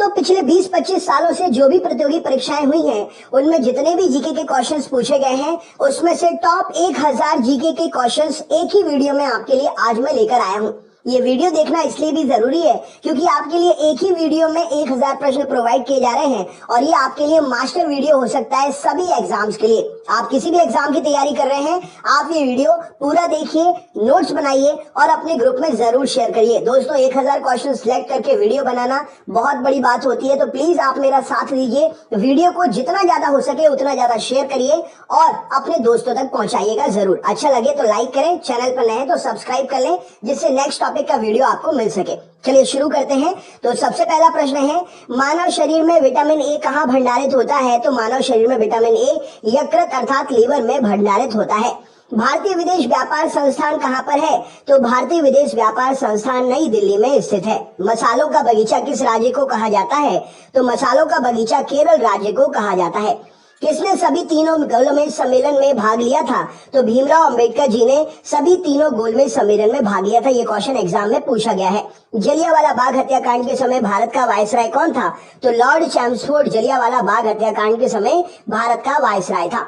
दोस्तों पिछले 20-25 सालों से जो भी प्रतियोगी परीक्षाएं हुई हैं, उनमें जितने भी जीके के क्वेश्चंस पूछे गए हैं, उसमें से टॉप 1000 जीके के क्वेश्चंस एक ही वीडियो में आपके लिए आज मैं लेकर आया हूं। ये वीडियो देखना इसलिए भी जरूरी है क्योंकि आपके लिए एक ही वीडियो में 1000 प्रश्न प्रोवाइड किए जा रहे हैं और ये आपके लिए मास्टर वीडियो हो सकता है सभी एग्जाम्स के लिए। आप किसी भी एग्जाम की तैयारी कर रहे हैं, आप ये वीडियो पूरा देखिए, नोट्स बनाइए और अपने ग्रुप में जरूर शेयर करिए। दोस्तों 1000 क्वेश्चन सिलेक्ट करके वीडियो बनाना बहुत बड़ी बात होती है, तो प्लीज आप मेरा साथ दीजिए। वीडियो को जितना ज्यादा हो सके उतना ज्यादा शेयर करिए और अपने दोस्तों तक पहुंचाइएगा जरूर। अच्छा लगे तो लाइक करें, चैनल पर नए हैं तो सब्सक्राइब कर लें जिससे नेक्स्ट टॉपिक का वीडियो आपको मिल सके। चलिए शुरू करते हैं। तो सबसे पहला प्रश्न है, मानव शरीर में विटामिन ए कहाँ भंडारित होता है? तो मानव शरीर में विटामिन ए यकृत अर्थात लीवर में भंडारित होता है। भारतीय विदेश व्यापार संस्थान कहाँ पर है? तो भारतीय विदेश व्यापार संस्थान नई दिल्ली में स्थित है। मसालों का बगीचा किस राज्य को कहा जाता है? तो मसालों का बगीचा केरल राज्य को कहा जाता है। किसने सभी तीनों गोलमेज सम्मेलन में भाग लिया था? तो भीमराव अंबेडकर जी ने सभी तीनों गोलमेज सम्मेलन में भाग लिया था। ये क्वेश्चन एग्जाम में पूछा गया है। जलियांवाला बाग हत्याकांड के समय भारत का वायसराय कौन था? तो लॉर्ड चैम्सफोर्ड जलियांवाला बाग हत्याकांड के समय भारत का वायसराय था।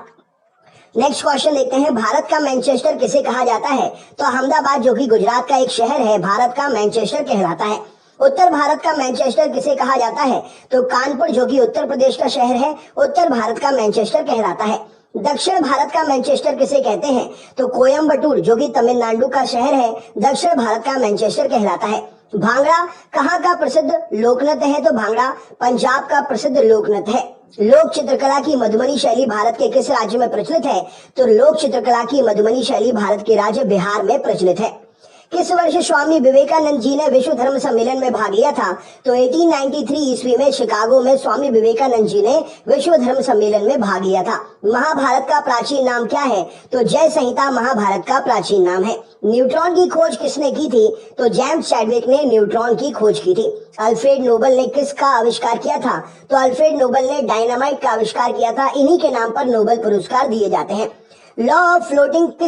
नेक्स्ट क्वेश्चन देखते हैं, भारत का मैनचेस्टर किसे कहा जाता है? तो अहमदाबाद जो कि गुजरात का एक शहर है, भारत का मैनचेस्टर कहलाता है। उत्तर भारत का मैनचेस्टर किसे कहा जाता है? तो कानपुर जो कि उत्तर प्रदेश का शहर है, उत्तर भारत का मैनचेस्टर कहलाता है। दक्षिण भारत का मैनचेस्टर किसे कहते हैं? तो कोयम्बटूर जो कि तमिलनाडु का शहर है, दक्षिण भारत का मैनचेस्टर कहलाता है। भांगड़ा कहाँ का प्रसिद्ध लोकनृत्य है? तो भांगड़ा पंजाब का प्रसिद्ध लोकनृत्य है। लोक चित्रकला की मधुबनी शैली भारत के किस राज्य में प्रचलित है? तो लोक चित्रकला की मधुबनी शैली भारत के राज्य बिहार में प्रचलित है। किस वर्ष स्वामी विवेकानंद जी ने विश्व धर्म सम्मेलन में भाग लिया था? तो 1893 ईस्वी में शिकागो में स्वामी विवेकानंद जी ने विश्व धर्म सम्मेलन में भाग लिया था। महाभारत का प्राचीन नाम क्या है? तो जय संहिता महाभारत का प्राचीन नाम है। न्यूट्रॉन की खोज किसने की थी? तो जेम्स चैडविक ने न्यूट्रॉन की खोज की थी। अल्फ्रेड नोबल ने किसका आविष्कार किया था? तो अल्फ्रेड नोबल ने डायनामाइट का आविष्कार किया था। इन्हीं के नाम पर नोबेल पुरस्कार दिए जाते हैं। लॉ ऑफ फ्लोटिंग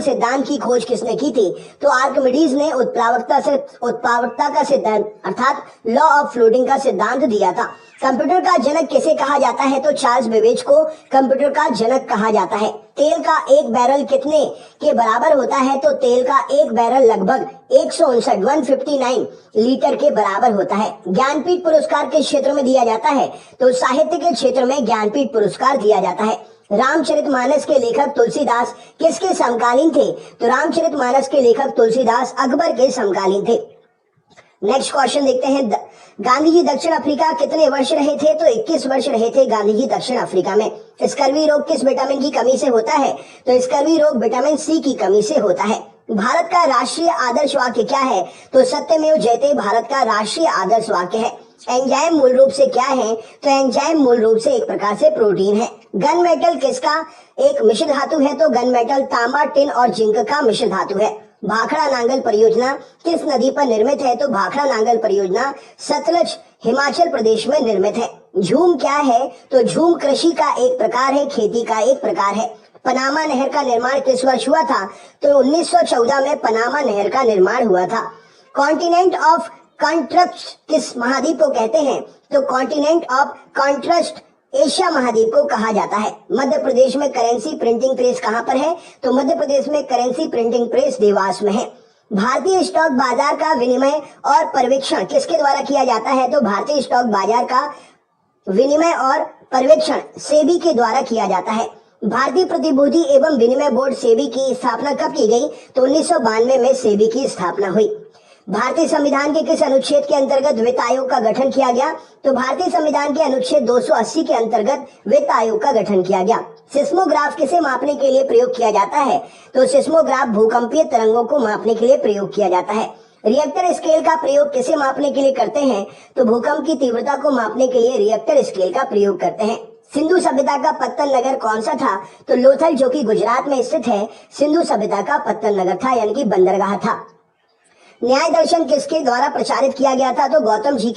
सिद्धांत की खोज किसने की थी? तो आर्किमिडीज ने उत्प्लावकता का सिद्धांत अर्थात लॉ ऑफ फ्लोटिंग का सिद्धांत दिया था। कंप्यूटर का जनक किसे कहा जाता है? तो चार्ल्स बेबेज को कंप्यूटर का जनक कहा जाता है। तेल का एक बैरल कितने के बराबर होता है? तो तेल का एक बैरल लगभग 159 लीटर के बराबर होता है। ज्ञानपीठ पुरस्कार किस क्षेत्र में दिया जाता है? तो साहित्य के क्षेत्र में ज्ञानपीठ पुरस्कार दिया जाता है। रामचरितमानस के लेखक तुलसीदास किसके समकालीन थे? तो रामचरितमानस के लेखक तुलसीदास अकबर के समकालीन थे। नेक्स्ट क्वेश्चन देखते हैं, गांधी जी दक्षिण अफ्रीका कितने वर्ष रहे थे? तो 21 वर्ष रहे थे गांधी जी दक्षिण अफ्रीका में। स्कर्वी रोग किस विटामिन की कमी से होता है? तो स्कर्वी रोग विटामिन सी की कमी से होता है। भारत का राष्ट्रीय आदर्श वाक्य क्या है? तो सत्यमेव जयते भारत का राष्ट्रीय आदर्श वाक्य है। एंजाइम मूल रूप से क्या है? तो एंजाइम मूल रूप से एक प्रकार से प्रोटीन है। गन मेटल किसका एक मिश्र धातु है? तो गन मेटल तांबा, टिन और जिंक का मिश्र धातु है। भाखड़ा नांगल परियोजना किस नदी पर निर्मित है? तो भाखड़ा नांगल परियोजना सतलज हिमाचल प्रदेश में निर्मित है। झूम क्या है? तो झूम कृषि का एक प्रकार है, खेती का एक प्रकार है। पनामा नहर का निर्माण किस वर्ष हुआ था? तो 1914 में पनामा नहर का निर्माण हुआ था। कॉन्टिनेंट ऑफ कॉन्ट्रस्ट किस महाद्वीप को कहते हैं? तो कॉन्टिनेंट ऑफ कॉन्ट्रस्ट एशिया महाद्वीप को कहा जाता है। मध्य प्रदेश में करेंसी प्रिंटिंग प्रेस कहाँ पर है? तो मध्य प्रदेश में करेंसी प्रिंटिंग प्रेस देवास में है। भारतीय स्टॉक बाजार का विनिमय और पर्यवेक्षण किसके द्वारा किया जाता है? तो भारतीय स्टॉक बाजार का विनिमय और पर्यवेक्षण सेबी के द्वारा किया जाता है। भारतीय प्रतिभूति एवं विनिमय बोर्ड सेबी की स्थापना कब की गई? तो 1992 में सेबी की स्थापना हुई। भारतीय संविधान के किस अनुच्छेद के अंतर्गत वित्त आयोग का गठन किया गया? तो भारतीय संविधान के अनुच्छेद 280 के अंतर्गत वित्त आयोग का गठन किया गया। सिस्मोग्राफ किसे मापने के लिए प्रयोग किया जाता है? तो सिस्मोग्राफ भूकंपीय तरंगों को मापने के लिए प्रयोग किया जाता है। रिएक्टर स्केल का प्रयोग किसे मापने के लिए करते हैं? तो भूकंप की तीव्रता को मापने के लिए रिएक्टर स्केल का प्रयोग करते हैं। सिंधु सभ्यता का पत्तन नगर कौन सा था? तो लोथल जो कि गुजरात में स्थित है, सिंधु सभ्यता का पत्तन नगर था, यानी कि बंदरगाह था। न्याय दर्शन किसके द्वारा प्रचारित किया गया था? तो गौतम ऋषि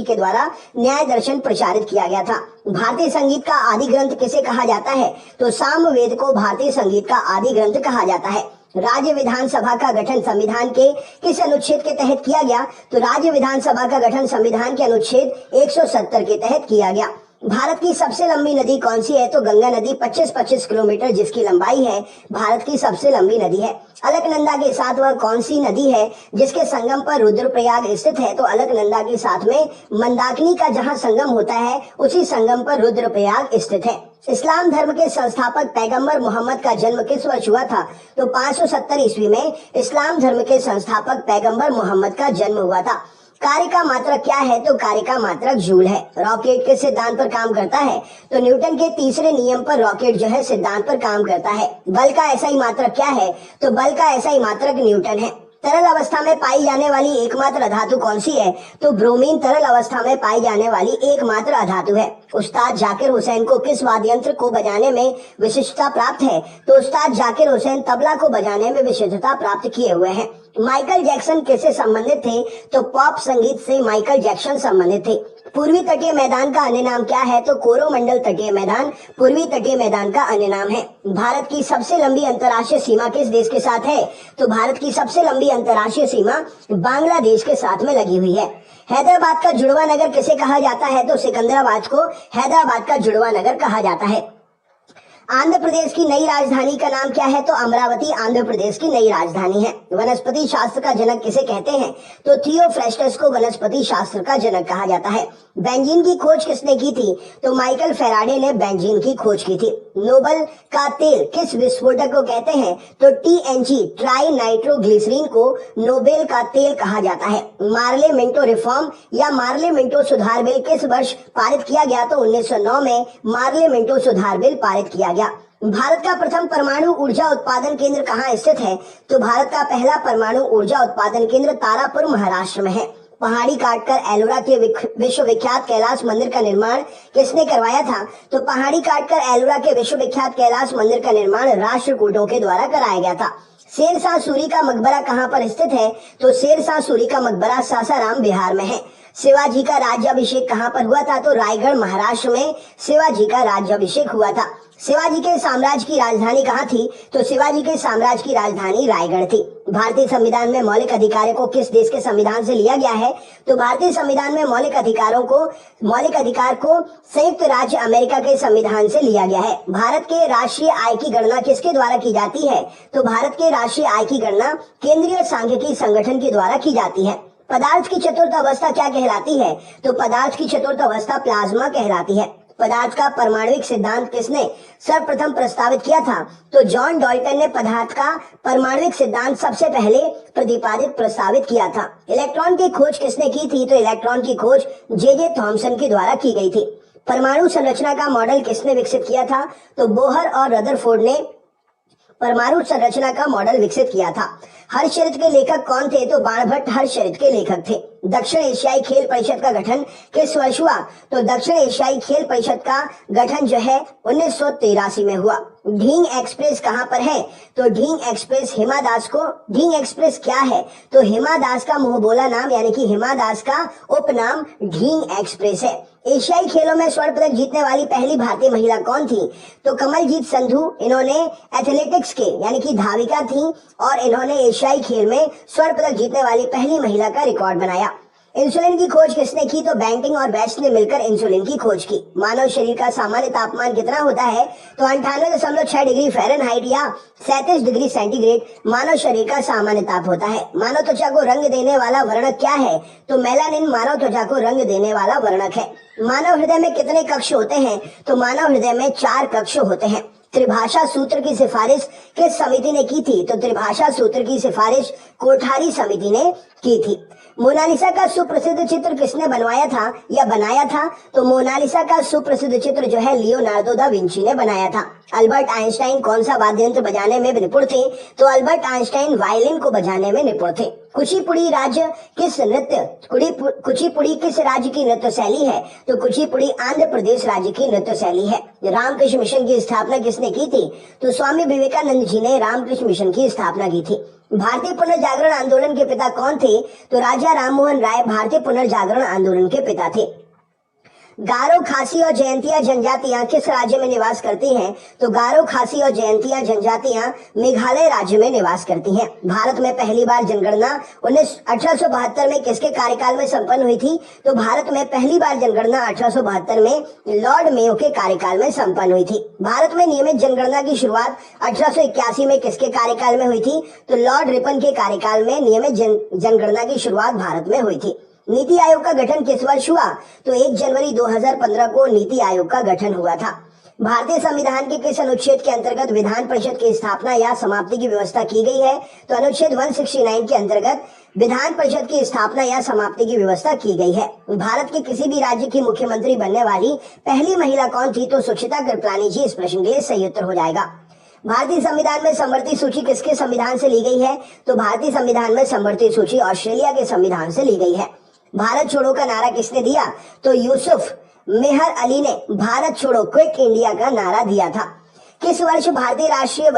के द्वारा न्याय दर्शन प्रचारित किया गया था। भारतीय संगीत का आदि ग्रंथ किसे कहा जाता है? तो सामवेद को भारतीय संगीत का आदि ग्रंथ कहा जाता है। राज्य विधानसभा का गठन संविधान के किस अनुच्छेद के तहत किया गया? तो राज्य विधानसभा का गठन संविधान के अनुच्छेद 170 के तहत किया गया। भारत की सबसे लंबी नदी कौन सी है? तो गंगा नदी 25-25 किलोमीटर जिसकी लंबाई है भारत की सबसे लंबी नदी है। अलकनंदा के साथ वह कौन सी नदी है जिसके संगम पर रुद्रप्रयाग स्थित है? तो अलकनंदा के साथ में मंदाकिनी का जहां संगम होता है उसी संगम पर रुद्रप्रयाग स्थित है। इस्लाम धर्म के संस्थापक पैगंबर मोहम्मद का जन्म किस वर्ष हुआ था? तो 570 ईस्वी में इस्लाम धर्म के संस्थापक पैगंबर मोहम्मद का जन्म हुआ था। कार्य का मात्रक क्या है? तो कार्य का मात्रक जूल है। रॉकेट किस सिद्धांत पर काम करता है? तो न्यूटन के तीसरे नियम पर रॉकेट जो है सिद्धांत पर काम करता है। बल का एसआई मात्रक क्या है? तो बल का एसआई मात्रक न्यूटन है। तरल अवस्था में पाई जाने वाली एकमात्र धातु कौन सी है? तो ब्रोमीन तरल अवस्था में पाई जाने वाली एकमात्र अधातु है। उस्ताद जाकिर हुसैन को किस वाद्य यंत्र को बजाने में विशिष्टता प्राप्त है? तो उस्ताद जाकिर हुसैन तबला को बजाने में विशिष्टता प्राप्त किए हुए हैं। माइकल जैक्सन किससे संबंधित थे? तो पॉप संगीत से माइकल जैक्सन संबंधित थे। पूर्वी तटीय मैदान का अन्य नाम क्या है? तो कोरोमंडल तटीय मैदान पूर्वी तटीय मैदान का अन्य नाम है। भारत की सबसे लंबी अंतर्राष्ट्रीय सीमा किस देश के साथ है? तो भारत की सबसे लंबी अंतर्राष्ट्रीय सीमा बांग्लादेश के साथ में लगी हुई है। हैदराबाद का जुड़वा नगर किसे कहा जाता है? तो सिकंदराबाद को हैदराबाद का जुड़वा नगर कहा जाता है। आंध्र प्रदेश की नई राजधानी का नाम क्या है? तो अमरावती आंध्र प्रदेश की नई राजधानी है। वनस्पति शास्त्र का जनक किसे कहते हैं? तो थियोफ्रेस्टस को वनस्पति शास्त्र का जनक कहा जाता है। बेंजीन की खोज किसने की थी? तो माइकल फेराडे ने बेंजीन की खोज की थी। नोबल का तेल किस विस्फोटक को कहते हैं? तो टीएनजी ट्राई नाइट्रोग्लिसरीन को नोबेल का तेल कहा जाता है। मार्ले मिंटो रिफॉर्म या मार्ले मिंटो सुधार बिल किस वर्ष पारित किया गया? तो 1909 में मार्ले मिंटो सुधार बिल पारित किया गया। भारत का प्रथम परमाणु ऊर्जा उत्पादन केंद्र कहाँ स्थित है? तो भारत का पहला परमाणु ऊर्जा उत्पादन केंद्र तारापुर महाराष्ट्र में है। पहाड़ी काटकर एलोरा के विश्वविख्यात कैलाश मंदिर का निर्माण किसने करवाया था? तो पहाड़ी काटकर एलोरा के विश्वविख्यात कैलाश मंदिर का निर्माण राष्ट्रकूटों के द्वारा कराया गया था। शेरशाह सूरी का मकबरा कहाँ पर स्थित है? तो शेरशाह सूरी का मकबरा सासाराम बिहार में है। शिवाजी का राज्याभिषेक कहाँ पर हुआ था? तो रायगढ़ महाराष्ट्र में शिवाजी का राज्याभिषेक हुआ था। शिवाजी के साम्राज्य की राजधानी कहाँ थी? तो शिवाजी के साम्राज्य की राजधानी रायगढ़ थी। भारतीय संविधान में मौलिक अधिकारों को किस देश के संविधान से लिया गया है? तो भारतीय संविधान में मौलिक अधिकार को संयुक्त राज्य अमेरिका के संविधान से लिया गया है। भारत के राष्ट्रीय आय की गणना किसके द्वारा की जाती है? तो भारत के राष्ट्रीय आय की गणना केंद्रीय सांख्यिकी संगठन के द्वारा की जाती है। पदार्थ की चतुर्थ अवस्था क्या कहलाती है? तो पदार्थ की चतुर्थ अवस्था प्लाज्मा कहलाती है। पदार्थ का परमाणुविक सिद्धांत किसने सर्वप्रथम प्रस्तावित किया था? तो जॉन डॉल्टन ने पदार्थ का परमाणुविक सिद्धांत सबसे पहले प्रस्तावित किया था। इलेक्ट्रॉन की खोज किसने की थी? तो इलेक्ट्रॉन की खोज जे थॉमसन के द्वारा की गई थी। परमाणु संरचना का मॉडल किसने विकसित किया था? तो बोहर और रदरफोर्ड ने परमाणु संरचना का मॉडल विकसित किया था। हर्षचरित के लेखक कौन थे? तो बाणभट्ट हर्षचरित के लेखक थे। दक्षिण एशियाई खेल परिषद का गठन किस वर्ष हुआ? तो दक्षिण एशियाई खेल परिषद का गठन जो है 1983 में हुआ। ढींग एक्सप्रेस कहाँ पर है? तो ढींग एक्सप्रेस क्या है? तो हिमा दास का मुंहबोला नाम यानी कि हिमा दास का उपनाम ढींग एक्सप्रेस है। एशियाई खेलों में स्वर्ण पदक जीतने वाली पहली भारतीय महिला कौन थी? तो कमलजीत संधू। इन्होंने एथलेटिक्स के यानी कि धाविका थी और इन्होंने एशियाई खेल में स्वर्ण पदक जीतने वाली पहली महिला का रिकॉर्ड बनाया। इंसुलिन की खोज किसने की? तो बैंटिंग और बेस्ट ने मिलकर इंसुलिन की खोज की। मानव शरीर का सामान्य तापमान कितना होता है? तो 98.6 डिग्री फ़ारेनहाइट या 37 डिग्री सेंटीग्रेड मानव शरीर का सामान्य ताप होता है। मानव त्वचा को रंग देने वाला वर्णक क्या है? तो मेलानिन मानव त्वचा को रंग देने वाला वर्णक है। मानव हृदय में कितने कक्ष होते हैं? तो मानव हृदय में 4 कक्ष होते हैं। त्रिभाषा सूत्र की सिफारिश किस समिति ने की थी? तो त्रिभाषा सूत्र की सिफारिश कोठारी समिति ने की थी। मोनालिसा का सुप्रसिद्ध चित्र किसने बनवाया था या बनाया था? तो मोनालिसा का सुप्रसिद्ध चित्र जो है लियोनार्डो दा विंची ने बनाया था। अल्बर्ट आइंस्टाइन कौन सा वाद्य यंत्र बजाने में निपुण थे? तो अल्बर्ट आइंस्टाइन वायलिन को बजाने में निपुण थे। कुचिपुड़ी किस राज्य की नृत्य शैली है? तो कुचिपुड़ी आंध्र प्रदेश राज्य की नृत्य शैली है। रामकृष्ण मिशन की स्थापना किसने की थी? तो स्वामी विवेकानंद जी ने रामकृष्ण मिशन की स्थापना की थी। भारतीय पुनर्जागरण आंदोलन के पिता कौन थे? तो राजा राममोहन राय भारतीय पुनर्जागरण आंदोलन के पिता थे। गारो, खासी और जयंतिया जनजातियां किस राज्य में निवास करती हैं? तो गारो, खासी और जयंतिया जनजातियां मेघालय राज्य में निवास करती हैं। भारत में पहली बार जनगणना 1872 में किसके कार्यकाल में संपन्न हुई थी? तो भारत में पहली बार जनगणना 1872 में लॉर्ड मेयो के कार्यकाल में संपन्न हुई थी। भारत में नियमित जनगणना की शुरुआत 1881 में किसके कार्यकाल में हुई थी? तो लॉर्ड रिपन के कार्यकाल में नियमित जनगणना की शुरुआत भारत में हुई थी। नीति आयोग का गठन किस वर्ष हुआ? तो 1 जनवरी 2015 को नीति आयोग का गठन हुआ था। भारतीय संविधान के किस अनुच्छेद के अंतर्गत विधान परिषद की स्थापना या समाप्ति की व्यवस्था की गई है? तो अनुच्छेद 169 के अंतर्गत विधान परिषद की स्थापना या समाप्ति की व्यवस्था की गई है। भारत के किसी भी राज्य की मुख्यमंत्री बनने वाली पहली महिला कौन थी? तो सुचित्रा कृपलानी जी इस प्रश्न के लिए सही उत्तर हो जाएगा। भारतीय संविधान में समवर्ती सूची किसके संविधान से ली गई है? तो भारतीय संविधान में समवर्ती सूची ऑस्ट्रेलिया के संविधान से ली गई है। भारत छोड़ो का नारा किसने दिया? तो यूसुफ मेहर अली ने भारत छोड़ो क्विट इंडिया का नारा दिया था। किस वर्ष भारतीय राष्ट्रगीत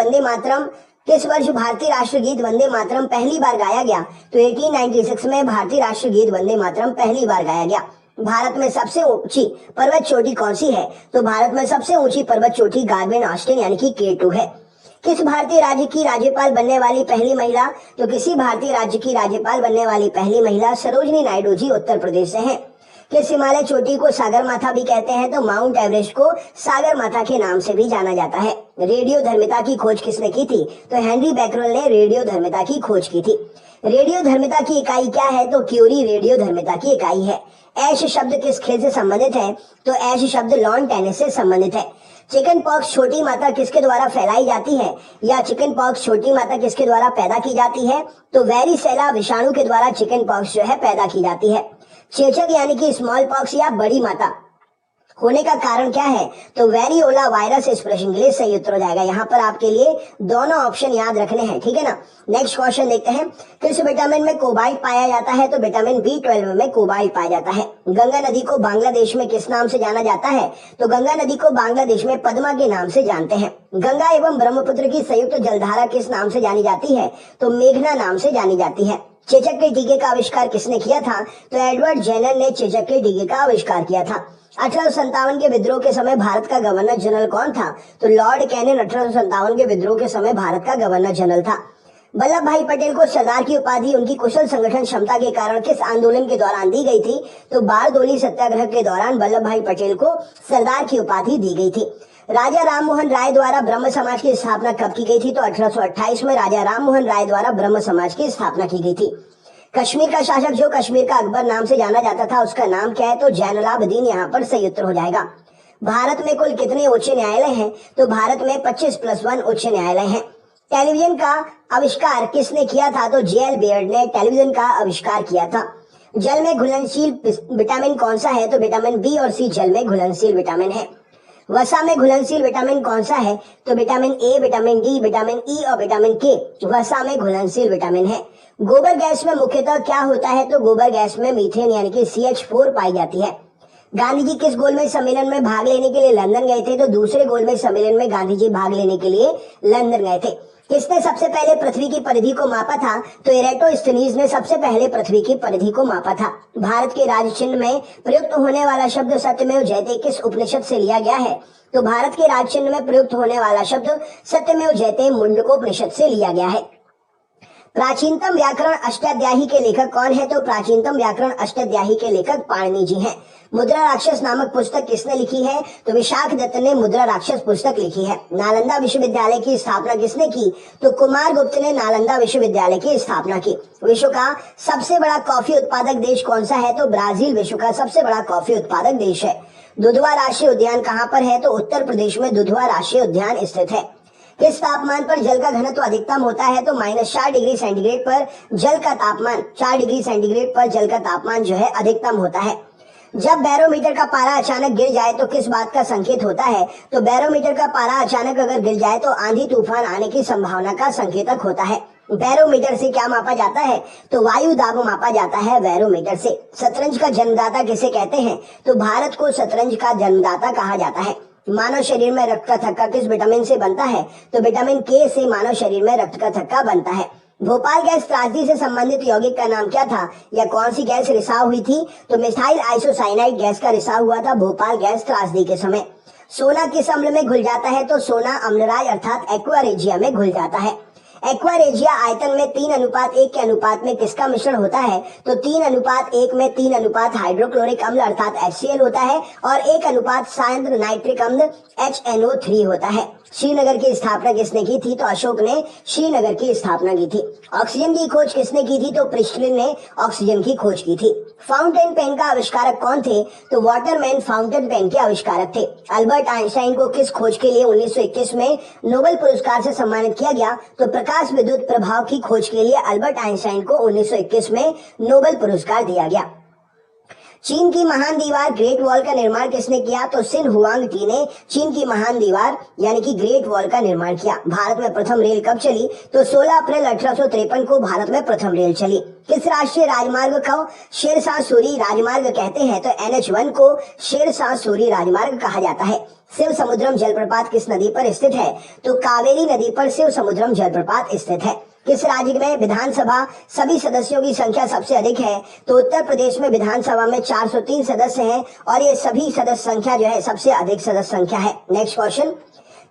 वंदे मातरम पहली बार गाया गया? तो 1896 में भारतीय राष्ट्रगीत वंदे मातरम पहली बार गाया गया। भारत में सबसे ऊंची पर्वत चोटी कौन सी है? तो भारत में सबसे ऊंची पर्वत चोटी गार्बिन ऑस्टिन यानी कि K2 है। किस भारतीय राज्य की राज्यपाल बनने वाली पहली महिला? तो किसी भारतीय राज्य की राज्यपाल बनने वाली पहली महिला सरोजनी नायडू जी उत्तर प्रदेश से हैं। किस हिमालय चोटी को सागरमाथा भी कहते हैं? तो माउंट एवरेस्ट को सागरमाथा के नाम से भी जाना जाता है। रेडियोधर्मिता की खोज किसने की थी? तो हेनरी बैकरल ने रेडियोधर्मिता की खोज की थी। रेडियोधर्मिता की इकाई क्या है? तो क्यूरी रेडियोधर्मिता की इकाई है। ऐश शब्द किस खेल से संबंधित है? तो ऐश शब्द लॉन टेनिस से संबंधित है। चिकन पॉक्स छोटी माता किसके द्वारा फैलाई जाती है? या चिकन पॉक्स छोटी माता किसके द्वारा पैदा की जाती है? तो वेरिसेला विषाणु के द्वारा चिकन पॉक्स जो है पैदा की जाती है। चेचक यानी कि स्मॉल पॉक्स या बड़ी माता होने का कारण क्या है? तो वेरियोला वायरस इस प्रश्न के लिए सही उत्तर हो जाएगा। यहाँ पर आपके लिए दोनों ऑप्शन याद रखने हैं, ठीक है ना। नेक्स्ट क्वेश्चन देखते हैं। किस विटामिन में कोबाल्ट पाया जाता है? तो विटामिन B12 में कोबाल्ट पाया जाता है। गंगा नदी को बांग्लादेश में किस नाम से जाना जाता है? तो गंगा नदी को बांग्लादेश में पद्मा के नाम से जानते हैं। गंगा एवं ब्रह्मपुत्र की संयुक्त जलधारा किस नाम से जानी जाती है? तो मेघना नाम से जानी जाती है। चेचक के टीके का आविष्कार किसने किया था? तो एडवर्ड जेनर ने चेचक के टीके का आविष्कार किया था। 1857 के विद्रोह के समय भारत का गवर्नर जनरल कौन था? तो लॉर्ड कैनिंग 1857 के विद्रोह के समय भारत का गवर्नर जनरल था। वल्लभ भाई पटेल को सरदार की उपाधि उनकी कुशल संगठन क्षमता के कारण किस आंदोलन के दौरान दी गई थी? तो बारडोली सत्याग्रह के दौरान वल्लभ भाई पटेल को सरदार की उपाधि दी गई थी। राजा राममोहन राय द्वारा ब्रह्म समाज की स्थापना कब की गई थी? तो 1828 में राजा राममोहन राय द्वारा ब्रह्म समाज की स्थापना की गई थी। कश्मीर का शासक जो कश्मीर का अकबर नाम से जाना जाता था उसका नाम क्या है? तो जैनुलाब्दीन यहाँ पर सही उत्तर हो जाएगा। भारत में कुल कितने उच्च न्यायालय हैं? तो भारत में 25+1 उच्च न्यायालय हैं। टेलीविजन का आविष्कार किसने किया था? तो JL बेयर्ड ने टेलीविजन का आविष्कार किया था। जल में घुलनशील विटामिन कौन सा है? तो विटामिन B और C जल में घुलनशील विटामिन है। वसा में घुलनशील विटामिन कौन सा है? तो vitamin A, vitamin D, vitamin E और विटामिन K वसा में घुलनशील विटामिन है। गोबर गैस में मुख्यतः क्या होता है? तो गोबर गैस में मीथेन यानी कि CH4 पाई जाती है। गांधी जी किस गोलमेज सम्मेलन में भाग लेने के लिए लंदन गए थे? तो दूसरे गोलमेज सम्मेलन में गांधी जी भाग लेने के लिए लंदन गए थे। किसने सबसे पहले पृथ्वी की परिधि को मापा था? तो एरेटोस्थनीज ने सबसे पहले पृथ्वी की परिधि को मापा था। भारत के राज्य चिन्ह में प्रयुक्त होने वाला शब्द सत्यमेव जयते किस उपनिषद से लिया गया है? तो भारत के राज्य चिन्ह में प्रयुक्त होने वाला शब्द सत्यमेव जयते मुंडकोपनिषद से लिया गया है। प्राचीनतम व्याकरण अष्टाध्यायी के लेखक कौन है? तो प्राचीनतम व्याकरण अष्टाध्यायी के लेखक पाणिनि जी हैं। मुद्रा राक्षस नामक पुस्तक किसने लिखी है? तो विशाख दत्त ने मुद्रा राक्षस पुस्तक लिखी है। नालंदा विश्वविद्यालय की स्थापना किसने की? तो कुमार गुप्त ने नालंदा विश्वविद्यालय की स्थापना की। विश्व का सबसे बड़ा कॉफी उत्पादक देश कौन सा है? तो ब्राजील विश्व का सबसे बड़ा कॉफी उत्पादक देश है। दुधवा राष्ट्रीय उद्यान कहाँ पर है? तो उत्तर प्रदेश में दुधवा राष्ट्रीय उद्यान स्थित है। किस तापमान पर जल का घनत्व अधिकतम होता है? तो -4 डिग्री सेंटीग्रेड पर जल का तापमान 4 डिग्री सेंटीग्रेड पर जल का तापमान जो है अधिकतम होता है। जब बैरोमीटर का पारा अचानक गिर जाए तो किस बात का संकेत होता है? तो बैरोमीटर का पारा अचानक अगर गिर जाए तो आंधी तूफान आने की संभावना का संकेतक होता है। बैरोमीटर से क्या मापा जाता है? तो वायु दाब मापा जाता है बैरोमीटर से। शतरंज का जन्मदाता किसे कहते हैं? तो भारत को शतरंज का जन्मदाता कहा जाता है। मानव शरीर में रक्त का थक्का किस विटामिन से बनता है? तो विटामिन K से मानव शरीर में रक्त का थक्का बनता है। भोपाल गैस त्रासदी से संबंधित यौगिक का नाम क्या था, या कौन सी गैस रिसाव हुई थी? तो मिथाइल आइसोसाइनाइड गैस का रिसाव हुआ था भोपाल गैस त्रासदी के समय। सोना किस अम्ल में घुल जाता है? तो सोना अम्लराय अर्थात एक्वा रेजिया में घुल जाता है। एक्वा रेजिया आयतन में 3:1 के अनुपात में किसका मिश्रण होता है? तो 3:1 में 3 हाइड्रोक्लोरिक अम्ल अर्थात HCl होता है और 1 सांद्र नाइट्रिक अम्ल HNO3 होता है। श्रीनगर की स्थापना किसने की थी? तो अशोक ने श्रीनगर की स्थापना की थी। ऑक्सीजन की खोज किसने की थी? तो प्रिस्टलिन ने ऑक्सीजन की खोज की थी। फाउंटेन पेन का आविष्कारक कौन थे? तो वाटरमैन फाउंटेन पेन के आविष्कारक थे। अल्बर्ट आइंस्टाइन को किस खोज के लिए 1921 में नोबेल पुरस्कार से सम्मानित किया गया? तो प्रकाश विद्युत प्रभाव की खोज के लिए अल्बर्ट आइंस्टाइन को 1921 में नोबेल पुरस्कार दिया गया। चीन की महान दीवार ग्रेट वॉल का निर्माण किसने किया? तो सिन हुआंग ने चीन की महान दीवार यानी कि ग्रेट वॉल का निर्माण किया। भारत में प्रथम रेल कब चली? तो 16 अप्रैल 1853 को भारत में प्रथम रेल चली। किस राष्ट्रीय राजमार्ग को शेरशाह सूरी राजमार्ग कहते हैं? तो NH1 को शेरशाह सूरी राजमार्ग कहा जाता है। शिव समुद्रम जलप्रपात किस नदी पर स्थित है? तो कावेरी नदी पर शिव समुद्रम जलप्रपात स्थित है। किस राज्य में विधानसभा सभी सदस्यों की संख्या सबसे अधिक है? तो उत्तर प्रदेश में विधानसभा में 403 सदस्य हैं और ये सभी सदस्य संख्या जो है सबसे अधिक सदस्य संख्या है। नेक्स्ट क्वेश्चन,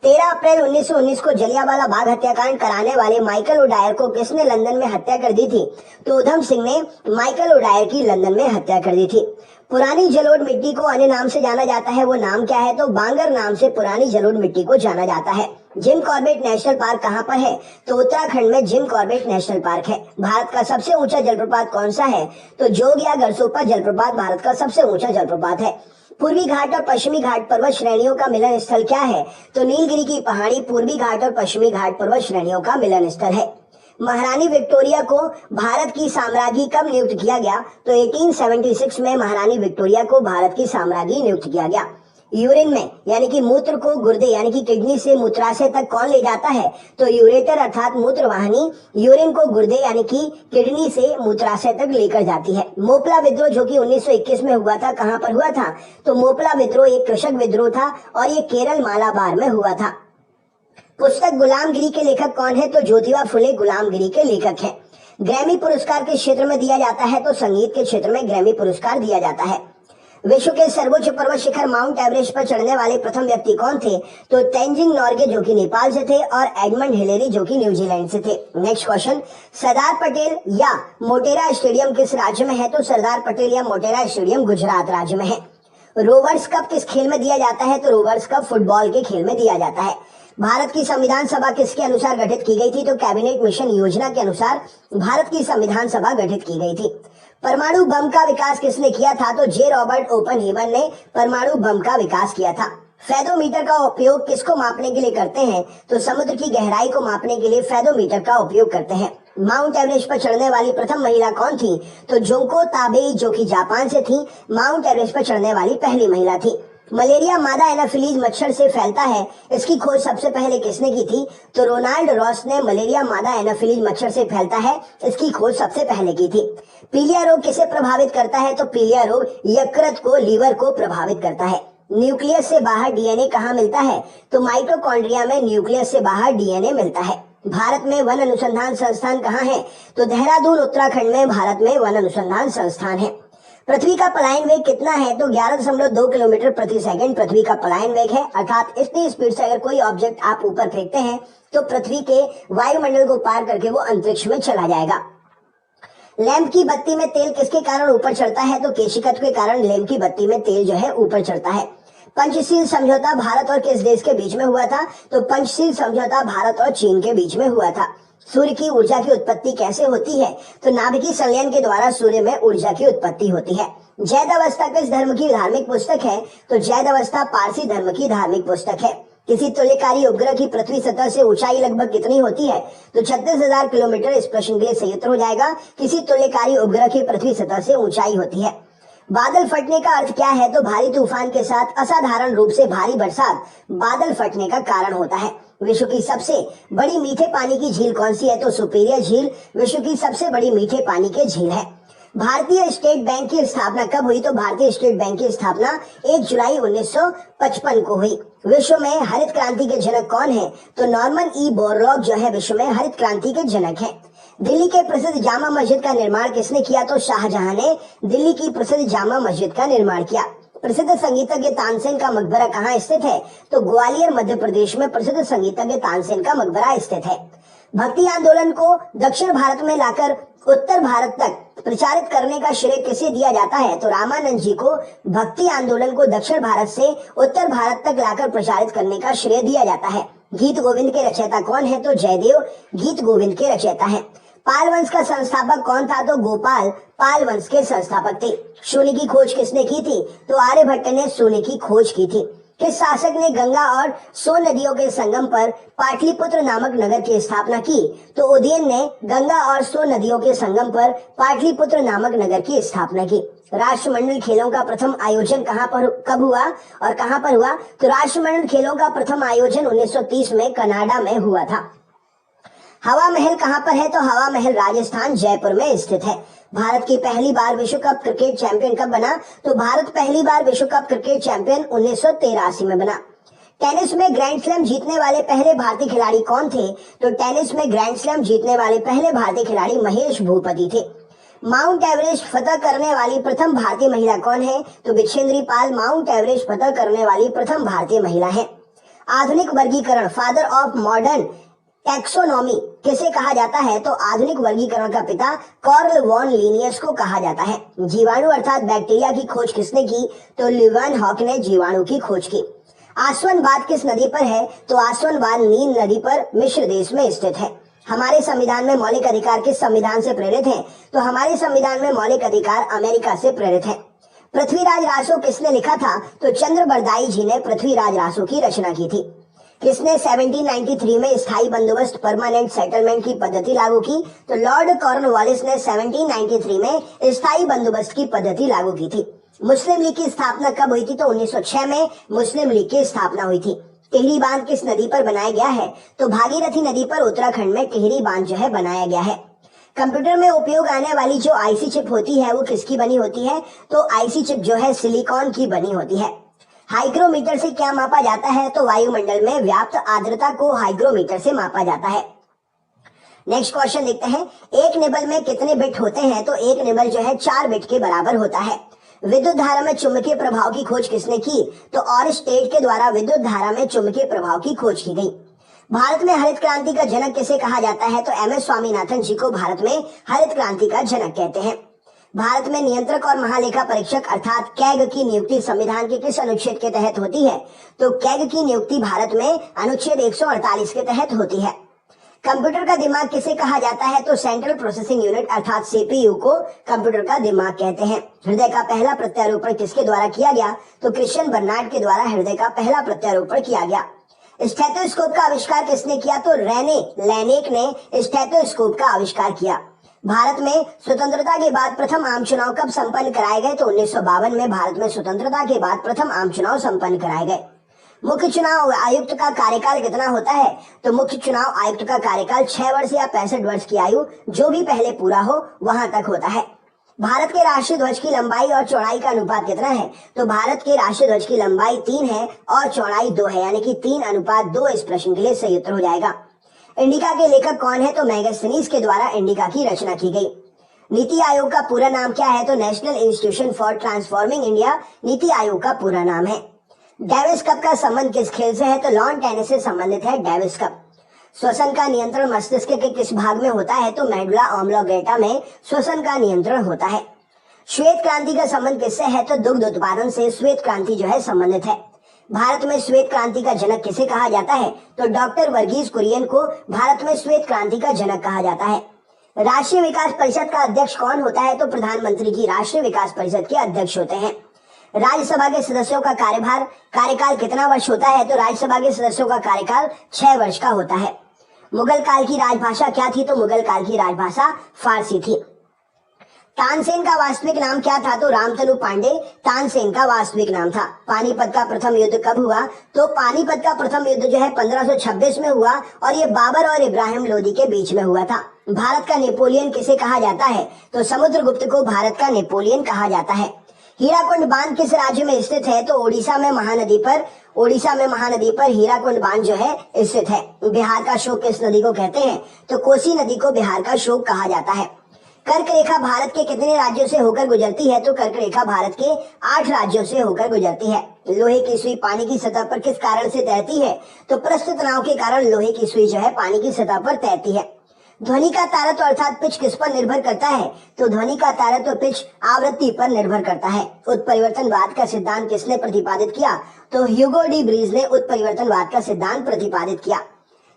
13 अप्रैल 1919 को जलियांवाला बाग हत्याकांड कराने वाले माइकल ओडायर को किसने लंदन में हत्या कर दी थी? तो उधम सिंह ने माइकल ओडायर की लंदन में हत्या कर दी थी। पुरानी जलोढ़ मिट्टी को अन्य नाम से जाना जाता है, वो नाम क्या है? तो बांगर नाम से पुरानी जलोढ़ मिट्टी को जाना जाता है। जिम कॉर्बेट नेशनल पार्क कहाँ पर है? तो उत्तराखंड में जिम कॉर्बेट नेशनल पार्क है। भारत का सबसे ऊंचा जलप्रपात कौन सा है? तो जोग या गरसोपा जलप्रपात भारत का सबसे ऊंचा जलप्रपात है। पूर्वी घाट और पश्चिमी घाट पर्वत श्रेणियों का मिलन स्थल क्या है? तो नीलगिरी की पहाड़ी पूर्वी घाट और पश्चिमी घाट पर्वत श्रेणियों का मिलन स्थल है। महारानी विक्टोरिया को भारत की साम्राज्ञी कब नियुक्त किया गया? तो 1876 में महारानी विक्टोरिया को भारत की साम्राज्ञी नियुक्त किया गया। यूरिन में यानी कि मूत्र को गुर्दे यानी कि किडनी से मूत्राशय तक कौन ले जाता है? तो यूरेटर अर्थात मूत्रवाहिनी यूरिन को गुर्दे यानी कि किडनी से मूत्राशय तक लेकर जाती है। मोपला विद्रोह जो कि 1921 में हुआ था, कहां पर हुआ था? तो मोपला विद्रोह एक कृषक विद्रोह था और ये केरल मालाबार में हुआ था। पुस्तक गुलामगिरी के लेखक कौन है? तो ज्योतिबा फुले गुलामगिरी के लेखक हैं। ग्रैमी पुरस्कार किस क्षेत्र में दिया जाता है? तो संगीत के क्षेत्र में ग्रैमी पुरस्कार दिया जाता है। विश्व के सर्वोच्च पर्वत शिखर माउंट एवरेस्ट पर चढ़ने वाले प्रथम व्यक्ति कौन थे? तो तेंजिंग नॉर्गे जो कि नेपाल से थे और एडमंड हिलेरी जो कि न्यूजीलैंड से थे। नेक्स्ट क्वेश्चन, सरदार पटेल या मोटेरा स्टेडियम किस राज्य में है? तो सरदार पटेल या मोटेरा स्टेडियम गुजरात राज्य में है। रोवर्स कप किस खेल में दिया जाता है? तो रोवर्स कप फुटबॉल के खेल में दिया जाता है। भारत की संविधान सभा किसके अनुसार गठित की गई थी? तो कैबिनेट मिशन योजना के अनुसार भारत की संविधान सभा गठित की गई थी। परमाणु बम का विकास किसने किया था? तो जे रॉबर्ट ओपनहीमर ने परमाणु बम का विकास किया था। फेदोमीटर का उपयोग किसको मापने के लिए करते हैं? तो समुद्र की गहराई को मापने के लिए फेदोमीटर का उपयोग करते हैं। माउंट एवरेस्ट पर चढ़ने वाली प्रथम महिला कौन थी? तो जोको ताबेई जो कि जापान से थी, माउंट एवरेस्ट पर चढ़ने वाली पहली महिला थी। मलेरिया मादा एनाफिलीज मच्छर से फैलता है, इसकी खोज सबसे पहले किसने की थी? तो रोनाल्ड रॉस ने मलेरिया मादा एनाफिलीज मच्छर से फैलता है, इसकी खोज सबसे पहले की थी। पीलिया रोग किसे प्रभावित करता है? तो पीलिया रोग यकृत को, लीवर को प्रभावित करता है। न्यूक्लियस से बाहर डीएनए कहाँ मिलता है? तो माइटोकॉन्ड्रिया में न्यूक्लियस से बाहर डीएनए मिलता है। भारत में वन अनुसंधान संस्थान कहाँ है? तो देहरादून उत्तराखंड में भारत में वन अनुसंधान संस्थान है। पृथ्वी का पलायन वेग कितना है? तो 11.2 किलोमीटर प्रति सेकंड पृथ्वी का पलायन वेग है, अर्थात इतनी स्पीड से अगर कोई ऑब्जेक्ट आप ऊपर फेंकते हैं तो पृथ्वी के वायुमंडल को पार करके वो अंतरिक्ष में चला जाएगा। लैंप की बत्ती में तेल किसके कारण ऊपर चढ़ता है? तो केशिकत्व के कारण लैंप की बत्ती में तेल जो है ऊपर चढ़ता है। पंचशील समझौता भारत और किस देश के बीच में हुआ था? तो पंचशील समझौता भारत और चीन के बीच में हुआ था। सूर्य की ऊर्जा की उत्पत्ति कैसे होती है? तो नाभिकीय संलयन के द्वारा सूर्य में ऊर्जा की उत्पत्ति होती है। जैदावस्था किस धर्म की धार्मिक पुस्तक है? तो जैदावस्था पारसी धर्म की धार्मिक पुस्तक है। किसी तुल्यकारी उपग्रह की पृथ्वी सतह से ऊंचाई लगभग कितनी होती है? तो 36,000 किलोमीटर। इस प्रश्न के लिए सही उत्तर हो जाएगा किसी तुल्यकारी उपग्रह की पृथ्वी सतह से ऊंचाई होती है। बादल फटने का अर्थ क्या है? तो भारी तूफान के साथ असाधारण रूप से भारी बरसात बादल फटने का कारण होता है। विश्व की सबसे बड़ी मीठे पानी की झील कौन सी है? तो सुपीरियर झील विश्व की सबसे बड़ी मीठे पानी की झील है। भारतीय स्टेट बैंक की स्थापना कब हुई? तो भारतीय स्टेट बैंक की स्थापना 1 जुलाई 1955 को हुई। विश्व में हरित क्रांति के जनक कौन है? तो नॉर्मन ई बोरलॉग जो है विश्व में हरित क्रांति के जनक है। दिल्ली के प्रसिद्ध जामा मस्जिद का निर्माण किसने किया? तो शाहजहां ने दिल्ली की प्रसिद्ध जामा मस्जिद का निर्माण किया। प्रसिद्ध संगीतज्ञ तानसेन का मकबरा कहाँ स्थित है? तो ग्वालियर मध्य प्रदेश में प्रसिद्ध संगीतज्ञ तानसेन का मकबरा स्थित है। भक्ति आंदोलन को दक्षिण भारत में लाकर उत्तर भारत तक प्रचारित करने का श्रेय किसे दिया जाता है? तो रामानंद जी को भक्ति आंदोलन को दक्षिण भारत से उत्तर भारत तक लाकर प्रचारित करने का श्रेय दिया जाता है। गीत गोविंद के रचयिता कौन है? तो जयदेव गीत गोविंद के रचयिता है। पाल वंश का संस्थापक कौन था? तो गोपाल पाल वंश के संस्थापक थे। शून्य की खोज किसने की थी? तो आर्यभट्ट ने शून्य की खोज की थी। किस शासक ने गंगा और सोन नदियों के संगम पर पाटलिपुत्र नामक नगर की स्थापना की? तो उदयन ने गंगा और सोन नदियों के संगम पर पाटलिपुत्र नामक नगर की स्थापना की। राष्ट्रमंडल खेलों का प्रथम आयोजन कब हुआ और कहां पर हुआ? तो राष्ट्रमंडल खेलों का प्रथम आयोजन 1930 में कनाडा में हुआ था। हवा महल कहां पर है? तो हवा महल राजस्थान जयपुर में स्थित है। भारत की पहली बार विश्व कप क्रिकेट चैंपियन कब बना? तो भारत पहली बार विश्व कप क्रिकेट चैंपियन 1983 में बना। टेनिस में ग्रैंड स्लैम जीतने वाले पहले भारतीय खिलाड़ी कौन थे? तो टेनिस में ग्रैंड स्लैम जीतने वाले पहले भारतीय खिलाड़ी महेश भूपति थे। माउंट एवरेस्ट फतह करने वाली प्रथम भारतीय महिला कौन है? तो बिछेंद्री पाल माउंट एवरेस्ट फतह करने वाली प्रथम भारतीय महिला है। आधुनिक वर्गीकरण फादर ऑफ मॉडर्न टैक्सोनॉमी किसे कहा जाता है? तो आधुनिक वर्गीकरण का पिता कार्ल वॉन लिनियस को कहा जाता है। जीवाणु अर्थात बैक्टीरिया की खोज किसने की? तो ल्यूवन हॉक ने जीवाणु की खोज की। आसवन किस नदी पर है? तो आसवन नील नदी पर मिस्र देश में स्थित है। हमारे संविधान में मौलिक अधिकार किस संविधान से प्रेरित है? तो हमारे संविधान में मौलिक अधिकार अमेरिका से प्रेरित है। पृथ्वीराज रासो किसने लिखा था? तो चंद्र बरदाई जी ने पृथ्वीराज रासो की रचना की थी। किसने 1793 में स्थायी बंदोबस्त परमानेंट सेटलमेंट की पद्धति लागू की? तो लॉर्ड कॉर्नवालिस ने 1793 में स्थायी बंदोबस्त की पद्धति लागू की थी। मुस्लिम लीग की स्थापना कब हुई थी? तो 1906 में मुस्लिम लीग की स्थापना हुई थी। टिहरी बांध किस नदी पर बनाया गया है? तो भागीरथी नदी पर उत्तराखंड में टिहरी बांध जो है बनाया गया है। कंप्यूटर में उपयोग आने वाली जो आईसी चिप होती है वो किसकी बनी होती है? तो आईसी चिप जो है सिलिकॉन की बनी होती है। हाइग्रोमीटर से क्या मापा जाता है? तो वायुमंडल में व्याप्त आर्द्रता को हाइग्रोमीटर से मापा जाता है। नेक्स्ट क्वेश्चन देखते हैं। एक निबल में कितने बिट होते हैं? तो एक निबल जो है 4 बिट के बराबर होता है। विद्युत धारा में चुंबकीय प्रभाव की खोज किसने की? तो ऑरस्टेड के द्वारा विद्युत धारा में चुंबकीय प्रभाव की खोज की गई। भारत में हरित क्रांति का जनक किसे कहा जाता है? तो एमएस स्वामीनाथन जी को भारत में हरित क्रांति का जनक कहते हैं। भारत में नियंत्रक और महालेखा परीक्षक अर्थात कैग की नियुक्ति संविधान के किस अनुच्छेद के तहत होती है? तो कैग की नियुक्ति भारत में अनुच्छेद 148 के तहत होती है। कंप्यूटर का दिमाग किसे कहा जाता है? तो सेंट्रल प्रोसेसिंग यूनिट अर्थात सीपीयू को कंप्यूटर का दिमाग कहते हैं। हृदय का पहला प्रत्यारोपण किसके द्वारा किया गया? तो क्रिश्चियन बर्नार्ड के द्वारा हृदय का पहला प्रत्यारोपण किया गया। स्टेथोस्कोप का आविष्कार किसने किया? तो रेने लैनेक ने स्टेथोस्कोप का आविष्कार किया। भारत में स्वतंत्रता के बाद प्रथम आम चुनाव कब संपन्न कराए गए? तो 1952 में भारत में स्वतंत्रता के बाद प्रथम आम चुनाव संपन्न कराए गए। मुख्य चुनाव आयुक्त का कार्यकाल कितना होता है? तो मुख्य चुनाव आयुक्त का कार्यकाल 6 वर्ष या 65 वर्ष की आयु जो भी पहले पूरा हो वहां तक होता है। भारत के राष्ट्रीय ध्वज की लंबाई और चौड़ाई का अनुपात कितना है? तो भारत के राष्ट्रीय ध्वज की लंबाई 3 है और चौड़ाई 2 है, यानी कि 3:2 इस प्रश्न के लिए सही उत्तर हो जाएगा। इंडिका के लेखक कौन है? तो मैगस्थनीज के द्वारा इंडिका की रचना की गई। नीति आयोग का पूरा नाम क्या है? तो national institution for transforming India NITI Aayog का पूरा नाम है। डेविस कप का संबंध किस खेल से है? तो लॉन टेनिस से संबंधित है डेविस कप। श्वसन का नियंत्रण मस्तिष्क के किस भाग में होता है? तो मेडुला ऑब्लोंगेटा में श्वसन का नियंत्रण होता है। श्वेत क्रांति का संबंध किससे है? तो दुग्ध उत्पादन से श्वेत क्रांति जो है संबंधित है। भारत में श्वेत क्रांति का जनक किसे कहा जाता है? तो डॉक्टर वर्गीज कुरियन को भारत में श्वेत क्रांति का जनक कहा जाता है। राष्ट्रीय विकास परिषद का अध्यक्ष कौन होता है? तो प्रधानमंत्री की राष्ट्रीय विकास परिषद के अध्यक्ष होते हैं। राज्यसभा के सदस्यों का कार्यकाल कितना वर्ष होता है? तो राज्यसभा के सदस्यों का कार्यकाल 6 वर्ष का होता है। मुगल काल की राजभाषा क्या थी? तो मुगल काल की राजभाषा फारसी थी। तानसेन का वास्तविक नाम क्या था? तो रामतनु पांडे तानसेन का वास्तविक नाम था। पानीपत का प्रथम युद्ध कब हुआ? तो पानीपत का प्रथम युद्ध जो है 1526 में हुआ और ये बाबर और इब्राहिम लोदी के बीच में हुआ था। भारत का नेपोलियन किसे कहा जाता है? तो समुद्रगुप्त को भारत का नेपोलियन कहा जाता है। हीराकुंड बांध किस राज्य में स्थित है? तो ओडिशा में महानदी पर ओडिशा में महानदी पर हीराकुंड बांध जो है स्थित है। बिहार का शोक किस नदी को कहते हैं? तो कोसी नदी को बिहार का शोक कहा जाता है। कर्क रेखा भारत के कितने राज्यों से होकर गुजरती है? तो कर्क रेखा भारत के 8 राज्यों से होकर गुजरती है। लोहे की सुई पानी की सतह पर किस कारण से तैरती है? तो पृष्ठ तनाव के कारण लोहे की सुई जो है पानी की सतह पर तैरती है। ध्वनि का तारत्व अर्थात पिच किस पर निर्भर करता है? तो ध्वनि का तारत्व पिच आवृत्ति पर निर्भर करता है। उत्परिवर्तनवाद का सिद्धांत किसने प्रतिपादित किया? तो ह्यूगो डी ब्रीज ने उत्परिवर्तनवाद का सिद्धांत प्रतिपादित किया।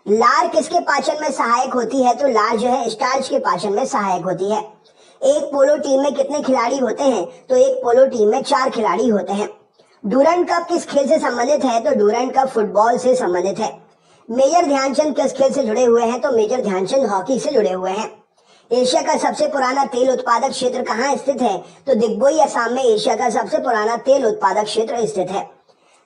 लार किसके पाचन में सहायक होती है? तो लार जो है स्टार्च के पाचन में सहायक होती है। एक पोलो टीम में कितने खिलाड़ी होते हैं? तो एक पोलो टीम में 4 खिलाड़ी होते हैं। डूरंड कप किस खेल से संबंधित है? तो डूरंड कप फुटबॉल से संबंधित है। मेजर ध्यानचंद किस खेल से जुड़े हुए हैं? तो मेजर ध्यानचंद हॉकी से जुड़े हुए हैं। एशिया का सबसे पुराना तेल उत्पादक क्षेत्र कहाँ स्थित है? तो दिग्बोई असम में एशिया का सबसे पुराना तेल उत्पादक क्षेत्र स्थित है।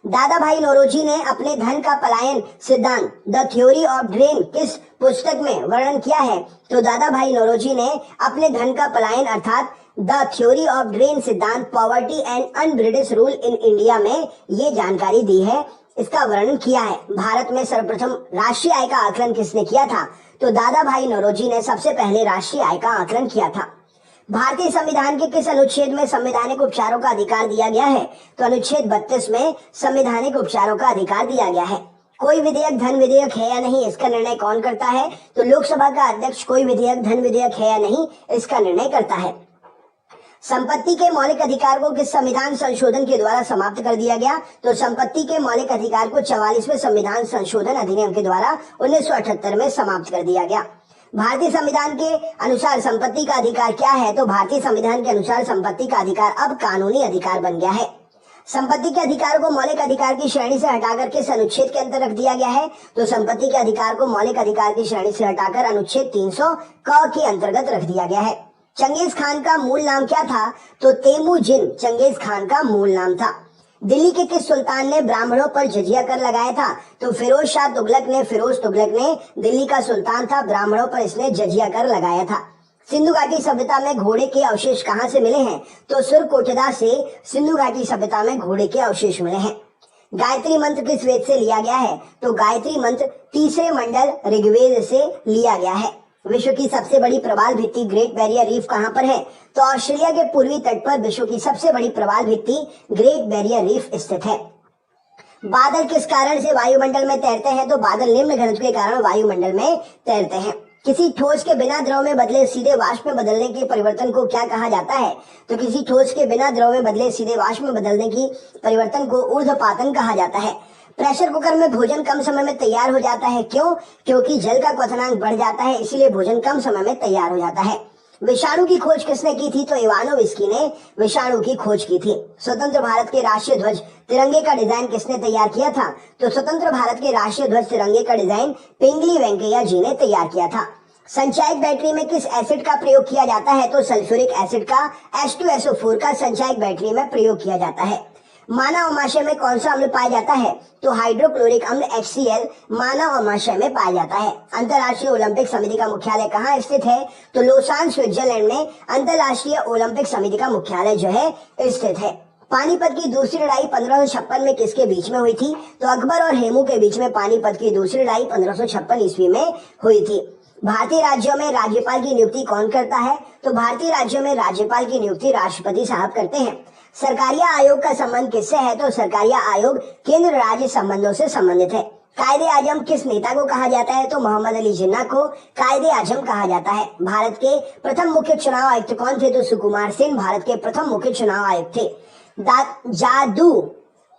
दादा भाई नौरोजी ने अपने धन का पलायन सिद्धांत द थ्योरी ऑफ ड्रेन किस पुस्तक में वर्णन किया है? तो दादा भाई नौरोजी ने अपने धन का पलायन अर्थात द थ्योरी ऑफ ड्रेन सिद्धांत poverty and un-British rule in India में ये जानकारी दी है, इसका वर्णन किया है। भारत में सर्वप्रथम राष्ट्रीय आय का आकलन किसने किया था? तो दादा भाई नौरोजी ने सबसे पहले राष्ट्रीय आय का आकलन किया था। भारतीय संविधान के किस अनुच्छेद में संवैधानिक उपचारों का अधिकार दिया गया है? तो अनुच्छेद 32 में संवैधानिक उपचारों का अधिकार दिया गया है। कोई विधेयक धन विधेयक है या नहीं, इसका निर्णय कौन करता है? तो लोकसभा का अध्यक्ष कोई विधेयक धन विधेयक है या नहीं, इसका निर्णय करता है। संपत्ति के मौलिक अधिकार को किस संविधान संशोधन के द्वारा समाप्त कर दिया गया? तो संपत्ति के मौलिक अधिकार को 44वें संविधान संशोधन अधिनियम के द्वारा 1978 में समाप्त कर दिया गया। भारतीय संविधान के अनुसार संपत्ति का अधिकार क्या है? तो भारतीय संविधान के अनुसार संपत्ति का अधिकार अब कानूनी अधिकार बन गया है। संपत्ति के अधिकार को मौलिक अधिकार की श्रेणी से हटाकर किस अनुच्छेद के अंतर रख दिया गया है? तो संपत्ति के अधिकार को मौलिक अधिकार की श्रेणी से हटाकर अनुच्छेद 300 क के अंतर्गत रख दिया गया है। चंगेज खान का मूल नाम क्या था? तो तेमुजिन चंगेज खान का मूल नाम था। दिल्ली के किस सुल्तान ने ब्राह्मणों पर जजिया कर लगाया था? तो फिरोज शाह तुगलक ने, फिरोज तुगलक ने दिल्ली का सुल्तान था, ब्राह्मणों पर इसने जजिया कर लगाया था। सिंधु घाटी सभ्यता में घोड़े के अवशेष कहाँ से मिले हैं? तो सुरकोटदा से सिंधु घाटी सभ्यता में घोड़े के अवशेष मिले हैं। गायत्री मंत्र किस वेद से लिया गया है? तो गायत्री मंत्र 3रे मंडल ऋग्वेद से लिया गया है। विश्व की सबसे बड़ी प्रवाल भित्ति ग्रेट बैरियर रीफ कहाँ पर है? तो ऑस्ट्रेलिया के पूर्वी तट पर विश्व की सबसे बड़ी प्रवाल भित्ति ग्रेट बैरियर रीफ स्थित है। बादल किस कारण से वायुमंडल में तैरते हैं? तो बादल निम्न घनत्व के कारण वायुमंडल में तैरते हैं। किसी ठोस के बिना द्रव में बदले सीधे वाष्प में बदलने के परिवर्तन को क्या कहा जाता है? तो किसी ठोस के बिना द्रव में बदले सीधे वाष्प में बदलने की परिवर्तन को ऊर्ध्वपातन कहा जाता है। प्रेशर कुकर में भोजन कम समय में तैयार हो जाता है, क्यों? क्योंकि जल का क्वथनांक बढ़ जाता है, इसीलिए भोजन कम समय में तैयार हो जाता है। विषाणु की खोज किसने की थी? तो इवानोविस्की ने विषाणु की खोज की थी। स्वतंत्र भारत के राष्ट्रीय ध्वज तिरंगे का डिजाइन किसने तैयार किया था? तो स्वतंत्र भारत के राष्ट्रीय ध्वज तिरंगे का डिजाइन पिंगली वेंकैया जी ने तैयार किया था। संचायक बैटरी में किस एसिड का प्रयोग किया जाता है? तो सल्फ्यूरिक एसिड का H2SO4 का संचायक बैटरी में प्रयोग किया जाता है। मानव अमाशय में कौन सा अम्ल पाया जाता है? तो हाइड्रोक्लोरिक अम्ल HCl मानव अमाशय में पाया जाता है। अंतर्राष्ट्रीय ओलंपिक समिति का मुख्यालय कहाँ स्थित है? तो लोसान स्विट्जरलैंड में अंतर्राष्ट्रीय ओलंपिक समिति का मुख्यालय जो है स्थित है। पानीपत की दूसरी लड़ाई 1556 में किसके बीच में हुई थी? तो अकबर और हेमू के बीच में पानीपत की दूसरी लड़ाई 1556 ईस्वी में हुई थी। भारतीय राज्यों में राज्यपाल की नियुक्ति कौन करता है? तो भारतीय राज्यों में राज्यपाल की नियुक्ति राष्ट्रपति साहब करते हैं। सरकारिया आयोग का संबंध किससे है? तो सरकारिया आयोग केंद्र राज्य संबंधों से संबंधित है। कायदे आजम किस नेता को कहा जाता है? तो मोहम्मद अली जिन्ना को कायदे आजम कहा जाता है। भारत के प्रथम मुख्य चुनाव आयुक्त कौन थे? तो सुकुमार सेन भारत के प्रथम मुख्य चुनाव आयुक्त थे।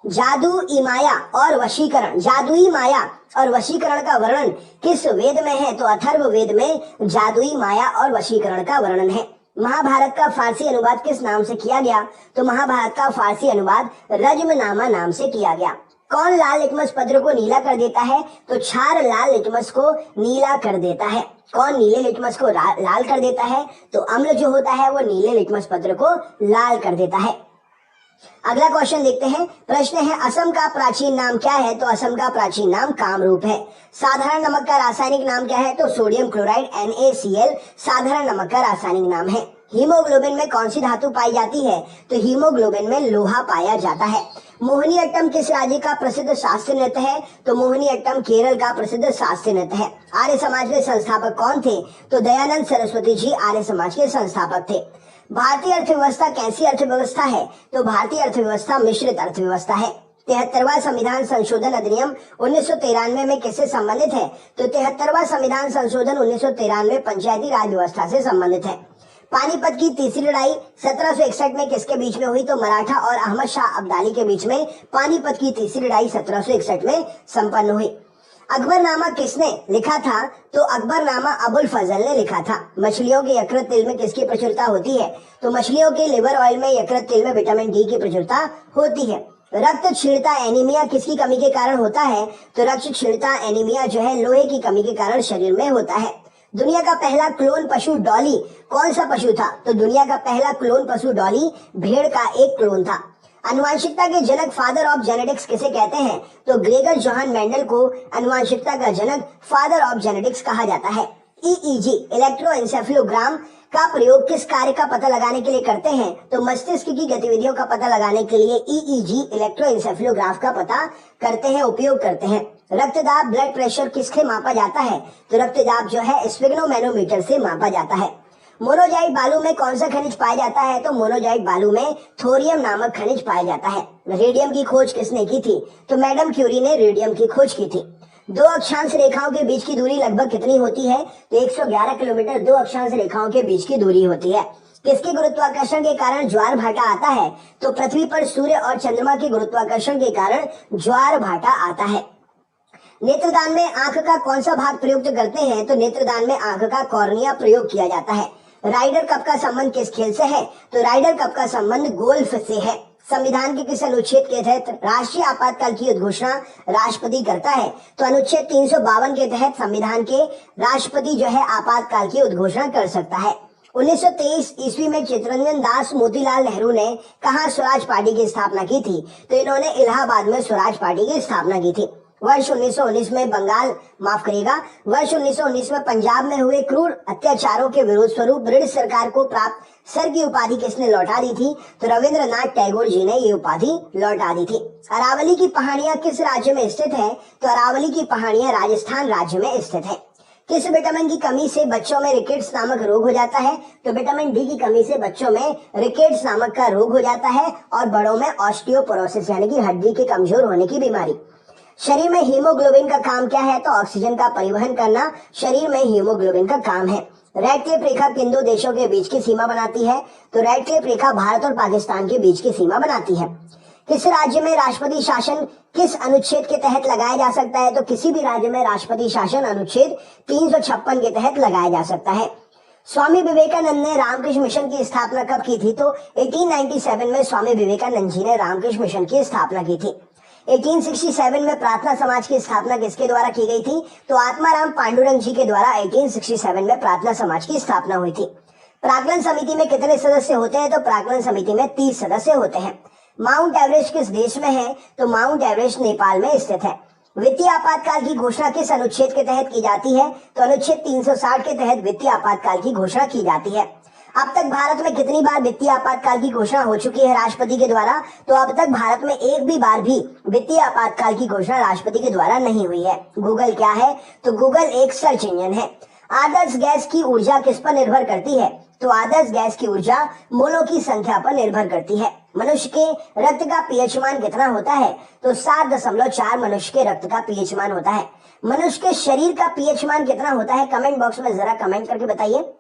जादुई माया और वशीकरण, जादुई माया और वशीकरण का वर्णन किस वेद में है? तो अथर्व वेद में जादुई माया और वशीकरण का वर्णन है। महाभारत का फारसी अनुवाद किस नाम से किया गया? तो महाभारत का फारसी अनुवाद रज्मनामा नाम से किया गया। कौन लाल लिटमस पत्र को नीला कर देता है? तो क्षार लाल लिटमस को नीला कर देता है। कौन नीले लिटमस को लाल कर देता है? तो अम्ल जो होता है वो नीले लिटमस पत्र को लाल कर देता है। अगला क्वेश्चन देखते हैं। प्रश्न है असम का प्राचीन नाम क्या है? तो असम का प्राचीन नाम कामरूप है। साधारण नमक का रासायनिक नाम क्या है? तो सोडियम क्लोराइड NaCl साधारण नमक का रासायनिक नाम है। हीमोग्लोबिन में कौन सी धातु पाई जाती है? तो हीमोग्लोबिन में लोहा पाया जाता है। मोहिनीअट्टम किस राज्य का प्रसिद्ध शास्त्रीय नृत्य है? तो मोहिनीअट्टम केरल का प्रसिद्ध शास्त्रीय नृत्य है। आर्य समाज के संस्थापक कौन थे? तो दयानंद सरस्वती जी आर्य समाज के संस्थापक थे। भारतीय अर्थव्यवस्था कैसी अर्थव्यवस्था है? तो भारतीय अर्थव्यवस्था मिश्रित अर्थव्यवस्था है। 73वां संविधान संशोधन अधिनियम 1993 में किससे संबंधित है? तो 73वां संविधान संशोधन 1993 पंचायती राज व्यवस्था से संबंधित है। पानीपत की तीसरी लड़ाई 1761 में किसके बीच में हुई? तो मराठा और अहमद शाह अब्दाली के बीच में पानीपत की तीसरी लड़ाई 1761 में संपन्न हुई। अकबरनामा किसने लिखा था? तो अकबरनामा अबुल फजल ने लिखा था। मछलियों के यकृत तेल में किसकी प्रचुरता होती है? तो मछलियों के लिवर ऑयल में यकृत तेल में विटामिन डी की प्रचुरता होती है। रक्त क्षीणता एनीमिया किसकी कमी के कारण होता है? तो रक्त क्षीणता एनीमिया जो है लोहे की कमी के कारण शरीर में होता है। दुनिया का पहला क्लोन पशु डॉली कौन सा पशु था? तो दुनिया का पहला क्लोन पशु डॉली भेड़ का एक क्लोन था। आनुवांशिकता के जनक फादर ऑफ जेनेटिक्स किसे कहते हैं? तो ग्रेगर जोहान मेंडल को आनुवांशिकता का जनक फादर ऑफ जेनेटिक्स कहा जाता है। ईईजी इलेक्ट्रोएन्सेफेलोग्राम का प्रयोग किस कार्य का पता लगाने के लिए करते हैं? तो मस्तिष्क की गतिविधियों का पता लगाने के लिए ईईजी इलेक्ट्रोएन्सेफेलोग्राफ का पता करते हैं, उपयोग करते हैं। रक्तदाब ब्लड प्रेशर किससे मापा जाता है? तो रक्तदाब जो है स्फिग्नोमेनोमीटर से मापा जाता है। मोनोजाइट बालू में कौन सा खनिज पाया जाता है? तो मोनोजाइट बालू में थोरियम नामक खनिज पाया जाता है। रेडियम की खोज किसने की थी? तो मैडम क्यूरी ने रेडियम की खोज की थी। दो अक्षांश रेखाओं के बीच की दूरी लगभग कितनी होती है? तो 111 किलोमीटर दो अक्षांश रेखाओं के बीच की दूरी होती है। किसके गुरुत्वाकर्षण के कारण ज्वार भाटा आता है? तो पृथ्वी पर सूर्य और चंद्रमा के गुरुत्वाकर्षण के कारण ज्वार भाटा आता है। नेत्रदान में आंख का कौन सा भाग प्रयुक्त करते हैं? तो नेत्रदान में आंख का कॉर्निया प्रयोग किया जाता है। राइडर कप का संबंध किस खेल से है? तो राइडर कप का संबंध गोल्फ से है। संविधान के किस अनुच्छेद के तहत राष्ट्रीय आपातकाल की उद्घोषणा राष्ट्रपति करता है? तो अनुच्छेद 352 के तहत संविधान के राष्ट्रपति जो है आपातकाल की उद्घोषणा कर सकता है। 1923 ईस्वी में चित्तरंजन दास मोतीलाल नेहरू ने कहाँ स्वराज पार्टी की स्थापना की थी? तो इन्होंने इलाहाबाद में स्वराज पार्टी की स्थापना की थी। वर्ष 1919 में वर्ष 1919 में पंजाब में हुए क्रूर अत्याचारों के विरोध स्वरूप ब्रिटिश सरकार को प्राप्त सर की उपाधि किसने लौटा दी थी? तो रविंद्रनाथ टैगोर जी ने ये उपाधि लौटा दी थी। अरावली की पहाड़ियां किस राज्य में स्थित है? तो अरावली की पहाड़ियां राजस्थान राज्य में स्थित है। किस विटामिन की कमी से बच्चों में रिकेट्स नामक रोग हो जाता है? तो विटामिन डी की कमी से बच्चों में रिकेट्स नामक का रोग हो जाता है और बड़ों में ऑस्टियोपोरोसिस यानी कि हड्डी के कमजोर होने की बीमारी। शरीर में हीमोग्लोबिन का काम क्या है? तो ऑक्सीजन का परिवहन करना शरीर में हीमोग्लोबिन का काम है। रेड क्लिफ रेखा किन दो देशों के बीच की सीमा बनाती है? तो रेड क्लिफ रेखा भारत और पाकिस्तान के बीच की सीमा बनाती है। किस राज्य में राष्ट्रपति शासन किस अनुच्छेद के तहत लगाया जा सकता है? तो किसी भी राज्य में राष्ट्रपति शासन अनुच्छेद 356 के तहत लगाया जा सकता है। स्वामी विवेकानंद ने रामकृष्ण मिशन की स्थापना कब की थी? तो 1897 में स्वामी विवेकानंद जी ने रामकृष्ण मिशन की स्थापना की थी। 1867 में प्रार्थना समाज की स्थापना किसके द्वारा की गई थी? तो आत्माराम पांडुरंग जी के द्वारा 1867 में प्रार्थना समाज की स्थापना हुई थी। प्राक्कलन समिति में कितने सदस्य होते हैं? तो प्राक्कलन समिति में 30 सदस्य होते हैं। माउंट एवरेस्ट किस देश में है? तो माउंट एवरेस्ट नेपाल में स्थित है। वित्तीय आपातकाल की घोषणा किस अनुच्छेद के तहत की जाती है? तो अनुच्छेद 360 के तहत वित्तीय आपातकाल की घोषणा की जाती है। अब तक भारत में कितनी बार वित्तीय आपातकाल की घोषणा हो चुकी है राष्ट्रपति के द्वारा? तो अब तक भारत में एक भी बार भी वित्तीय आपातकाल की घोषणा राष्ट्रपति के द्वारा नहीं हुई है। गूगल क्या है? तो गूगल एक सर्च इंजन है। आदर्श गैस की ऊर्जा किस पर निर्भर करती है? तो आदर्श गैस की ऊर्जा मोलों की संख्या पर निर्भर करती है। मनुष्य के रक्त का पीएच मान कितना होता है? तो 7.4 मनुष्य के रक्त का पीएच मान होता है। मनुष्य के शरीर का पीएच मान कितना होता है? कमेंट बॉक्स में जरा कमेंट करके बताइए।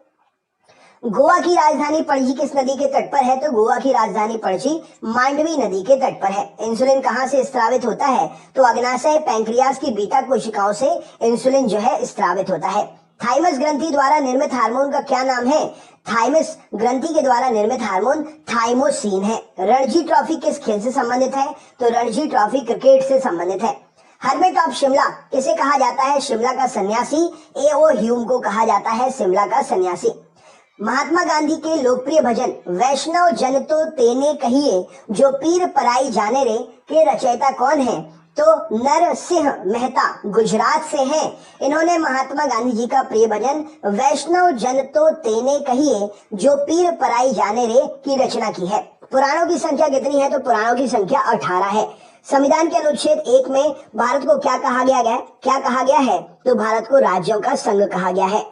गोवा की राजधानी पणजी किस नदी के तट पर है? तो गोवा की राजधानी पणजी मांडवी नदी के तट पर है। इंसुलिन कहाँ से स्रावित होता है? तो अग्नाशय पैंक्रियास की बीटा कोशिकाओं से इंसुलिन जो है स्रावित होता है। थाइमस ग्रंथि द्वारा निर्मित हार्मोन का क्या नाम है? थाइमस ग्रंथि के द्वारा निर्मित हार्मोन थाइमोसिन है। रणजी ट्रॉफी किस खेल से संबंधित है? तो रणजी ट्रॉफी क्रिकेट से संबंधित है। हर्मिट ऑफ शिमला किसे कहा जाता है? शिमला का सन्यासी ए.ओ. ह्यूम को कहा जाता है शिमला का सन्यासी। महात्मा गांधी के लोकप्रिय भजन वैष्णव जन तो तेने कहिए जो पीर पराई जाने रे के रचयिता कौन है? तो नरसिंह मेहता गुजरात से हैं। इन्होंने महात्मा गांधी जी का प्रिय भजन वैष्णव जन तो तेने कहिए जो पीर पराई जाने रे की रचना की है। पुराणों की संख्या कितनी है? तो पुराणों की संख्या 18 है। संविधान के अनुच्छेद 1 में भारत को क्या कहा गया है? तो भारत को राज्यों का संघ कहा गया है।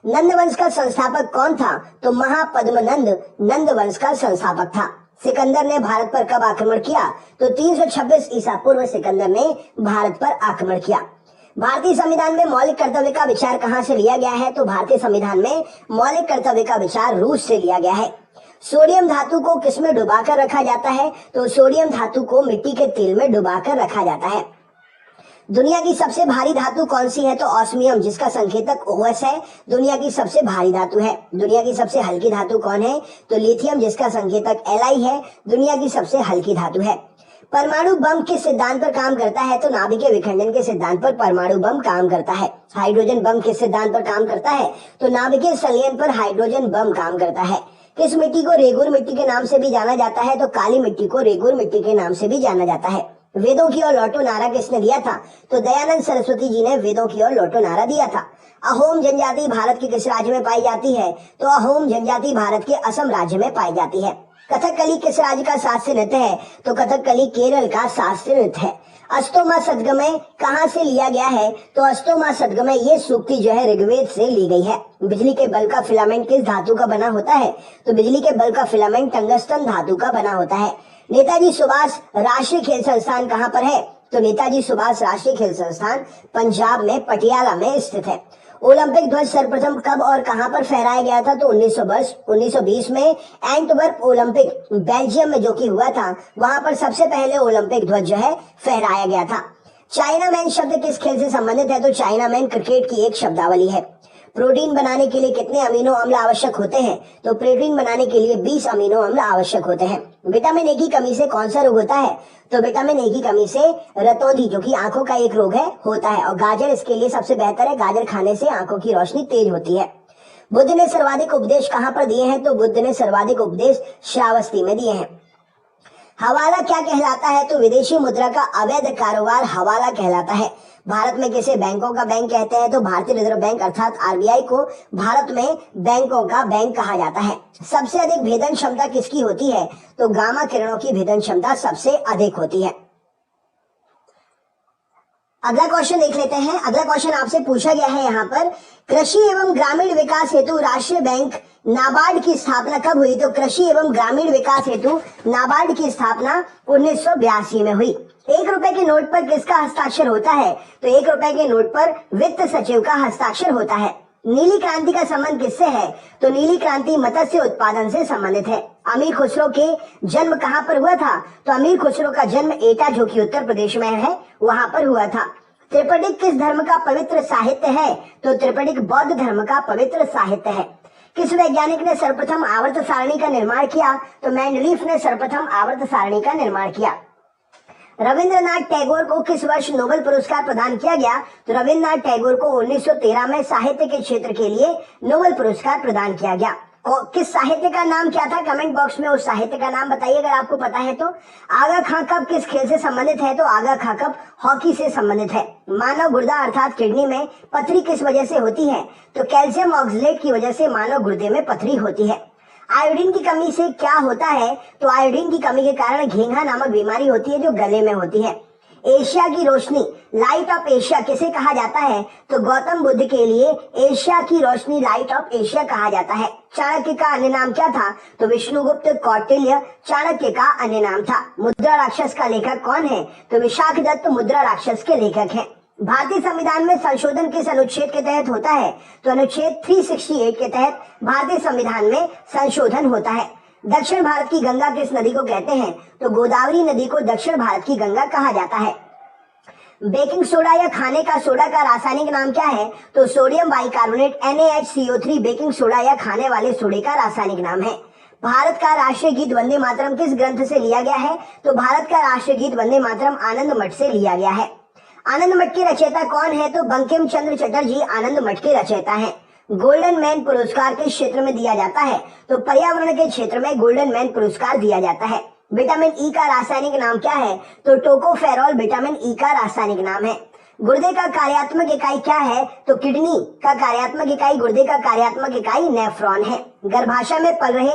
नंद वंश का संस्थापक कौन था? तो महापद्मनंद नंद वंश का संस्थापक था। सिकंदर ने भारत पर कब आक्रमण किया? तो 326 ईसा पूर्व सिकंदर ने भारत पर आक्रमण किया। भारतीय संविधान में मौलिक कर्तव्य का विचार कहां से लिया गया है? तो भारतीय संविधान में मौलिक कर्तव्य का विचार रूस से लिया गया है। सोडियम धातु को किसमें डुबाकर रखा जाता है? तो सोडियम धातु को मिट्टी के तेल में डुबाकर रखा जाता है। दुनिया की सबसे भारी धातु कौन सी है? तो ऑस्मियम, जिसका संकेतक OS है, दुनिया की सबसे भारी धातु है। दुनिया की सबसे हल्की धातु कौन है? तो लिथियम, जिसका संकेतक Li है, दुनिया की सबसे हल्की धातु है। परमाणु बम किस सिद्धांत पर काम करता है? तो नाभिकीय विखंडन के सिद्धांत पर परमाणु बम काम करता है। हाइड्रोजन बम किस सिद्धांत पर काम करता है? तो नाभिकीय संलयन पर हाइड्रोजन बम काम करता है। किस मिट्टी को रेगुर मिट्टी के नाम से भी जाना जाता है? तो काली मिट्टी को रेगुर मिट्टी के नाम से भी जाना जाता है। वेदों की ओर लौटो नारा किसने दिया था? तो दयानंद सरस्वती जी ने वेदों की ओर लौटो नारा दिया था। अहोम जनजाति भारत के किस राज्य में पाई जाती है? तो अहोम जनजाति भारत के असम राज्य में पाई जाती है। कथकली किस राज्य का शास्त्रीय नृत्य है? तो कथकली केरल का शास्त्रीय नृत्य है। अष्टोमा सदगमय कहां से लिया गया है? तो अष्टोमा सदगमय ये सूक्ति जो है ऋग्वेद से ली गई है। बिजली के बल्ब का फिलामेंट किस धातु का बना होता है? तो बिजली के बल्ब का फिलामेंट टंगस्टन धातु का बना होता है। नेताजी सुभाष राष्ट्रीय खेल संस्थान कहां पर है? तो नेताजी सुभाष राष्ट्रीय खेल संस्थान पंजाब में पटियाला में स्थित है। ओलंपिक ध्वज सर्वप्रथम कब और कहां पर फहराया गया था? तो 1920 में एंटवर्प ओलंपिक बेल्जियम में जो कि हुआ था, वहां पर सबसे पहले ओलंपिक ध्वज जो है फहराया गया था। चाइना मैन शब्द किस खेल से संबंधित है? तो चाइना मैन क्रिकेट की एक शब्दावली है। प्रोटीन बनाने के लिए कितने अमीनो अम्ल आवश्यक होते हैं? तो प्रोटीन बनाने के लिए 20 अमीनो अम्ल आवश्यक होते हैं। विटामिन ए की कमी से कौन सा रोग होता है? तो विटामिन ए की कमी से रतौंधी, जो कि आंखों का एक रोग है, होता है। और गाजर इसके लिए सबसे बेहतर है। गाजर खाने से आंखों की रोशनी तेज होती है। बुद्ध ने सर्वाधिक उपदेश कहां पर दिए हैं? तो बुद्ध ने सर्वाधिक उपदेश श्रावस्ती में दिए हैं। हवाला क्या कहलाता है? तो विदेशी मुद्रा का अवैध कारोबार हवाला कहलाता है। भारत में किसे बैंकों का बैंक कहते हैं? तो भारतीय रिजर्व बैंक अर्थात RBI को भारत में बैंकों का बैंक कहा जाता है। सबसे अधिक भेदन क्षमता किसकी होती है? तो गामा किरणों की भेदन क्षमता सबसे अधिक होती है। अगला क्वेश्चन देख लेते हैं। अगला क्वेश्चन आपसे पूछा गया है यहाँ पर, कृषि एवं ग्रामीण विकास हेतु राष्ट्रीय बैंक नाबार्ड की स्थापना कब हुई? तो कृषि एवं ग्रामीण विकास हेतु नाबार्ड की स्थापना 1982 में हुई। 1 रुपए के नोट पर किसका हस्ताक्षर होता है? तो 1 रुपए के नोट पर वित्त सचिव का हस्ताक्षर होता है। नीली क्रांति का संबंध किससे है? तो नीली क्रांति मत्स्य उत्पादन से संबंधित है। अमीर खुसरो के जन्म कहाँ पर हुआ था? तो अमीर खुसरो का जन्म एटा, जो कि उत्तर प्रदेश में है, वहां पर हुआ था। त्रिपिटक किस धर्म का पवित्र साहित्य है? तो त्रिपिटक बौद्ध धर्म का पवित्र साहित्य है। किस वैज्ञानिक ने सर्वप्रथम आवर्त सारणी का निर्माण किया? तो मेंडलीफ ने सर्वप्रथम आवर्त सारणी का निर्माण किया। रविंद्रनाथ टैगोर को किस वर्ष नोबेल पुरस्कार प्रदान किया गया? तो रविंद्रनाथ टैगोर को 1913 में साहित्य के क्षेत्र के लिए नोबेल पुरस्कार प्रदान किया गया। किस साहित्य का नाम क्या था? कमेंट बॉक्स में उस साहित्य का नाम बताइए अगर आपको पता है तो। आगा खां कप किस खेल से संबंधित है? तो आगा खां कप हॉकी से संबंधित है। मानव गुर्दा अर्थात किडनी में पथरी किस वजह से होती है? तो कैल्शियम ऑक्सलेट की वजह से मानव गुर्दे में पथरी होती है। आयोडीन की कमी से क्या होता है? तो आयोडीन की कमी के कारण घेंघा नामक बीमारी होती है, जो गले में होती है। एशिया की रोशनी, लाइट ऑफ एशिया किसे कहा जाता है? तो गौतम बुद्ध के लिए एशिया की रोशनी लाइट ऑफ एशिया कहा जाता है। चाणक्य का अन्य नाम क्या था? तो विष्णुगुप्त कौटिल्य चाणक्य का अन्य नाम था। मुद्रा राक्षस का लेखक कौन है? तो विशाखदत्त मुद्रा राक्षस के लेखक हैं। भारतीय संविधान में संशोधन किस अनुच्छेद के तहत होता है? तो अनुच्छेद 368 के तहत भारतीय संविधान में संशोधन होता है। दक्षिण भारत की गंगा किस नदी को कहते हैं? तो गोदावरी नदी को दक्षिण भारत की गंगा कहा जाता है। बेकिंग सोडा या खाने का सोडा का रासायनिक नाम क्या है? तो sodium bicarbonate NaHCO3 baking soda या खाने वाले सोडे का रासायनिक नाम है। भारत का राष्ट्रीय गीत वंदे मातरम किस ग्रंथ से लिया गया है? तो भारत का राष्ट्रीय गीत वंदे मातरम आनंद मठ से लिया गया है। आनंद मठ के रचयिता कौन है? तो बंकिम चंद्र चटर्जी आनंद मठ के रचयिता हैं। गोल्डन मैन पुरस्कार किस क्षेत्र में दिया जाता है? तो पर्यावरण के क्षेत्र में गोल्डन मैन पुरस्कार दिया जाता है। विटामिन ई का रासायनिक नाम क्या है? तो टोकोफेरॉल विटामिन ई का रासायनिक नाम है। गुर्दे का कार्यात्मक इकाई क्या है? तो किडनी का कार्यात्मक इकाई, गुर्दे का कार्यात्मक इकाई नेफ्रॉन है। गर्भाशय में पल रहे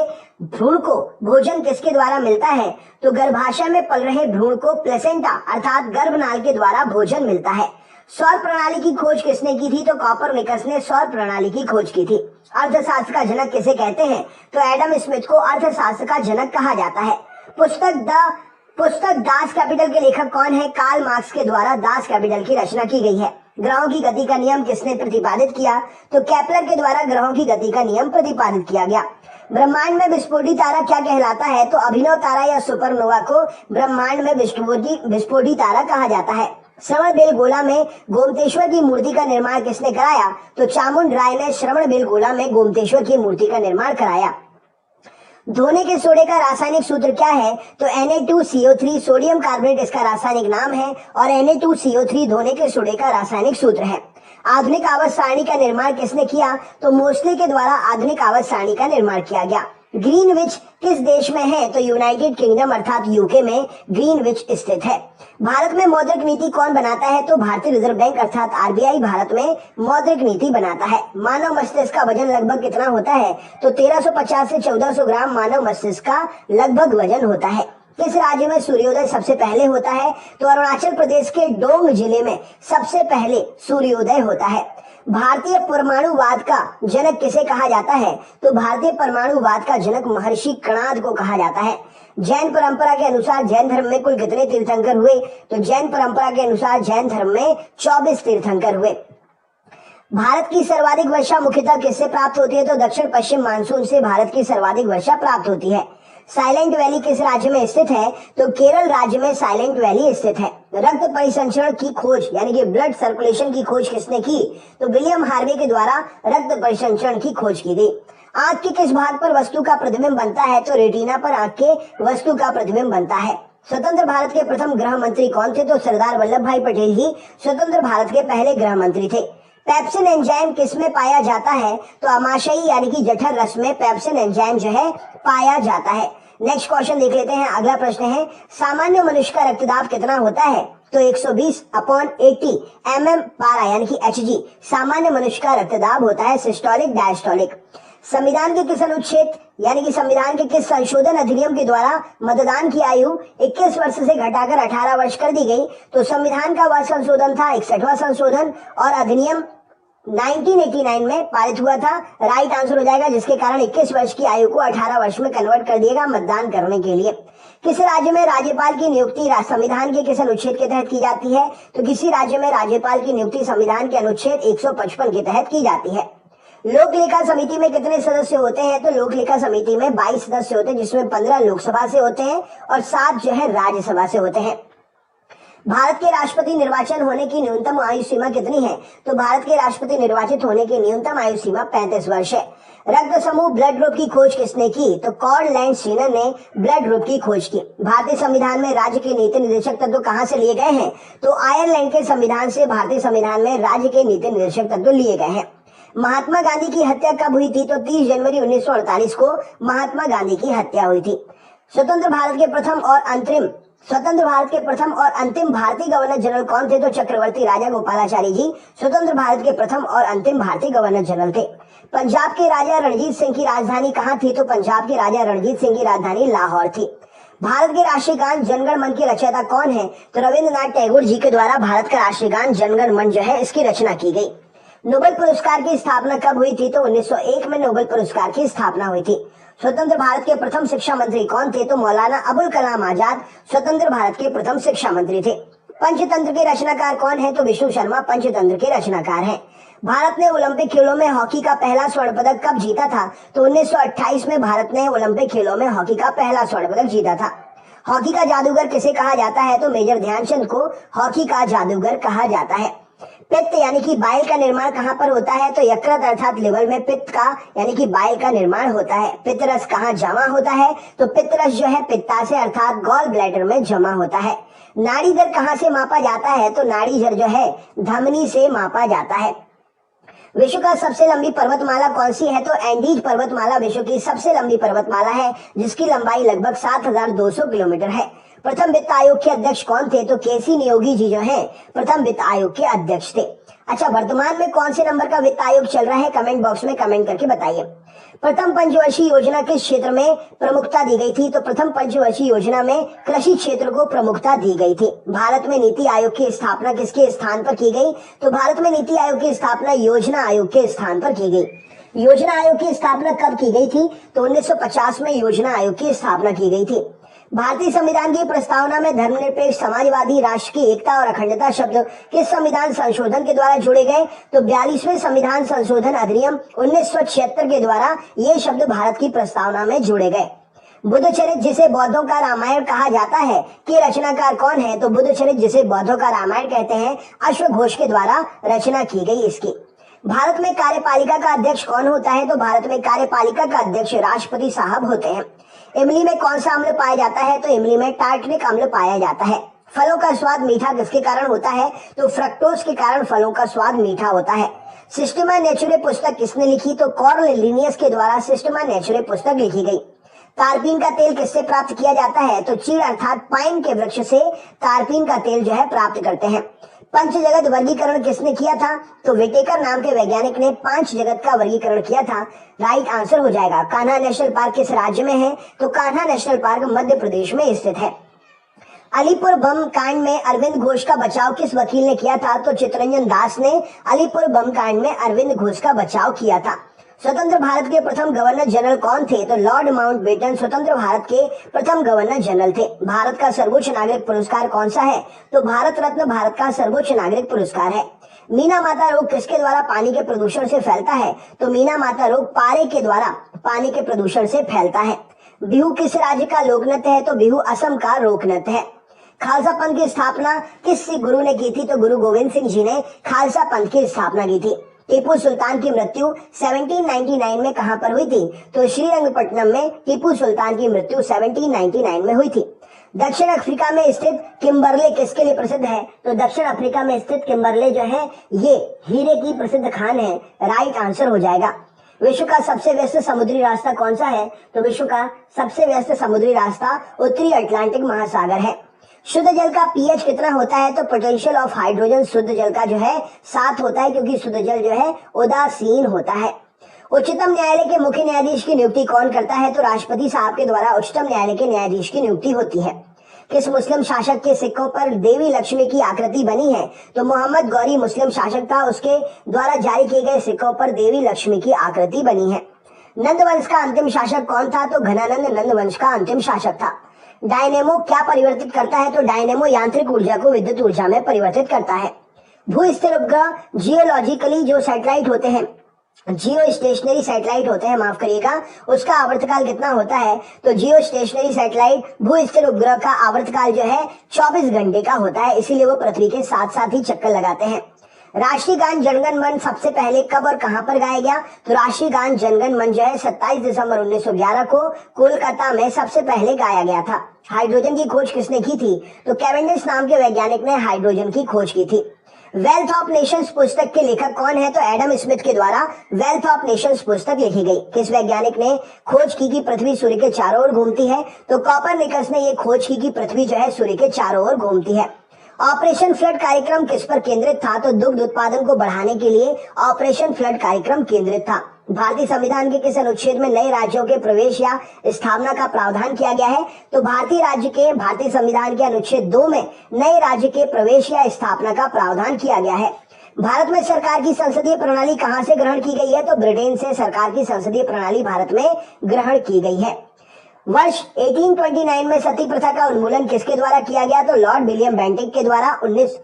भ्रूण को भोजन किसके द्वारा मिलता है? तो गर्भाशय में पल रहे भ्रूण को प्लेसेंटा अर्थात गर्भनाल के द्वारा भोजन मिलता है। सौर प्रणाली की खोज किसने की थी? तो कॉपरनिकस ने सौर प्रणाली की खोज की थी। अर्थशास्त्र का जनक किसे कहते हैं? तो एडम स्मिथ को अर्थशास्त्र का जनक कहा जाता है। पुस्तक दास कैपिटल के लेखक कौन है? कार्ल मार्क्स के द्वारा दास कैपिटल की रचना की गई है। ग्रहों की गति का नियम किसने प्रतिपादित किया? तो केपलर के द्वारा ग्रहों की गति का नियम प्रतिपादित किया गया। ब्रह्मांड में विस्फोटी तारा क्या कहलाता है? तो अभिनव तारा या सुपरनोवा को ब्रह्मांड में विस्फोटी तारा कहा जाता है। श्रवणबेलगोला में गोमतेश्वर की मूर्ति का निर्माण किसने कराया? तो चामुंड राय ने श्रवणबेलगोला में गोमतेश्वर की मूर्ति का निर्माण कराया। धोने के सोडे का रासायनिक सूत्र क्या है? तो Na2CO3 सोडियम कार्बोनेट इसका रासायनिक नाम है और Na2CO3 धोने के सोडे का रासायनिक सूत्र है। आधुनिक आवर्त सारणी का निर्माण किसने किया? तो मोस्ले के द्वारा आधुनिक आवर्त सारणी का निर्माण किया गया। ग्रीनविच किस देश में है? तो यूनाइटेड किंगडम अर्थात यूके में ग्रीनविच स्थित है। भारत में मौद्रिक नीति कौन बनाता है? तो भारतीय रिजर्व बैंक अर्थात आरबीआई भारत में मौद्रिक नीति बनाता है। मानव मस्तिष्क का वजन लगभग कितना होता है? तो 1350 से 1400 ग्राम मानव मस्तिष्क का लगभग वजन होता है। किस राज्य में सूर्योदय सबसे पहले होता है? तो अरुणाचल प्रदेश के डोंग जिले में सबसे पहले सूर्योदय होता है। भारतीय परमाणुवाद का जनक किसे कहा जाता है? तो भारतीय परमाणुवाद का जनक महर्षि कणाद को कहा जाता है। जैन परंपरा के अनुसार जैन धर्म में कुल कितने तीर्थंकर हुए? तो जैन परंपरा के अनुसार जैन धर्म में 24 तीर्थंकर हुए। भारत की सर्वाधिक वर्षा मुख्यतः किससे प्राप्त होती है? तो दक्षिण पश्चिम मानसून से भारत की सर्वाधिक वर्षा प्राप्त होती है। साइलेंट वैली किस राज्य में स्थित है? तो केरल राज्य में साइलेंट वैली स्थित है। रक्त परिसंचरण की खोज यानी कि ब्लड सर्कुलेशन की खोज किसने की? तो विलियम हार्वे के द्वारा रक्त परिसंचरण की खोज की गई। आंख के किस भाग पर वस्तु का प्रतिबिंब बनता है? तो रेटिना पर आंख के वस्तु का प्रतिबिंब बनता है। स्वतंत्र भारत के प्रथम गृह मंत्री कौन थे? तो सरदार वल्लभ भाई पटेल ही स्वतंत्र भारत के पहले गृह मंत्री थे। पेप्सिन एंजाइम किसमें पाया जाता है? तो अमाशयी यानी कि जठर रस में पेप्सिन एंजाइम जो है पाया जाता है। नेक्स्ट क्वेश्चन देख लेते हैं। अगला प्रश्न है सामान्य मनुष्य का रक्तदाब कितना होता है? तो 120/80 mm/, यानी कि Hg सामान्य मनुष्य का रक्तदाब होता है। Systolic diastolic. संविधान के किस अनुच्छेद यानी कि संविधान के किस संशोधन अधिनियम के द्वारा मतदान की आयु 21 वर्ष से घटाकर 18 वर्ष कर दी गई? तो संविधान का वह संशोधन था 61वां संशोधन और अधिनियम 1989 में पारित हुआ था। राइट आंसर हो जाएगा, जिसके कारण 21 वर्ष की आयु को 18 वर्ष में कन्वर्ट कर दिएगा मतदान करने के लिए। किस राज्य में राज्यपाल की नियुक्ति संविधान के किस अनुच्छेद के तहत की जाती है? तो किसी राज्य में राज्यपाल की नियुक्ति संविधान के अनुच्छेद 155 के तहत की जाती है। लोक लेखा समिति में कितने सदस्य होते हैं? तो लोक लेखा समिति में 22 सदस्य होते हैं, जिसमें 15 लोकसभा से होते हैं और 7 जो है राज्यसभा से होते हैं। भारत के राष्ट्रपति निर्वाचन होने की न्यूनतम आयु सीमा कितनी है? तो भारत के राष्ट्रपति निर्वाचित होने की न्यूनतम आयु सीमा 35 वर्ष है। रक्त समूह ब्लड ग्रुप की खोज किसने की? तो कॉर्डलैंड सीनर ने ब्लड ग्रुप की खोज की। भारतीय संविधान में राज्य के नीति निर्देशक तत्व कहां से लिए गए हैं? तो आयरलैंड के संविधान से भारतीय संविधान में राज्य के नीति निर्देशक तत्व लिए गए हैं। महात्मा गांधी की हत्या कब हुई थी? तो 30 जनवरी 1948 को महात्मा गांधी की हत्या हुई थी। स्वतंत्र भारत के प्रथम और अंतिम भारतीय गवर्नर जनरल कौन थे? तो चक्रवर्ती राजा गोपालाचारी जी स्वतंत्र भारत के प्रथम और अंतिम भारतीय गवर्नर जनरल थे। पंजाब के राजा रणजीत सिंह की राजधानी कहाँ थी? तो पंजाब के राजा रणजीत सिंह की राजधानी लाहौर थी। भारत के राष्ट्रीय गान जनगण मन की रचयिता कौन है? तो रविंद्रनाथ टैगोर जी के द्वारा भारत का राष्ट्रीय गान जनगण मन जो है इसकी रचना की गई। नोबेल पुरस्कार की स्थापना कब हुई थी? तो 1901 में नोबेल पुरस्कार की स्थापना हुई थी। स्वतंत्र भारत के प्रथम शिक्षा मंत्री कौन थे? तो मौलाना अबुल कलाम आजाद स्वतंत्र भारत के प्रथम शिक्षा मंत्री थे। पंचतंत्र के रचनाकार कौन है? तो विष्णु शर्मा पंचतंत्र के रचनाकार हैं। भारत ने ओलंपिक खेलों में हॉकी का पहला स्वर्ण पदक कब जीता था? तो 1928 में भारत ने ओलंपिक खेलों में हॉकी का पहला स्वर्ण पदक जीता था। हॉकी का जादूगर किसे कहा जाता है? तो मेजर ध्यानचंद को हॉकी का जादूगर कहा जाता है। पित्त यानी कि बाइल का निर्माण कहाँ पर होता है? तो यकृत अर्थात लिवर में पित्त का यानी कि बाइल का निर्माण होता है। पित्तरस कहाँ जमा होता है? तो पित्तरस जो है पित्ताशय अर्थात गॉल ब्लैडर में जमा होता है। नाड़ी दर कहाँ से मापा जाता है? तो नाड़ी दर जो है धमनी से मापा जाता है। विश्व का सबसे लंबी पर्वतमाला कौन सी है? तो एंडीज पर्वतमाला विश्व की सबसे लंबी पर्वतमाला है, जिसकी लंबाई लगभग 7200 किलोमीटर है। प्रथम वित्त आयोग के अध्यक्ष कौन थे? तो केसी नियोगी जी जो हैं प्रथम वित्त आयोग के अध्यक्ष थे। अच्छा, वर्तमान में कौन से नंबर का वित्त आयोग चल रहा है? कमेंट बॉक्स में कमेंट करके बताइए। प्रथम पंचवर्षीय योजना किस क्षेत्र में प्रमुखता दी गई थी? तो प्रथम पंचवर्षीय योजना में कृषि क्षेत्र को प्रमुखता दी गई थी। भारत में नीति आयोग की स्थापना किसके स्थान पर की गई? तो भारत में नीति आयोग की स्थापना योजना आयोग के स्थान पर की गई। योजना आयोग की स्थापना कब की गई थी? तो 1950 में योजना आयोग की स्थापना की गई थी। भारतीय संविधान की प्रस्तावना में धर्मनिरपेक्ष, समाजवादी, राष्ट्र की एकता और अखंडता शब्द किस संविधान संशोधन के द्वारा जोड़े गए? तो 42वें संविधान संशोधन अधिनियम 1976 के द्वारा ये शब्द भारत की प्रस्तावना में जोड़े गए। बुद्धचरित जिसे बौद्धों का रामायण कहा जाता है कि रचनाकार कौन है? तो बुद्धचरित जिसे बौद्धों का रामायण कहते हैं अश्वघोष के द्वारा रचना की गई इसकी। भारत में कार्यपालिका का अध्यक्ष कौन होता है? तो भारत में कार्यपालिका का अध्यक्ष राष्ट्रपति साहब होते हैं। इमली में कौन सा अम्ल पाया जाता है? तो इमली में टार्टरिक अम्ल पाया जाता है। फलों का स्वाद मीठा किसके कारण होता है? तो फ्रक्टोज के कारण फलों का स्वाद मीठा होता है। सिस्टमा नेचुरे पुस्तक किसने लिखी? तो कार्ल लिनियस के द्वारा सिस्टमा नेचुरे पुस्तक लिखी गई। तारपीन का तेल किससे प्राप्त किया जाता है? तो चीड़ अर्थात पाइन के वृक्ष से तारपीन का तेल जो है प्राप्त करते हैं। पंच जगत वर्गीकरण किसने किया था? तो विटेकर नाम के वैज्ञानिक ने 5 जगत का वर्गीकरण किया था। राइट आंसर हो जाएगा। कान्हा नेशनल पार्क किस राज्य में है? तो कान्हा नेशनल पार्क मध्य प्रदेश में स्थित है। अलीपुर बम कांड में अरविंद घोष का बचाव किस वकील ने किया था? तो चित्तरंजन दास ने अलीपुर बम कांड में अरविंद घोष का बचाव किया था। स्वतंत्र भारत के प्रथम गवर्नर जनरल कौन थे? तो लॉर्ड माउंटबेटन स्वतंत्र भारत के प्रथम गवर्नर जनरल थे। भारत का सर्वोच्च नागरिक पुरस्कार कौन सा है? तो भारत रत्न भारत का सर्वोच्च नागरिक पुरस्कार है। मीना माता रोग किसके द्वारा पानी के प्रदूषण से फैलता है? तो मीना माता रोग पारे के द्वारा पानी के प्रदूषण से फैलता है। बिहू किस राज्य का लोक नृत्य है? तो बिहू असम का लोक नृत्य है। खालसा पंथ की स्थापना किस गुरु ने की थी? तो गुरु गोविंद सिंह जी ने खालसा पंथ की स्थापना की थी। टीपू सुल्तान की मृत्यु 1799 में कहां पर हुई थी? तो श्रीरंगपट्टनम में टीपू सुल्तान की मृत्यु 1799 में हुई थी। दक्षिण अफ्रीका में स्थित किम्बरले किसके लिए प्रसिद्ध है? तो दक्षिण अफ्रीका में स्थित किम्बरले जो है ये हीरे की प्रसिद्ध खान है। राइट आंसर हो जाएगा। विश्व का सबसे व्यस्त समुद्री रास्ता कौन सा है? तो विश्व का सबसे व्यस्त समुद्री रास्ता उत्तरी अटलांटिक महासागर है। शुद्ध जल का पीएच कितना होता है? तो पोटेंशियल ऑफ हाइड्रोजन शुद्ध जल का जो है 7 होता है, क्योंकि शुद्ध जल जो है उदासीन होता है। उच्चतम न्यायालय के मुख्य न्यायाधीश की नियुक्ति कौन करता है? तो राष्ट्रपति साहब के द्वारा उच्चतम न्यायालय के न्यायाधीश की नियुक्ति होती है। किस मुस्लिम शासक के सिक्कों पर देवी लक्ष्मी की आकृति बनी है? तो मोहम्मद गौरी मुस्लिम शासक था, उसके द्वारा जारी किए गए सिक्कों पर देवी लक्ष्मी की आकृति बनी है। नंद वंश का अंतिम शासक कौन था? तो घनानंद नंद वंश का अंतिम शासक था। डायनेमो क्या परिवर्तित करता है? तो डायनेमो यांत्रिक ऊर्जा को विद्युत ऊर्जा में परिवर्तित करता है। भू स्थिर उपग्रह जियोलॉजिकली जो सैटेलाइट होते हैं, जियो स्टेशनरी सैटेलाइट होते हैं, माफ करिएगा, उसका आवर्तकाल कितना होता है? तो जियो स्टेशनरी सैटेलाइट भू स्थिर उपग्रह का आवर्तकाल जो है 24 घंटे का होता है, इसीलिए वो पृथ्वी के साथ साथ ही चक्कर लगाते हैं। राष्ट्रीय गान जनगण मन सबसे पहले कब और कहां पर गाया गया? तो राष्ट्रीय गान जनगण मन जो है 27 दिसंबर 1911 को कोलकाता में सबसे पहले गाया गया था। हाइड्रोजन की खोज किसने की थी? तो कैवेंडिश नाम के वैज्ञानिक ने हाइड्रोजन की खोज की थी। वेल्थ ऑफ नेशंस पुस्तक के लेखक कौन है? तो एडम स्मिथ के द्वारा वेल्थ ऑफ नेशंस पुस्तक लिखी गई। किस वैज्ञानिक ने खोज की कि पृथ्वी सूर्य के चारों ओर घूमती है? तो कॉपरनिकस ने ये खोज की कि पृथ्वी जो है सूर्य के चारों ओर घूमती है। ऑपरेशन फ्लड कार्यक्रम किस पर केंद्रित था? तो दुग्ध उत्पादन को बढ़ाने के लिए ऑपरेशन फ्लड कार्यक्रम केंद्रित था। भारतीय संविधान के किस अनुच्छेद में नए राज्यों के प्रवेश या स्थापना का प्रावधान किया गया है? तो भारतीय संविधान के अनुच्छेद 2 में नए राज्य के प्रवेश या स्थापना का प्रावधान किया गया है। भारत में सरकार की संसदीय प्रणाली कहां से ग्रहण की गई है? तो ब्रिटेन से सरकार की संसदीय प्रणाली भारत में ग्रहण की गई है। वर्ष 1829 में सती प्रथा का उन्मूलन किसके द्वारा किया गया? तो लॉर्ड विलियम बेंटिक के द्वारा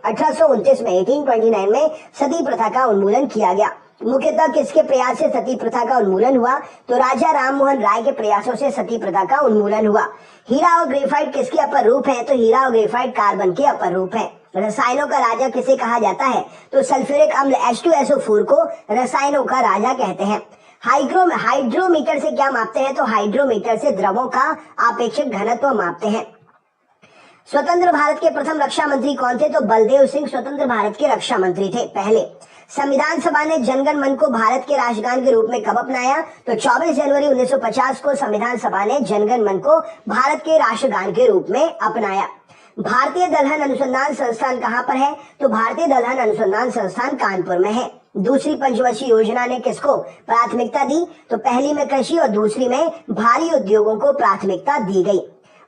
1829 में 1829 में सती प्रथा का उन्मूलन किया गया। मुख्यतः किसके प्रयास से सती प्रथा का उन्मूलन हुआ? तो राजा राममोहन राय के प्रयासों से सती प्रथा का उन्मूलन हुआ। हीरा और ग्रेफाइट किसके अपर रूप है? तो हीरा और ग्रेफाइट कार्बन के अपर रूप है। रसायनों का राजा किसे कहा जाता है? तो सल्फ्यूरिक अम्ल H2SO4 को रसायनों का राजा कहते हैं। हाइड्रोमीटर से क्या मापते हैं? तो हाइड्रोमीटर से द्रवों का आपेक्षिक घनत्व मापते हैं। स्वतंत्र भारत के प्रथम रक्षा मंत्री कौन थे? तो बलदेव सिंह स्वतंत्र भारत के रक्षा मंत्री थे पहले। संविधान सभा ने जनगण मन को भारत के राष्ट्रगान के रूप में कब अपनाया? तो 24 जनवरी 1950 को संविधान सभा ने जनगण मन को भारत के राष्ट्रगान के रूप में अपनाया। भारतीय दलहन अनुसंधान संस्थान कहाँ पर है? तो भारतीय दलहन अनुसंधान संस्थान कानपुर में है। दूसरी पंचवर्षीय योजना ने किसको प्राथमिकता दी? तो पहली में कृषि और दूसरी में भारी उद्योगों को प्राथमिकता दी गई।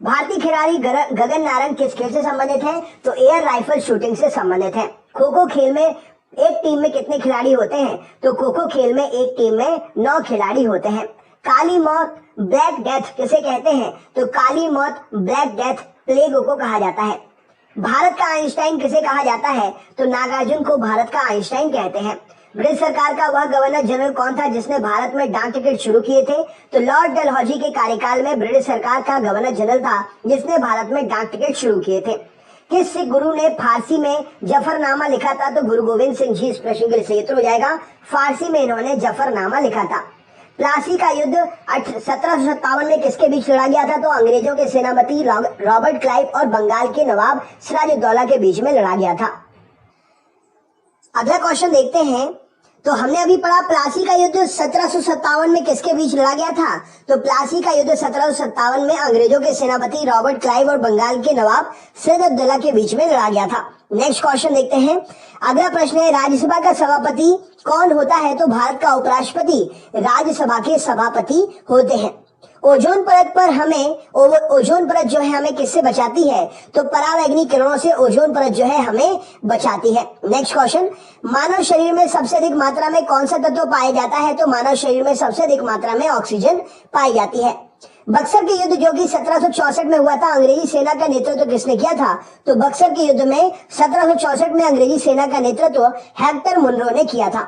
भारतीय खिलाड़ी गगन नारंग किस खेल से संबंधित है? तो एयर राइफल शूटिंग से संबंधित है। खो खो खेल में एक टीम में कितने खिलाड़ी होते हैं? तो खो खो खेल में एक टीम में 9 खिलाड़ी होते हैं। काली मौत ब्लैक डेथ किसे कहते हैं? तो काली मौत ब्लैक डेथ प्लेग को कहा जाता है। भारत का आइंस्टाइन किसे कहा जाता है? तो नागार्जुन को भारत का आइंस्टाइन कहते हैं। ब्रिटिश सरकार का वह गवर्नर जनरल कौन था जिसने भारत में डाक टिकट शुरू किए थे? तो लॉर्ड डलहौजी के कार्यकाल में ब्रिटिश सरकार का गवर्नर जनरल था जिसने भारत में डाक टिकट शुरू किए थे। किस सिख गुरु ने फारसी में जफरनामा लिखा था? तो गुरु गोविंद सिंह जी। इस प्रश्न के लिए सही उत्तर हो जाएगा फारसी में इन्होंने जफरनामा लिखा था। प्लासी का युद्ध 1757 में किसके बीच लड़ा गया था? तो अंग्रेजों के सेनापति रॉबर्ट क्लाइव और बंगाल के नवाब सिराजुद्दौला के बीच में लड़ा गया था। अगला क्वेश्चन देखते हैं। तो हमने अभी पढ़ा प्लासी का युद्ध 1757 में किसके बीच लड़ा गया था? तो प्लासी का युद्ध 1757 में अंग्रेजों के सेनापति रॉबर्ट क्लाइव और बंगाल के नवाब सिराजुद्दौला के बीच में लड़ा गया था। नेक्स्ट क्वेश्चन देखते हैं। अगला प्रश्न है राज्यसभा का सभापति कौन होता है? तो भारत का उपराष्ट्रपति राज्यसभा के सभापति होते हैं। ओजोन परत पर ओजोन परत जो है हमें किससे बचाती है? तो परावैंगनी किरणों से ओजोन परत जो है हमें बचाती है। नेक्स्ट क्वेश्चन, मानव शरीर में सबसे अधिक मात्रा में कौन सा तत्व पाया जाता है? तो मानव शरीर में सबसे अधिक मात्रा में ऑक्सीजन पाई जाती है। बक्सर के युद्ध जो कि 1764 में हुआ था, अंग्रेजी सेना का नेतृत्व किसने किया था? तो बक्सर के युद्ध में 1764 में अंग्रेजी सेना का नेतृत्व हेक्टर मुनरो ने किया था।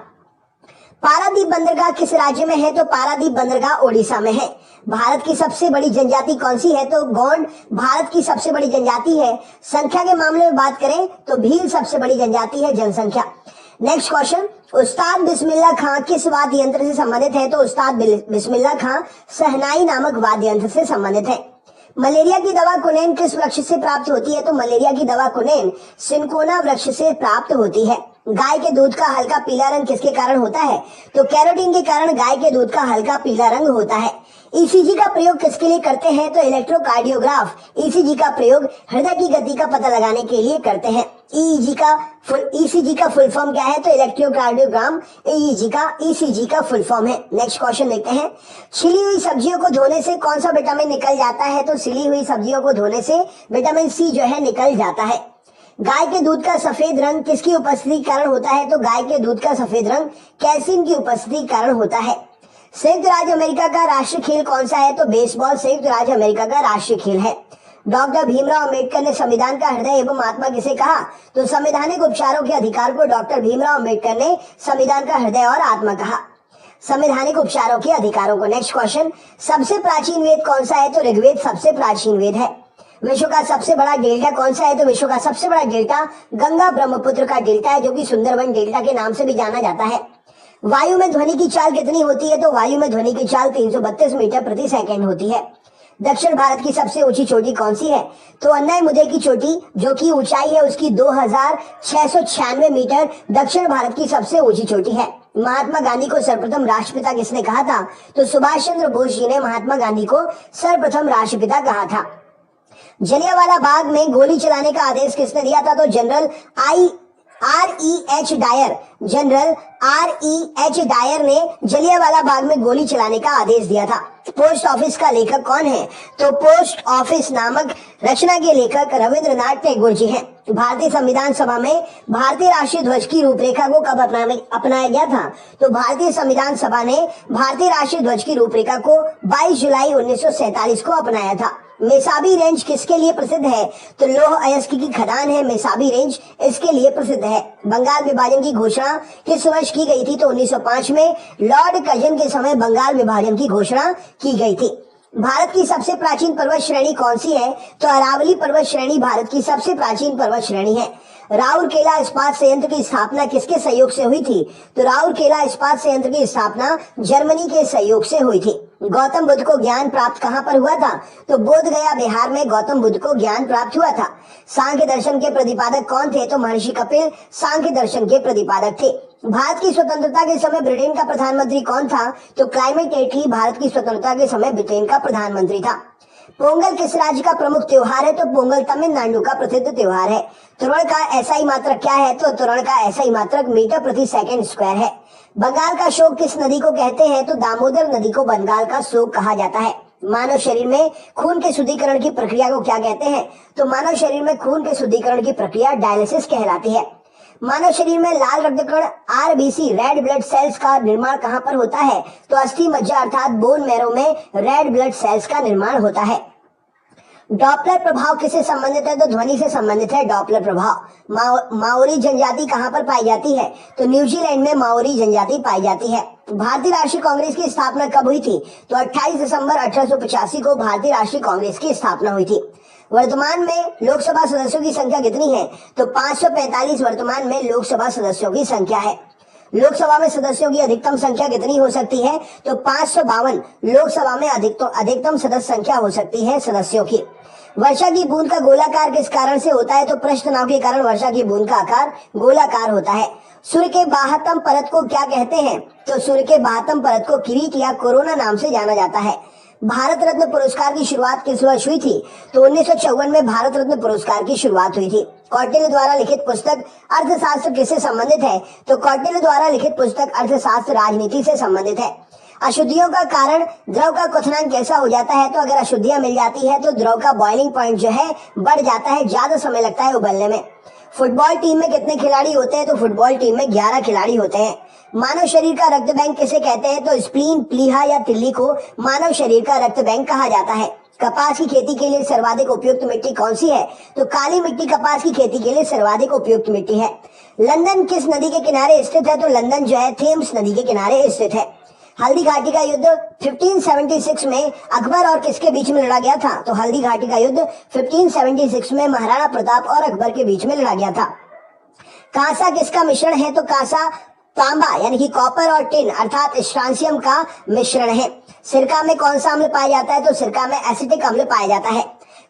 पारादीप बंदरगाह किस राज्य में है? तो पारादीप बंदरगाह ओडिशा में है। भारत की सबसे बड़ी जनजाति कौन सी है? तो गोंड भारत की सबसे बड़ी जनजाति है। संख्या के मामले में बात करें तो भील सबसे बड़ी जनजाति है जनसंख्या। नेक्स्ट क्वेश्चन, उस्ताद बिस्मिल्लाह खां किस वाद्य यंत्र से संबंधित है? तो उस्ताद बिस्मिल्लाह खां शहनाई नामक वाद्य यंत्र से संबंधित है। मलेरिया की दवा कुनेन किस वृक्ष से प्राप्त होती है? तो मलेरिया की दवा कुनेन सिनकोना वृक्ष से प्राप्त होती है। गाय के दूध का हल्का पीला रंग किसके कारण होता है? तो कैरोटीन के कारण गाय के दूध का हल्का पीला रंग होता है। ईसीजी का प्रयोग किसके लिए करते हैं? तो इलेक्ट्रोकार्डियोग्राफ ईसीजी का प्रयोग हृदय की गति का पता लगाने के लिए करते हैं। ईसीजी का फुल फॉर्म क्या है? तो इलेक्ट्रोकार्डियोग्राम ईसीजी का फुल फॉर्म है। नेक्स्ट क्वेश्चन देखते हैं। छिली हुई सब्जियों को धोने से कौन सा विटामिन निकल जाता है? तो छिली हुई सब्जियों को धोने से विटामिन सी जो है निकल जाता है। गाय के दूध का सफेद रंग किसकी उपस्थिति के कारण होता है? तो गाय के दूध का सफेद रंग कैल्शियम की उपस्थिति के कारण होता है। संयुक्त राज्य अमेरिका का राष्ट्रीय खेल कौन सा है? तो बेसबॉल संयुक्त राज्य अमेरिका का राष्ट्रीय खेल है। डॉक्टर भीमराव अंबेडकर ने संविधान का हृदय एवं आत्मा किसे कहा? तो संवैधानिक उपचारों के अधिकार को डॉक्टर भीमराव अंबेडकर ने संविधान का हृदय और आत्मा कहा। संवैधानिक उपचारों के अधिकारों को। नेक्स्ट क्वेश्चन, सबसे प्राचीन वेद कौन सा है? तो ऋग्वेद सबसे प्राचीन वेद है। विश्व का सबसे बड़ा डेल्टा कौन सा है? तो विश्व का सबसे बड़ा डेल्टा गंगा ब्रह्मपुत्र का डेल्टा है, जो कि सुंदरबन डेल्टा के नाम से भी जाना जाता है। वायु में ध्वनि की चाल कितनी होती है? तो वायु में ध्वनि की चाल 332 मीटर प्रति सेकंड होती है। दक्षिण भारत की सबसे ऊंची चोटी कौन सी है? तो अन्नायमुदई की चोटी, जो की ऊंचाई है उसकी 2696 मीटर, दक्षिण भारत की सबसे ऊंची चोटी है। महात्मा गांधी को सर्वप्रथम राष्ट्रपिता किसने कहा था? तो सुभाष चंद्र बोस जी ने महात्मा गांधी को सर्वप्रथम राष्ट्रपिता कहा था। जलियांवाला बाग में गोली चलाने का आदेश किसने दिया था? तो जनरल R.E.H. डायर ने जलियांवाला बाग में गोली चलाने का आदेश दिया था। पोस्ट ऑफिस का लेखक कौन है? तो पोस्ट ऑफिस नामक रचना के लेखक रविंद्रनाथ टैगोर जी हैं। भारतीय संविधान सभा में भारतीय राष्ट्रीय ध्वज की रूपरेखा को कब अपनाया गया था? तो भारतीय संविधान सभा ने भारतीय राष्ट्रीय ध्वज की रूपरेखा को 22 जुलाई 1947 को अपनाया था। मेसाबी रेंज किसके लिए प्रसिद्ध है? तो लौह अयस्क की खदान है मेसाबी रेंज, इसके लिए प्रसिद्ध है। बंगाल विभाजन की घोषणा किस वर्ष की गई थी? तो 1905 में लॉर्ड कर्जन के समय बंगाल विभाजन की घोषणा की गई थी। भारत की सबसे प्राचीन पर्वत श्रेणी कौन सी है? तो अरावली पर्वत श्रेणी भारत की सबसे प्राचीन पर्वत श्रेणी है। राउरकेला इस्पात संयंत्र की स्थापना किसके सहयोग से हुई थी? तो राउरकेला इस्पात संयंत्र की स्थापना जर्मनी के सहयोग से हुई थी। गौतम बुद्ध को ज्ञान प्राप्त कहाँ पर हुआ था? तो बोध गया बिहार में गौतम बुद्ध को ज्ञान प्राप्त हुआ था। सांख्य दर्शन के प्रतिपादक कौन थे? तो महर्षि कपिल सांख्य दर्शन के प्रतिपादक थे। भारत की स्वतंत्रता के समय ब्रिटेन का प्रधानमंत्री कौन था? तो क्लाइमेट एटली भारत की स्वतंत्रता के समय ब्रिटेन का प्रधानमंत्री था। पोंगल किस राज्य का प्रमुख त्योहार है? तो पोंगल तमिलनाडु का प्रसिद्ध त्योहार है। त्वरण का एसआई मात्रक क्या है? तो त्वरण का एसआई मात्रक मीटर प्रति सेकंड स्क्वायर है। बंगाल का शोक किस नदी को कहते हैं? तो दामोदर नदी को बंगाल का शोक कहा जाता है। मानव शरीर में खून के शुद्धिकरण की प्रक्रिया को क्या कहते हैं? तो मानव शरीर में खून के शुद्धिकरण की प्रक्रिया डायलिसिस कहलाती है। मानव शरीर में लाल रक्तकण आरबीसी रेड ब्लड सेल्स का निर्माण कहां पर होता है? तो अस्थि मज्जा अर्थात बोन मैरो में रेड ब्लड सेल्स का निर्माण होता है। डॉपलर प्रभाव किससे संबंधित है? तो ध्वनि से संबंधित है डॉपलर प्रभाव। माओरी जनजाति कहां पर पाई जाती है? तो न्यूजीलैंड में माओरी जनजाति पाई जाती है। भारतीय राष्ट्रीय कांग्रेस की स्थापना कब हुई थी? तो 28 दिसंबर 1885 को भारतीय राष्ट्रीय कांग्रेस की स्थापना हुई थी। वर्तमान में लोकसभा सदस्यों की संख्या कितनी है? तो 545 वर्तमान में लोकसभा सदस्यों की संख्या है। लोकसभा में सदस्यों की अधिकतम संख्या कितनी हो सकती है? तो 552 लोकसभा में अधिकतम सदस्य संख्या हो सकती है सदस्यों की। वर्षा की बूंद का गोलाकार किस कारण से होता है? तो पृष्ठ तनाव के कारण वर्षा की बूंद का आकार गोलाकार होता है। सूर्य के बाह्यतम परत को क्या कहते हैं? तो सूर्य के बाह्यतम परत को किरीट या कोरोना नाम से जाना जाता है। भारत रत्न पुरस्कार की शुरुआत किस वर्ष हुई थी? तो 1954 में भारत रत्न पुरस्कार की शुरुआत हुई थी। कौटिल्य द्वारा लिखित पुस्तक अर्थशास्त्र किससे संबंधित है? तो कौटिल्य द्वारा लिखित पुस्तक अर्थशास्त्र राजनीति से संबंधित है। अशुद्धियों का कारण द्रव का क्वथनांक कैसा हो जाता है? तो अगर अशुद्धियां मिल जाती है तो द्रव का बॉइलिंग पॉइंट जो है बढ़ जाता है, ज्यादा समय लगता है उबलने में। फुटबॉल टीम में कितने खिलाड़ी होते हैं? तो फुटबॉल टीम में 11 खिलाड़ी होते हैं। मानव शरीर का रक्त बैंक किसे कहते हैं? तो स्प्लीन, प्लीहा या तिल्ली को मानव शरीर का रक्त बैंक कहा जाता है। कपास की खेती के लिए सर्वाधिक उपयुक्त मिट्टी कौन सी है? तो काली मिट्टी कपास की खेती के लिए सर्वाधिक उपयुक्त मिट्टी है। लंदन किस नदी के किनारे स्थित है? तो लंदन जो है थेम्स नदी के किनारे स्थित है। हल्दी घाटी का युद्ध 1576 में अकबर और किसके बीच में लड़ा गया था? तो हल्दी घाटी का युद्ध 1576 में महाराणा प्रताप और अकबर के बीच में लड़ा गया था। कांसा किसका मिश्रण है? तो कांसा तांबा यानी कि कॉपर और टिन अर्थात स्ट्रांसियम का मिश्रण है। सिरका में कौन सा अम्ल पाया जाता है? तो सिरका में एसिटिक अम्ल पाया जाता है।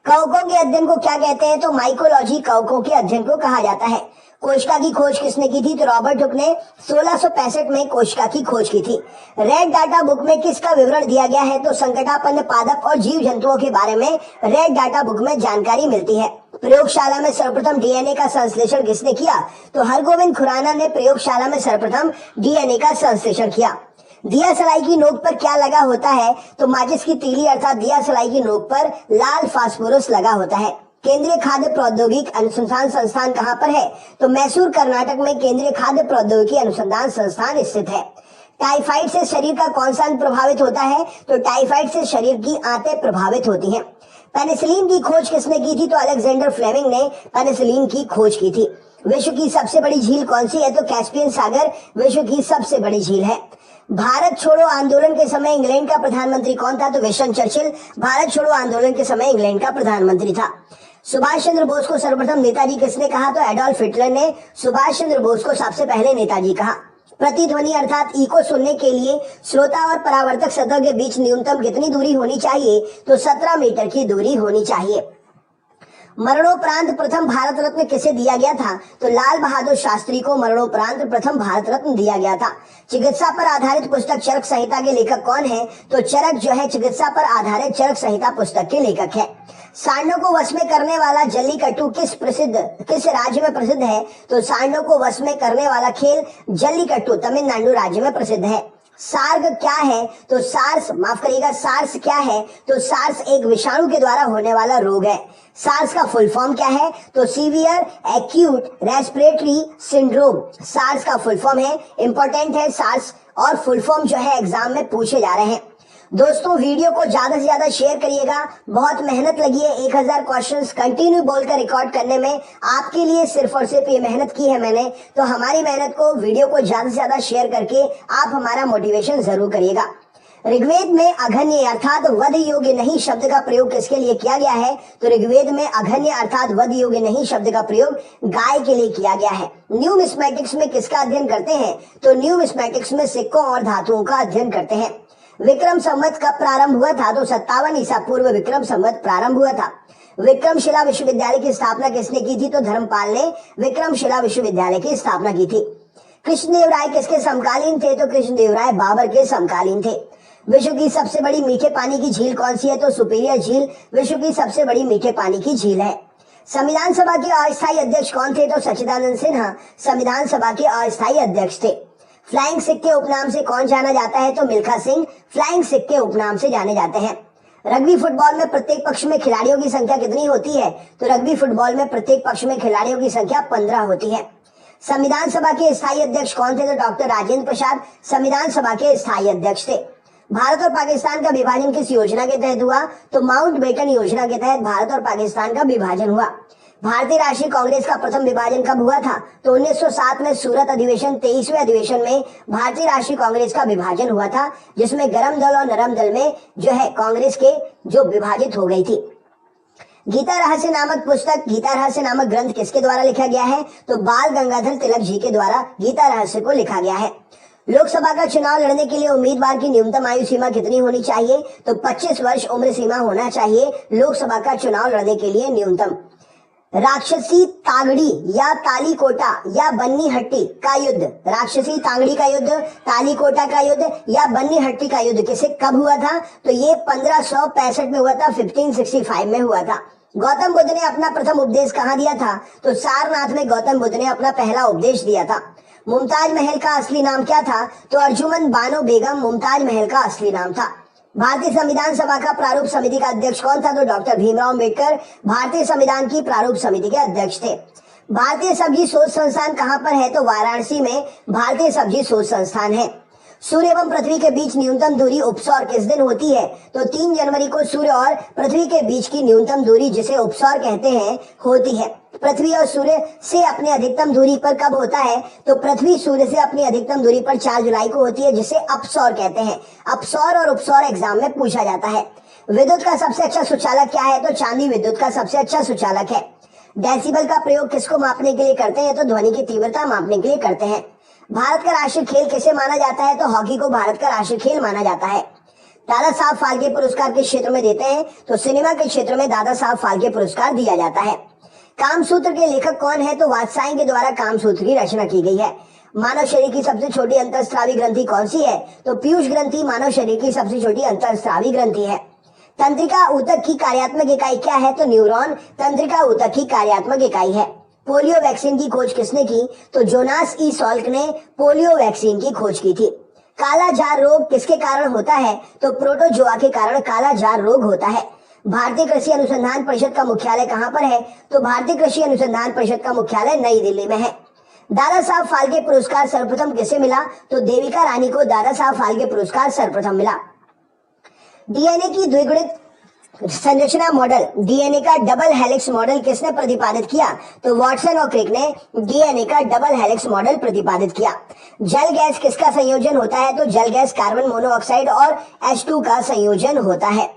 कवकों के अध्ययन को क्या कहते हैं? तो माइकोलॉजी कवकों के अध्ययन को कहा जाता है। कोशिका की खोज किसने की थी? तो रॉबर्ट हुक ने 1665 में कोशिका की खोज की थी। रेड डाटा बुक में किसका विवरण दिया गया है? तो संकटापन्न पादप और जीव जंतुओं के बारे में रेड डाटा बुक में जानकारी मिलती है। प्रयोगशाला में सर्वप्रथम डीएनए का संश्लेषण किसने किया? तो हरगोविंद खुराना ने प्रयोगशाला में सर्वप्रथम डीएनए का संश्लेषण किया। दिया सलाई की नोक पर क्या लगा होता है? तो माचिस की तीली अर्थात दिया सलाई की नोक पर लाल फास्फोरस लगा होता है। केंद्रीय खाद्य प्रौद्योगिकी अनुसंधान संस्थान कहाँ पर है? तो मैसूर कर्नाटक में केंद्रीय खाद्य प्रौद्योगिकी अनुसंधान संस्थान स्थित है। टाइफाइड से शरीर का कौन सा अंग प्रभावित होता है? तो टाइफाइड से शरीर की आंतें प्रभावित होती हैं। पेनिसिलिन की खोज किसने की थी? तो अलेक्जेंडर फ्लेमिंग ने पेनिसिलिन की खोज की थी। विश्व की सबसे बड़ी झील कौन सी है? तो कैस्पियन सागर विश्व की सबसे बड़ी झील है। भारत छोड़ो आंदोलन के समय इंग्लैंड का प्रधानमंत्री कौन था? तो विंस्टन चर्चिल भारत छोड़ो आंदोलन के समय इंग्लैंड का प्रधानमंत्री था। सुभाष चंद्र बोस को सर्वप्रथम नेताजी किसने कहा? तो एडोल्फ हिटलर ने सुभाष चंद्र बोस को सबसे पहले नेताजी कहा। प्रतिध्वनि अर्थात इको सुनने के लिए श्रोता और परावर्तक सतह के बीच न्यूनतम कितनी दूरी होनी चाहिए? तो 17 मीटर की दूरी होनी चाहिए। मरणोपरांत प्रथम भारत रत्न किसे दिया गया था? तो लाल बहादुर शास्त्री को मरणोपरांत प्रथम भारत रत्न दिया गया था। चिकित्सा पर आधारित पुस्तक चरक संहिता के लेखक कौन है? तो चरक जो है चिकित्सा पर आधारित चरक संहिता पुस्तक के लेखक है। सांडों को वश में करने वाला जल्लीकट्टू किस राज्य में प्रसिद्ध है? तो सांडों को वश में करने वाला खेल जल्लीकट्टू तमिलनाडु राज्य में प्रसिद्ध है। सार्ग क्या है? तो सार्स सार्स क्या है? तो सार्स एक विषाणु के द्वारा होने वाला रोग है। सार्स का फुल फॉर्म क्या है? तो severe acute respiratory syndrome SARS का फुल फॉर्म है। इंपॉर्टेंट है सार्स और फुल फॉर्म जो है एग्जाम में पूछे जा रहे हैं। दोस्तों वीडियो को ज्यादा से ज्यादा शेयर करिएगा। बहुत मेहनत लगी है 1000 क्वेश्चंस कंटिन्यू बोलकर रिकॉर्ड करने में। आपके लिए सिर्फ और सिर्फ ये मेहनत की है मैंने, तो हमारी मेहनत को वीडियो को ज्यादा से ज्यादा शेयर करके आप हमारा मोटिवेशन जरूर करिएगा। ऋग्वेद में अघन्य अर्थात वध योग्य नहीं शब्द का प्रयोग किसके लिए किया गया है? तो ऋग्वेद में अघन्य अर्थात वध योग्य नहीं शब्द का प्रयोग गाय के लिए किया गया है। न्यूमिस्मेटिक्स में किसका अध्ययन करते हैं? तो न्यूमिस्मेटिक्स में सिक्कों और धातुओं का अध्ययन करते हैं। विक्रम संवत कब प्रारंभ हुआ था? तो 57 ईसा पूर्व विक्रम संवत प्रारंभ हुआ था। विक्रमशिला विश्वविद्यालय की स्थापना किसने की थी? तो धर्मपाल ने विक्रमशिला विश्वविद्यालय की स्थापना की थी। कृष्णदेव राय किसके समकालीन थे? तो कृष्णदेव राय बाबर के समकालीन थे। विश्व की सबसे बड़ी मीठे पानी की झील कौन सी है? तो सुपीरियर झील विश्व की सबसे बड़ी मीठे पानी की झील है। संविधान सभा के अस्थायी अध्यक्ष कौन थे? तो सच्चिदानंद सिन्हा संविधान सभा के अस्थायी अध्यक्ष थे। फ्लाइंग सिख के उपनाम से कौन जाना जाता है? तो मिल्खा सिंह फ्लाइंग सिख के उपनाम से जाने जाते हैं। रग्बी फुटबॉल में प्रत्येक पक्ष में खिलाड़ियों की संख्या कितनी होती है? तो रग्बी फुटबॉल में प्रत्येक पक्ष में खिलाड़ियों की संख्या 15 होती है। संविधान सभा के स्थायी अध्यक्ष कौन थे? तो डॉक्टर राजेंद्र प्रसाद संविधान सभा के स्थायी अध्यक्ष थे। भारत और पाकिस्तान का विभाजन किस योजना के तहत हुआ? तो माउंटबेटन योजना के तहत भारत और पाकिस्तान का विभाजन हुआ। भारतीय राष्ट्रीय कांग्रेस का प्रथम विभाजन कब हुआ था? तो 1907 में सूरत अधिवेशन 23वें अधिवेशन में भारतीय राष्ट्रीय कांग्रेस का विभाजन हुआ था, जिसमें गरम दल और नरम दल में जो है कांग्रेस के जो विभाजित हो गई थी। गीता रहस्य नामक पुस्तक, गीता रहस्य नामक ग्रंथ किसके द्वारा लिखा गया है? तो बाल गंगाधर तिलक जी के द्वारा गीता रहस्य को लिखा गया है। लोकसभा का चुनाव लड़ने के लिए उम्मीदवार की न्यूनतम आयु सीमा कितनी होनी चाहिए? तो 25 वर्ष उम्र सीमा होना चाहिए लोकसभा का चुनाव लड़ने के लिए न्यूनतम। राक्षसी तागड़ी या तालीकोटा या बन्नी हट्टी का युद्ध, राक्षसी तांगड़ी का युद्ध, तालीकोटा का युद्ध या बन्नी हट्टी का युद्ध किसे कब हुआ था? तो ये 1565 में हुआ था, 1565 में हुआ था। गौतम बुद्ध ने अपना प्रथम उपदेश कहाँ दिया था? तो सारनाथ में गौतम बुद्ध ने अपना पहला उपदेश दिया था। मुमताज महल का असली नाम क्या था? तो अर्जुमंद बानो बेगम मुमताज महल का असली नाम था। भारतीय संविधान सभा का प्रारूप समिति का अध्यक्ष कौन था? तो डॉक्टर भीमराव अम्बेडकर भारतीय संविधान की प्रारूप समिति के अध्यक्ष थे। भारतीय सब्जी शोध संस्थान कहाँ पर है? तो वाराणसी में भारतीय सब्जी शोध संस्थान है। सूर्य एवं पृथ्वी के बीच न्यूनतम दूरी उपसौर किस दिन होती है? तो 3 जनवरी को सूर्य और पृथ्वी के बीच की न्यूनतम दूरी, जिसे उपसौर कहते हैं, होती है। पृथ्वी और सूर्य से अपनी अधिकतम दूरी पर कब होता है? तो पृथ्वी सूर्य से अपनी अधिकतम दूरी पर 4 जुलाई को होती है, जिसे अपसौर कहते हैं। अपसौर और उपसौर एग्जाम में पूछा जाता है। विद्युत का सबसे अच्छा सुचालक क्या है? तो चांदी विद्युत का सबसे अच्छा सुचालक है। डेसिबल का प्रयोग किसको मापने के लिए करते हैं? तो ध्वनि की तीव्रता मापने के लिए करते हैं। भारत का राष्ट्रीय खेल किसे माना जाता है? तो हॉकी को भारत का राष्ट्रीय खेल माना जाता है। दादा साहब फाल्के पुरस्कार किस क्षेत्र में देते हैं? तो सिनेमा के क्षेत्र में दादा साहब फाल्के पुरस्कार दिया जाता है। कामसूत्र के लेखक कौन है? तो वात्स्यायन के द्वारा कामसूत्र की रचना की गई है। मानव शरीर की सबसे छोटी अंतःस्रावी ग्रंथि कौन सी है? तो पीयूष ग्रंथि मानव शरीर की सबसे छोटी अंतःस्रावी ग्रंथि है। तंत्रिका ऊतक की कार्यात्मक इकाई क्या है? तो न्यूरॉन तंत्रिका ऊतक की कार्यात्मक इकाई है। पोलियो वैक्सीन की खोज किसने की? तो जोनास ई सॉल्क ने पोलियो वैक्सीन की खोज की थी। काला जार रोग किसके कारण होता है? तो प्रोटोजोआ के कारण काला जार रोग होता है। भारतीय कृषि अनुसंधान परिषद का मुख्यालय कहाँ पर है? तो भारतीय कृषि अनुसंधान परिषद का मुख्यालय नई दिल्ली में है। दादा साहब फाल्के पुरस्कार सर्वप्रथम किसे मिला? तो देविका रानी को दादा साहब फाल्के पुरस्कार सर्वप्रथम मिला। डीएनए की द्विगुणित संरचना मॉडल, डीएनए का डबल हेलिक्स मॉडल किसने प्रतिपादित किया? तो वॉटसन और क्रिक ने डीएनए का डबल हेलिक्स मॉडल प्रतिपादित किया। जल गैस किसका संयोजन होता है? तो जल गैस कार्बन मोनोऑक्साइड और H2 का संयोजन होता है।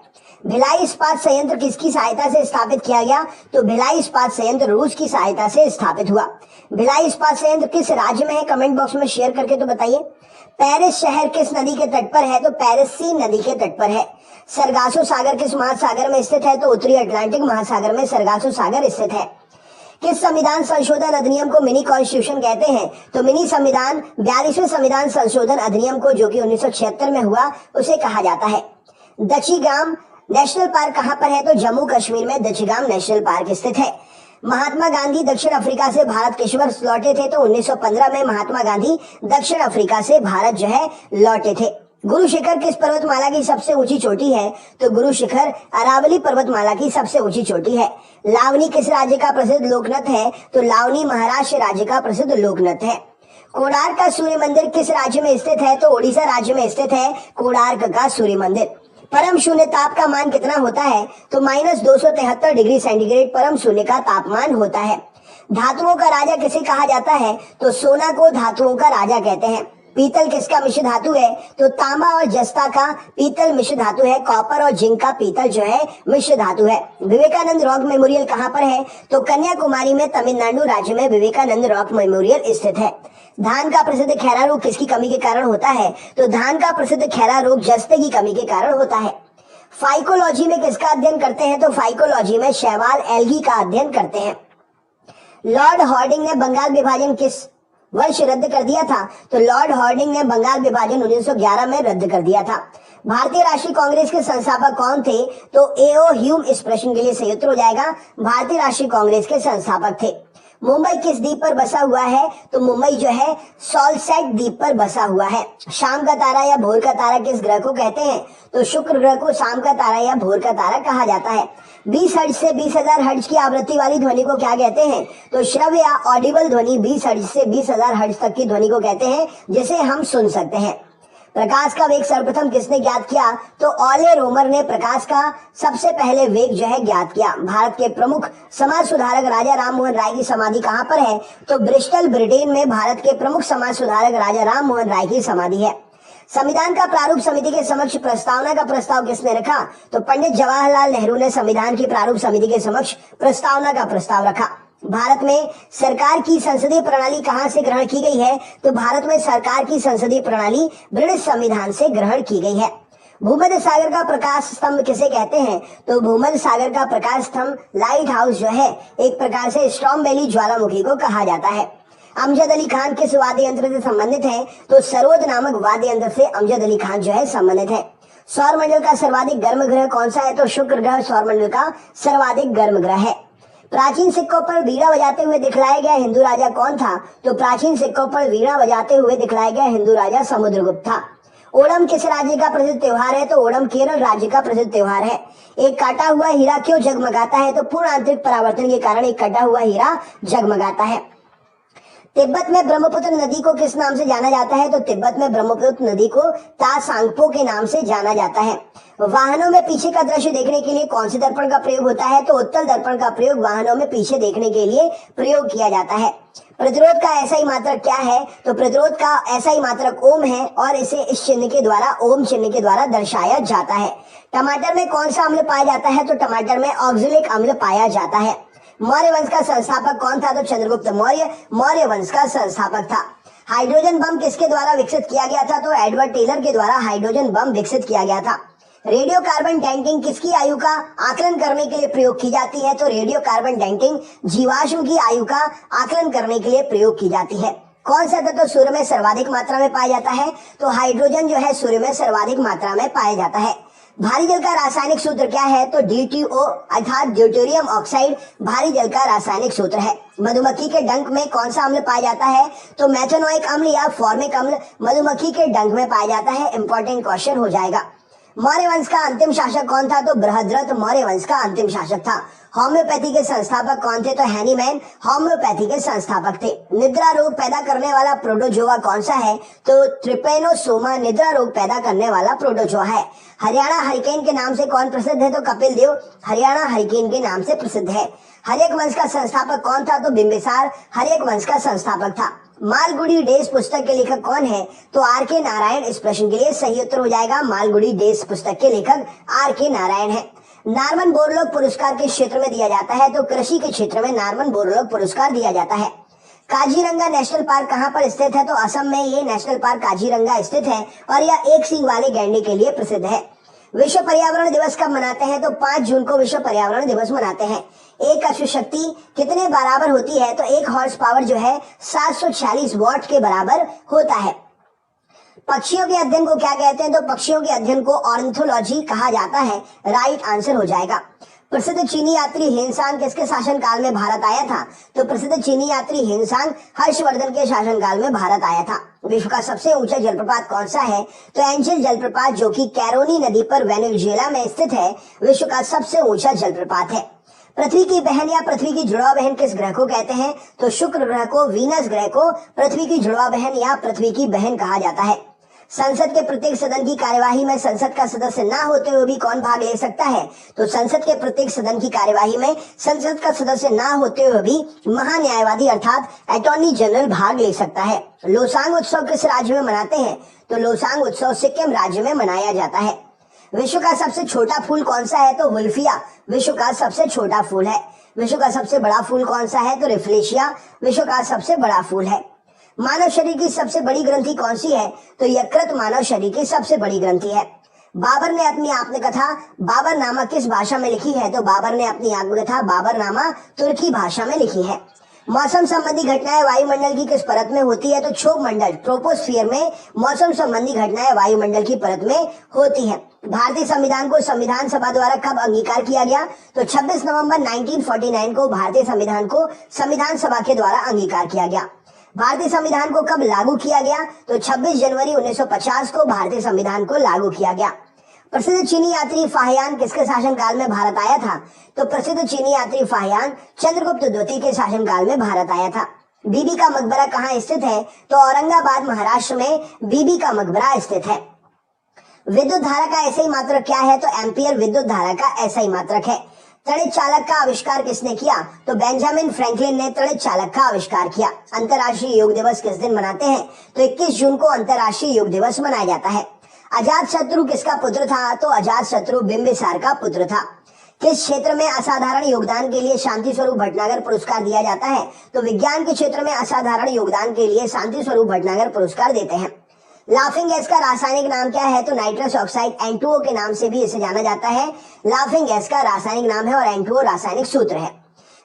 भिलाई इस्पात संयंत्र किसकी सहायता से स्थापित किया गया? तो भिलाई इस्पात संयंत्र रूस की सहायता से स्थापित हुआ। भिलाई इस्पात संयंत्र किस राज्य में है? कमेंट बॉक्स में शेयर करके तो बताइए। पेरिस शहर किस नदी के तट पर है? तो पेरिस सीन नदी के तट पर है। सरगासो सागर किस महासागर में स्थित है? तो उत्तरी अटलांटिक महासागर में सरगासो सागर स्थित है। किस संविधान संशोधन अधिनियम को मिनी कॉन्स्टिट्यूशन कहते हैं? तो मिनी संविधान 42वें संविधान संशोधन अधिनियम को, जो कि 1976 में हुआ, उसे कहा जाता है। दक्षिगाम नेशनल पार्क कहाँ पर है? तो जम्मू कश्मीर में दक्षिगाम नेशनल पार्क स्थित है। महात्मा गांधी दक्षिण अफ्रीका से भारत किस वर्ष लौटे थे? तो 1915 में महात्मा गांधी दक्षिण अफ्रीका से भारत जो है लौटे थे। गुरु शिखर किस पर्वतमाला की सबसे ऊंची चोटी है? तो गुरु शिखर अरावली पर्वतमाला की सबसे ऊंची चोटी है। लावनी किस राज्य का प्रसिद्ध लोकनृत्य है? तो लावनी महाराष्ट्र राज्य का प्रसिद्ध लोकनृत्य है। कोणार्क का सूर्य मंदिर किस राज्य में स्थित है? तो ओडिशा राज्य में स्थित है कोणार्क का सूर्य मंदिर। परम शून्य ताप का मान कितना होता है? तो -273 डिग्री सेंटीग्रेड परम शून्य का तापमान होता है। धातुओं का राजा किसे कहा जाता है? तो सोना को धातुओं का राजा कहते हैं। पीतल किसका मिश्र धातु है? तो तांबा और जस्ता का पीतल मिश्र धातु है। कॉपर और जिंक का पीतल जो है मिश्र धातु है। विवेकानंद रॉक मेमोरियल कहाँ पर है? तो कन्याकुमारी में तमिलनाडु राज्य में विवेकानंद रॉक मेमोरियल स्थित है। धान का प्रसिद्ध खैरा रोग किसकी कमी के कारण होता है? तो धान का प्रसिद्ध खैरा रोग जस्ते की कमी के कारण होता है। फाइकोलॉजी में किसका अध्ययन करते हैं? तो फाइकोलॉजी में शैवाल एल्गी का अध्ययन करते हैं। लॉर्ड हॉर्डिंग ने बंगाल विभाजन किस वर्ष रद्द कर दिया था, तो लॉर्ड हार्डिंग ने बंगाल विभाजन 1911 में रद्द कर दिया था। भारतीय राष्ट्रीय कांग्रेस के संस्थापक कौन थे? तो एओ ह्यूम इस प्रश्न के लिए सही उत्तर हो जाएगा। भारतीय राष्ट्रीय कांग्रेस के संस्थापक थे। मुंबई किस द्वीप पर बसा हुआ है? तो मुंबई जो है सॉल्सेट द्वीप पर बसा हुआ है। शाम का तारा या भोर का तारा किस ग्रह को कहते हैं? तो शुक्र ग्रह को शाम का तारा या भोर का तारा कहा जाता है। 20 हर्ट्ज से 20,000 हर्ट्ज की आवृत्ति वाली ध्वनि को क्या कहते हैं? तो श्रव्य या ऑडिबल ध्वनि 20 हर्ट्ज से 20,000 हर्ट्ज तक की ध्वनि को कहते हैं, जिसे हम सुन सकते हैं। प्रकाश का वेग सर्वप्रथम किसने ज्ञात किया? तो ऑले रोमर ने प्रकाश का सबसे पहले वेग जो है ज्ञात किया। भारत के प्रमुख समाज सुधारक राजा राममोहन राय की समाधि कहां पर है? तो ब्रिस्टल ब्रिटेन में भारत के प्रमुख समाज सुधारक राजा राममोहन राय की समाधि है। संविधान का प्रारूप समिति के समक्ष प्रस्तावना का प्रस्ताव किसने रखा? तो पंडित जवाहरलाल नेहरू ने संविधान की प्रारूप समिति के समक्ष प्रस्तावना का प्रस्ताव रखा। भारत में सरकार की संसदीय प्रणाली कहां से ग्रहण की गई है? तो भारत में सरकार की संसदीय प्रणाली ब्रिटिश संविधान से ग्रहण की गई है। भूमध्य सागर का प्रकाश स्तंभ किसे कहते हैं? तो भूमध्य सागर का प्रकाश स्तंभ लाइट हाउस जो है एक प्रकार से स्ट्रॉम्बेली ज्वालामुखी को कहा जाता है। अमजद अली खान किस वाद्य यंत्र से संबंधित है? तो सरोद नामक वाद्य यंत्र से अमजद अली खान जो है संबंधित है। सौरमंडल का सर्वाधिक गर्म ग्रह कौन सा है? तो शुक्र ग्रह सौरमंडल का सर्वाधिक गर्म ग्रह है। प्राचीन सिक्कों पर वीणा बजाते हुए दिखलाया गया हिंदू राजा कौन था? तो प्राचीन सिक्कों पर वीणा बजाते हुए दिखलाया गया हिंदू राजा समुद्रगुप्त था। ओणम किस राज्य का प्रसिद्ध त्योहार है? तो ओणम केरल राज्य का प्रसिद्ध त्योहार है। एक काटा हुआ हीरा क्यों जगमगाता है? तो पूर्ण आंतरिक परावर्तन के कारण एक कटा हुआ हीरा जगमगाता है। तिब्बत में ब्रह्मपुत्र नदी को किस नाम से जाना जाता है? तो तिब्बत में ब्रह्मपुत्र नदी को तासांगपो के नाम से जाना जाता है। वाहनों में पीछे का दृश्य देखने के लिए कौन से दर्पण का प्रयोग होता है? तो उत्तल दर्पण का प्रयोग वाहनों में पीछे देखने के लिए प्रयोग किया जाता है। प्रतिरोध का ऐसा ही मात्रक क्या है? तो प्रतिरोध का ऐसा ही मात्रक ओम है और इसे इस चिन्ह के द्वारा ओम चिन्ह के द्वारा दर्शाया जाता है। टमाटर में कौन सा अम्ल पाया जाता है? तो टमाटर में ऑक्जेलिक अम्ल पाया जाता है। मौर्य वंश का संस्थापक कौन था? तो चंद्रगुप्त मौर्य मौर्य वंश का संस्थापक था। हाइड्रोजन बम किसके द्वारा विकसित किया गया था? तो एडवर्ड टेलर के द्वारा हाइड्रोजन बम विकसित किया गया था। रेडियो कार्बन डेटिंग किसकी आयु का आकलन करने के लिए प्रयोग की जाती है? तो रेडियो कार्बन डेटिंग जीवाश्म की आयु का आकलन करने के लिए प्रयोग की जाती है। कौन सा तत्व सूर्य में सर्वाधिक मात्रा में पाया जाता है? तो हाइड्रोजन जो है सूर्य में सर्वाधिक मात्रा में पाया जाता है। भारी जल का रासायनिक सूत्र क्या है? तो DTO अर्थात ड्यूटेरियम ऑक्साइड भारी जल का रासायनिक सूत्र है। मधुमक्खी के डंक में कौन सा अम्ल पाया जाता है? तो मेथनोइक अम्ल या फॉर्मिक अम्ल मधुमक्खी के डंक में पाया जाता है। इंपॉर्टेंट क्वेश्चन हो जाएगा। मौर्य वंश का अंतिम शासक कौन था? तो बृहद्रथ मौर्य वंश का अंतिम शासक था। होम्योपैथी के संस्थापक कौन थे? तो हैनीमैन होम्योपैथी के संस्थापक थे। निद्रा रोग पैदा करने वाला प्रोटोजोआ कौन सा है? तो ट्रिपेनोसोमा निद्रा रोग पैदा करने वाला प्रोटोजोआ है। हरियाणा हरिकेन के नाम से कौन प्रसिद्ध है? तो कपिल देव हरियाणा हरिकेन के नाम से प्रसिद्ध है। हर्यक वंश का संस्थापक कौन था? तो बिंबिसार हर्यक वंश का संस्थापक था। मालगुडी डेज पुस्तक के लेखक कौन है? तो R.K. नारायण इस प्रश्न के लिए सही उत्तर हो जाएगा। मालगुडी डेज पुस्तक के लेखक R.K. नारायण है। नॉर्मन बोरलॉग पुरस्कार किस क्षेत्र में दिया जाता है? तो कृषि के क्षेत्र में नॉर्मन बोरलॉग पुरस्कार दिया जाता है। काजीरंगा नेशनल पार्क कहां पर स्थित है? तो असम में ये नेशनल पार्क काजीरंगा स्थित है और यह एक सींग वाले गैंडे के लिए प्रसिद्ध है। विश्व पर्यावरण दिवस कब मनाते हैं? तो 5 जून को विश्व पर्यावरण दिवस मनाते हैं। एक अश्व शक्ति कितने बराबर होती है? तो 1 हॉर्स पावर जो है 746 वॉट के बराबर होता है। पक्षियों के अध्ययन को क्या कहते हैं? तो पक्षियों के अध्ययन को ऑर्निथोलॉजी कहा जाता है। राइट आंसर हो जाएगा। प्रसिद्ध चीनी यात्री हिनसांग किसके शासनकाल में भारत आया था? तो प्रसिद्ध चीनी यात्री हिनसांग हर्षवर्धन के शासनकाल में भारत आया था। विश्व का सबसे ऊंचा जलप्रपात कौन सा है? तो एंजिल जलप्रपात जो कि कैरोनी नदी पर वेनेजुएला में स्थित है, विश्व का सबसे ऊंचा जलप्रपात है। पृथ्वी की बहन या पृथ्वी की जुड़वा बहन किस ग्रह को कहते हैं? तो शुक्र ग्रह को, वीनस ग्रह को पृथ्वी की जुड़वा बहन या पृथ्वी की बहन कहा जाता है। संसद के प्रत्येक सदन की कार्यवाही में संसद का सदस्य ना होते हुए भी कौन भाग ले सकता है? तो संसद के प्रत्येक सदन की कार्यवाही में संसद का सदस्य ना होते हुए भी महान्यायवादी अर्थात अटॉर्नी जनरल भाग ले सकता है। लोसांग उत्सव किस राज्य में मनाते हैं? तो लोसांग उत्सव सिक्किम राज्य में मनाया जाता है। विश्व का सबसे छोटा फूल कौन सा है? तो वुल्फिया विश्व का सबसे छोटा फूल है। विश्व का सबसे बड़ा फूल कौन सा है? तो रिफ्लेशिया विश्व का सबसे बड़ा फूल है। मानव शरीर की सबसे बड़ी ग्रंथि कौन सी है? तो यकृत मानव शरीर की सबसे बड़ी ग्रंथि है। बाबर ने अपनी आत्मकथा बाबरनामा किस भाषा में लिखी है? तो बाबर ने अपनी आत्मकथा बाबरनामा तुर्की भाषा में लिखी है। मौसम संबंधी घटनाएं वायुमंडल की किस परत में होती है? तो क्षोभ मंडल ट्रोपोस्फियर में मौसम संबंधी घटनाएं वायुमंडल की परत में होती है। भारतीय संविधान को संविधान सभा द्वारा कब अंगीकार किया गया? तो 26 नवंबर 1949 को भारतीय संविधान को संविधान सभा के द्वारा अंगीकार किया गया। भारतीय संविधान को कब लागू किया गया? तो 26 जनवरी 1950 को भारतीय संविधान को लागू किया गया। प्रसिद्ध चीनी यात्री फाहियान किसके शासनकाल में भारत आया था? तो प्रसिद्ध चीनी यात्री फाहियान चंद्रगुप्त द्वितीय के शासनकाल में भारत आया था। बीबी का मकबरा कहाँ स्थित है? तो औरंगाबाद महाराष्ट्र में बीबी का मकबरा स्थित है। विद्युत धारा का ऐसा ही मात्रक क्या है? तो एम्पियर विद्युत धारा का ऐसा ही मात्रक है। त्वरित चालक का आविष्कार किसने किया? तो बेंजामिन फ्रैंकलिन ने त्वरित चालक का आविष्कार किया। अंतर्राष्ट्रीय योग दिवस किस दिन मनाते हैं? तो 21 जून को अंतर्राष्ट्रीय योग दिवस मनाया जाता है। अजात शत्रु किसका पुत्र था? तो अजात शत्रु बिंबिसार का पुत्र था। किस क्षेत्र में असाधारण योगदान के लिए शांति स्वरूप भटनागर पुरस्कार दिया जाता है? तो विज्ञान के क्षेत्र में असाधारण योगदान के लिए शांति स्वरूप भटनागर पुरस्कार देते हैं। लाफिंग गैस का रासायनिक नाम क्या है? तो नाइट्रस ऑक्साइड N2O के नाम से भी इसे जाना जाता है। लाफिंग गैस का रासायनिक नाम है और N2O रासायनिक सूत्र है।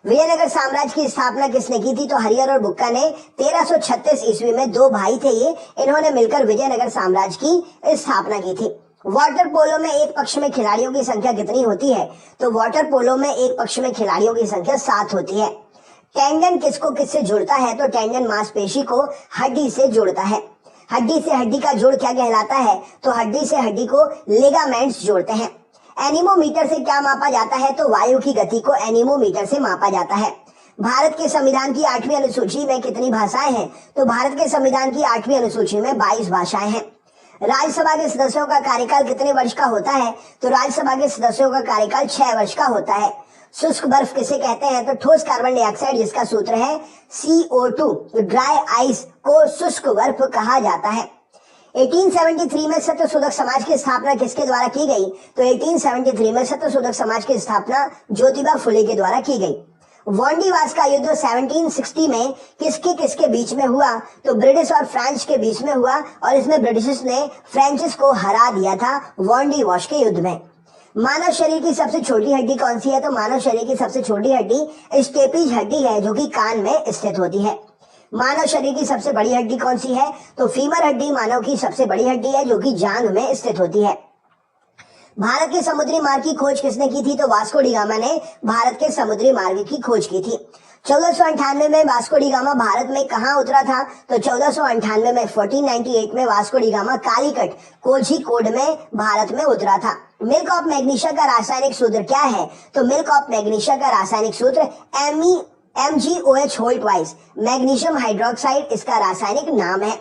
विजयनगर साम्राज्य की स्थापना किसने की थी? तो हरिहर और बुक्का ने 1336 ईस्वी में, दो भाई थे ये, इन्होंने मिलकर विजयनगर साम्राज्य की स्थापना की थी। वाटर पोलो में एक पक्ष में खिलाड़ियों की संख्या कितनी होती है? तो वाटर पोलो में एक पक्ष में खिलाड़ियों की संख्या 7 होती है। टेंडन किसको किससे जुड़ता है? तो टेंडन मांसपेशी को हड्डी से जोड़ता है। हड्डी से हड्डी का जोड़ क्या कहलाता है? तो हड्डी से हड्डी को लिगामेंट्स जोड़ते हैं। एनीमोमीटर से क्या मापा जाता है? तो वायु की गति को एनीमोमीटर से मापा जाता है। भारत के संविधान की 8वीं अनुसूची में कितनी भाषाएं हैं? तो भारत के संविधान की 8वीं अनुसूची में 22 भाषाएं हैं। राज्यसभा के सदस्यों का कार्यकाल कितने वर्ष का होता है? तो राज्यसभा के सदस्यों का कार्यकाल 6 वर्ष का होता है। शुष्क बर्फ किसे कहते हैं? तो ठोस कार्बन डाइऑक्साइड, जिसका सूत्र है CO2। ड्राई आइस को शुष्क बर्फ कहा जाता है। 1873 में सत्यशोधक समाज की स्थापना किसके द्वारा की गई? तो 1873 में सत्यशोधक समाज की स्थापना ज्योतिबा फुले के द्वारा की गई। वांडीवास का युद्ध 1760 में किसके किसके बीच में हुआ? तो ब्रिटिश और फ्रांस के बीच में हुआ और इसमें ब्रिटिश ने फ्रेंचेस को हरा दिया था वांडीवास के युद्ध में। मानव शरीर की सबसे छोटी हड्डी कौन सी है? तो मानव शरीर की सबसे छोटी हड्डी स्टेपिज हड्डी है, जो कि कान में स्थित होती है। मानव शरीर की सबसे बड़ी हड्डी कौन सी है? तो फीमर हड्डी मानव की सबसे बड़ी हड्डी है, जो कि जांघ में स्थित होती है। भारत के समुद्री मार्ग की खोज किसने की थी? तो वास्को डी गामा ने भारत के समुद्री मार्ग की खोज की थी। 1498 में वास्को डी गामा भारत में कहाँ उतरा था? तो 1498 में 1498 में Vasco D gamma Calicut Kozhikode में भारत में उतरा था। मिल्क ऑफ मैग्नीशिया का रासायनिक सूत्र क्या है? तो मिल्क ऑफ मैग्नीशिया का रासायनिक सूत्र MgOH whole twice, magnesium hydroxide इसका रासायनिक नाम है।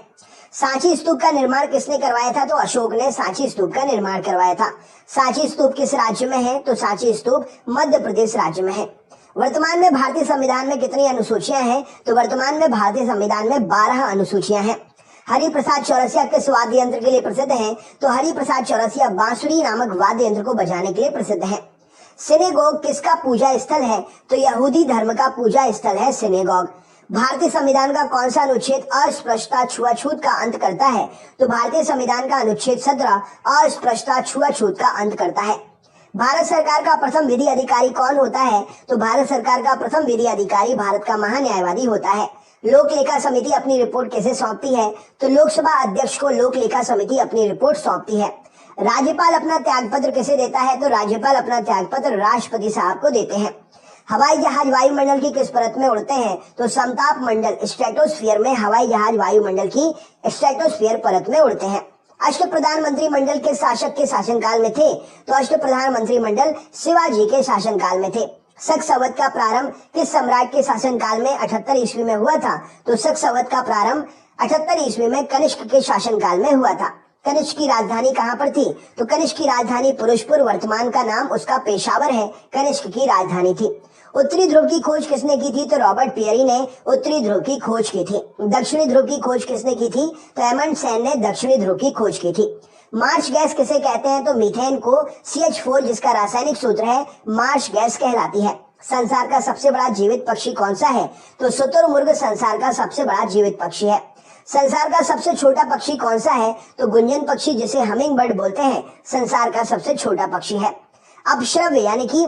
सांची स्तूप का निर्माण किसने करवाया था? तो अशोक ने सांची स्तूप का निर्माण करवाया था। सांची स्तूप किस राज्य में है? तो सांची स्तूप मध्य प्रदेश राज्य में है। वर्तमान में भारतीय संविधान में कितनी अनुसूचियां हैं? तो वर्तमान में भारतीय संविधान में 12 अनुसूचियां हैं। हरिप्रसाद चौरसिया किस वाद्य यंत्र के लिए प्रसिद्ध हैं? तो हरिप्रसाद चौरसिया बांसुरी नामक वाद्य यंत्र को बजाने के लिए प्रसिद्ध है। सिनेगोग किसका पूजा स्थल है? तो यहूदी धर्म का पूजा स्थल है सिनेगोग। भारतीय संविधान का कौन सा अनुच्छेद अस्पृश्यता छुआछूत का अंत करता है? तो भारतीय संविधान का अनुच्छेद 17 अस्पृश्यता छुआछूत का अंत करता है। भारत सरकार का प्रथम विधि अधिकारी कौन होता है? तो भारत सरकार का प्रथम विधि अधिकारी भारत का महान्यायवादी होता है। लोक लेखा समिति अपनी रिपोर्ट कैसे सौंपती है? तो लोकसभा अध्यक्ष को लोक लेखा समिति अपनी रिपोर्ट सौंपती है। राज्यपाल अपना त्यागपत्र किसे देता है? तो राज्यपाल अपना त्यागपत्र राष्ट्रपति साहब को देते हैं। हवाई जहाज वायुमंडल की किस परत में उड़ते हैं? तो समताप मंडल स्ट्रेटोस्फीयर में हवाई जहाज वायुमंडल की स्ट्रेटोस्फीयर परत में उड़ते हैं। अष्ट प्रधानमंत्री मंडल के शासक के शासनकाल में थे? तो अष्ट प्रधानमंत्री मंडल शिवाजी के शासनकाल में थे। शक संवत का प्रारंभ किस सम्राट के शासनकाल में 78 ईस्वी में हुआ था? तो शक संवत का प्रारंभ 78 ईस्वी में कनिष्क के शासनकाल में हुआ था। कनिष्क की राजधानी कहाँ पर थी? तो कनिष्क की राजधानी पुरुषपुर, वर्तमान का नाम उसका पेशावर है, कनिष्क की राजधानी थी। उत्तरी ध्रुव की खोज किसने की थी? तो रॉबर्ट पियरी ने उत्तरी ध्रुव की खोज की थी। दक्षिणी ध्रुव की खोज किसने की थी? तो एमंडसेन ने दक्षिणी ध्रुव की खोज की थी। मार्च गैस किसे कहते हैं? तो मीथेन को CH4 जिसका रासायनिक सूत्र है मार्च गैस कहलाती है। संसार का सबसे बड़ा जीवित पक्षी कौन सा है? तो शुतुरमुर्ग संसार का सबसे बड़ा जीवित पक्षी है। संसार का सबसे छोटा पक्षी कौन सा है? तो गुंजन पक्षी जिसे हमिंग बर्ड बोलते हैं, संसार का सबसे छोटा पक्षी है। अपश्रव्य यानी कि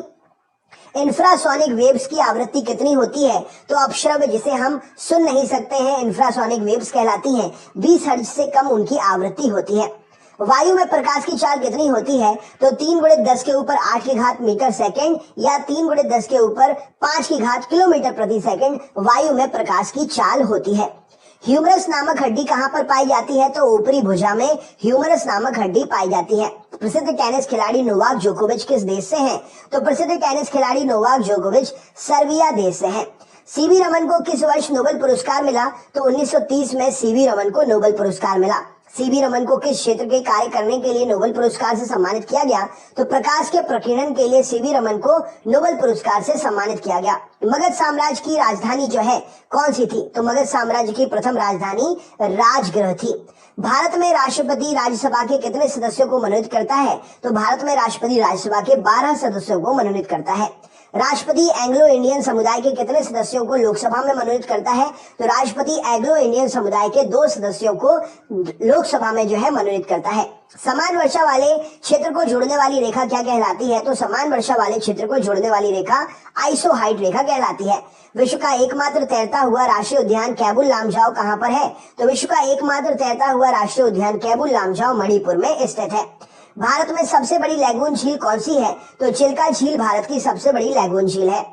इंफ्रासोनिक वेव्स की आवृत्ति कितनी होती है? तो अपश्रव्य जिसे हम सुन नहीं सकते हैं, इंफ्रासोनिक वेव्स कहलाती हैं। 20 हर्ट्ज से कम उनकी आवृत्ति होती है। वायु में प्रकाश की चाल कितनी होती है? तो 3 गुणे 10 के ऊपर 8 की घात मीटर सेकंड या 3 गुणे 10 के ऊपर 5 की घात किलोमीटर प्रति सेकंड वायु में प्रकाश की चाल होती है। ह्यूमरस नामक हड्डी कहां पर पाई जाती है? तो ऊपरी भुजा में ह्यूमरस नामक हड्डी पाई जाती है। प्रसिद्ध टेनिस खिलाड़ी नोवाक जोकोविच किस देश से हैं? तो प्रसिद्ध टेनिस खिलाड़ी नोवाक जोकोविच सर्बिया देश से हैं। सीवी रमन को किस वर्ष नोबेल पुरस्कार मिला? तो 1930 में सीवी रमन को नोबेल पुरस्कार मिला। सीवी रमन को किस क्षेत्र के कार्य करने के लिए नोबेल पुरस्कार से सम्मानित किया गया? तो प्रकाश के प्रकीर्णन के लिए सीवी रमन को नोबेल पुरस्कार से सम्मानित किया गया। मगध साम्राज्य की राजधानी जो है कौन सी थी? तो मगध साम्राज्य की प्रथम राजधानी राजगृह थी। भारत में राष्ट्रपति राज्यसभा के कितने सदस्यों को मनोनीत करता है? तो भारत में राष्ट्रपति राज्यसभा के 12 सदस्यों को मनोनीत करता है। राष्ट्रपति एंग्लो इंडियन समुदाय के कितने सदस्यों को लोकसभा में मनोनीत करता है? तो राष्ट्रपति एंग्लो इंडियन समुदाय के 2 सदस्यों को लोकसभा में जो है मनोनीत करता है। समान वर्षा वाले क्षेत्र को जोड़ने वाली रेखा क्या कहलाती है? तो समान वर्षा वाले क्षेत्र को जोड़ने वाली रेखा आइसोहाइट रेखा कहलाती है। विश्व का एकमात्र तैरता हुआ राष्ट्रीय उद्यान कैबुल लामजाओ कहां पर है? तो विश्व का एकमात्र तैरता हुआ राष्ट्रीय उद्यान कैबुल लामजाओ मणिपुर में स्थित है। भारत में सबसे बड़ी लैगून झील कौन सी है? तो चिल्का झील भारत की सबसे बड़ी लैगून झील है।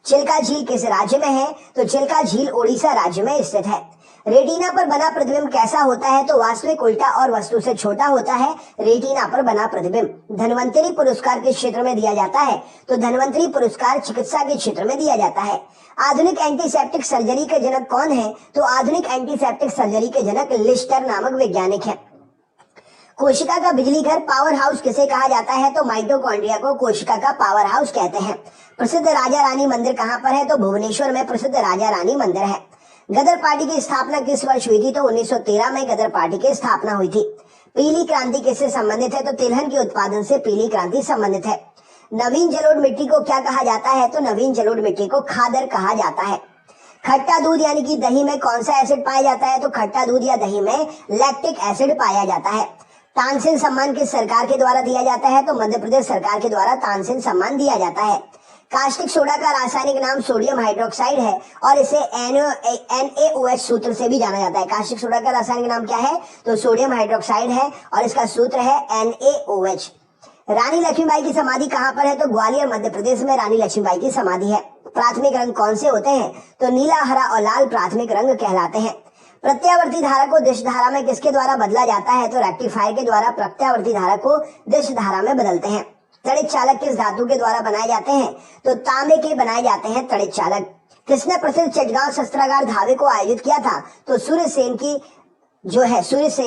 चिल्का झील किस राज्य में है? तो चिल्का झील ओडिशा राज्य में स्थित है। रेटिना पर बना प्रतिबिंब कैसा होता है? तो वास्तविक उल्टा और वस्तु से छोटा होता है रेटिना पर बना प्रतिबिंब। धन्वंतरी पुरस्कार किस क्षेत्र में दिया जाता है? तो धन्वंतरी पुरस्कार चिकित्सा के क्षेत्र में दिया जाता है। आधुनिक एंटीसेप्टिक सर्जरी के जनक कौन है? तो आधुनिक एंटीसेप्टिक सर्जरी के जनक लिस्टर नामक वैज्ञानिक है। कोशिका का बिजली घर पावर हाउस किसे कहा जाता है? तो माइटोकॉन्ड्रिया को कोशिका का पावर हाउस कहते हैं। प्रसिद्ध राजा रानी मंदिर कहां पर है? तो भुवनेश्वर में प्रसिद्ध राजा रानी मंदिर है। गदर पार्टी की स्थापना किस वर्ष हुई थी? तो 1913 में गदर पार्टी की स्थापना हुई थी। पीली क्रांति किससे संबंधित है? तो तिलहन के उत्पादन से पीली क्रांति संबंधित है। नवीन जलोढ़ मिट्टी को क्या कहा जाता है? तो नवीन जलोढ़ मिट्टी को खादर कहा जाता है। खट्टा दूध यानी कि दही में कौन सा एसिड पाया जाता है? तो खट्टा दूध या दही में लैक्टिक एसिड पाया जाता है। तानसेन सम्मान किस सरकार के द्वारा दिया जाता है? तो मध्य प्रदेश सरकार के द्वारा तानसेन सम्मान दिया जाता है। कास्टिक सोडा का रासायनिक नाम सोडियम हाइड्रोक्साइड है और इसे NaOH सूत्र से भी जाना जाता है। कास्टिक सोडा का रासायनिक नाम क्या है? तो सोडियम हाइड्रोक्साइड है और इसका सूत्र है NaOH। रानी लक्ष्मीबाई की समाधि कहां पर है? तो ग्वालियर मध्य प्रदेश में रानी लक्ष्मीबाई की समाधि है। प्राथमिक रंग कौन से होते हैं? तो नीला, हरा और लाल प्राथमिक रंग कहलाते हैं। प्रत्यावर्ती धारा को दिश धारा में किसके द्वारा बदला जाता है? तो रेक्टिफायर के द्वारा प्रत्यावर्ती धारा को दिश धारा में बदलते हैं। तड़ित चालक किस धातु के द्वारा बनाए जाते हैं? तो तांबे के बनाए जाते हैं तड़ित चालक। किसने प्रसिद्ध चटगांव शस्त्रागार धावे को आयोजित किया था? तो सूर्यसेन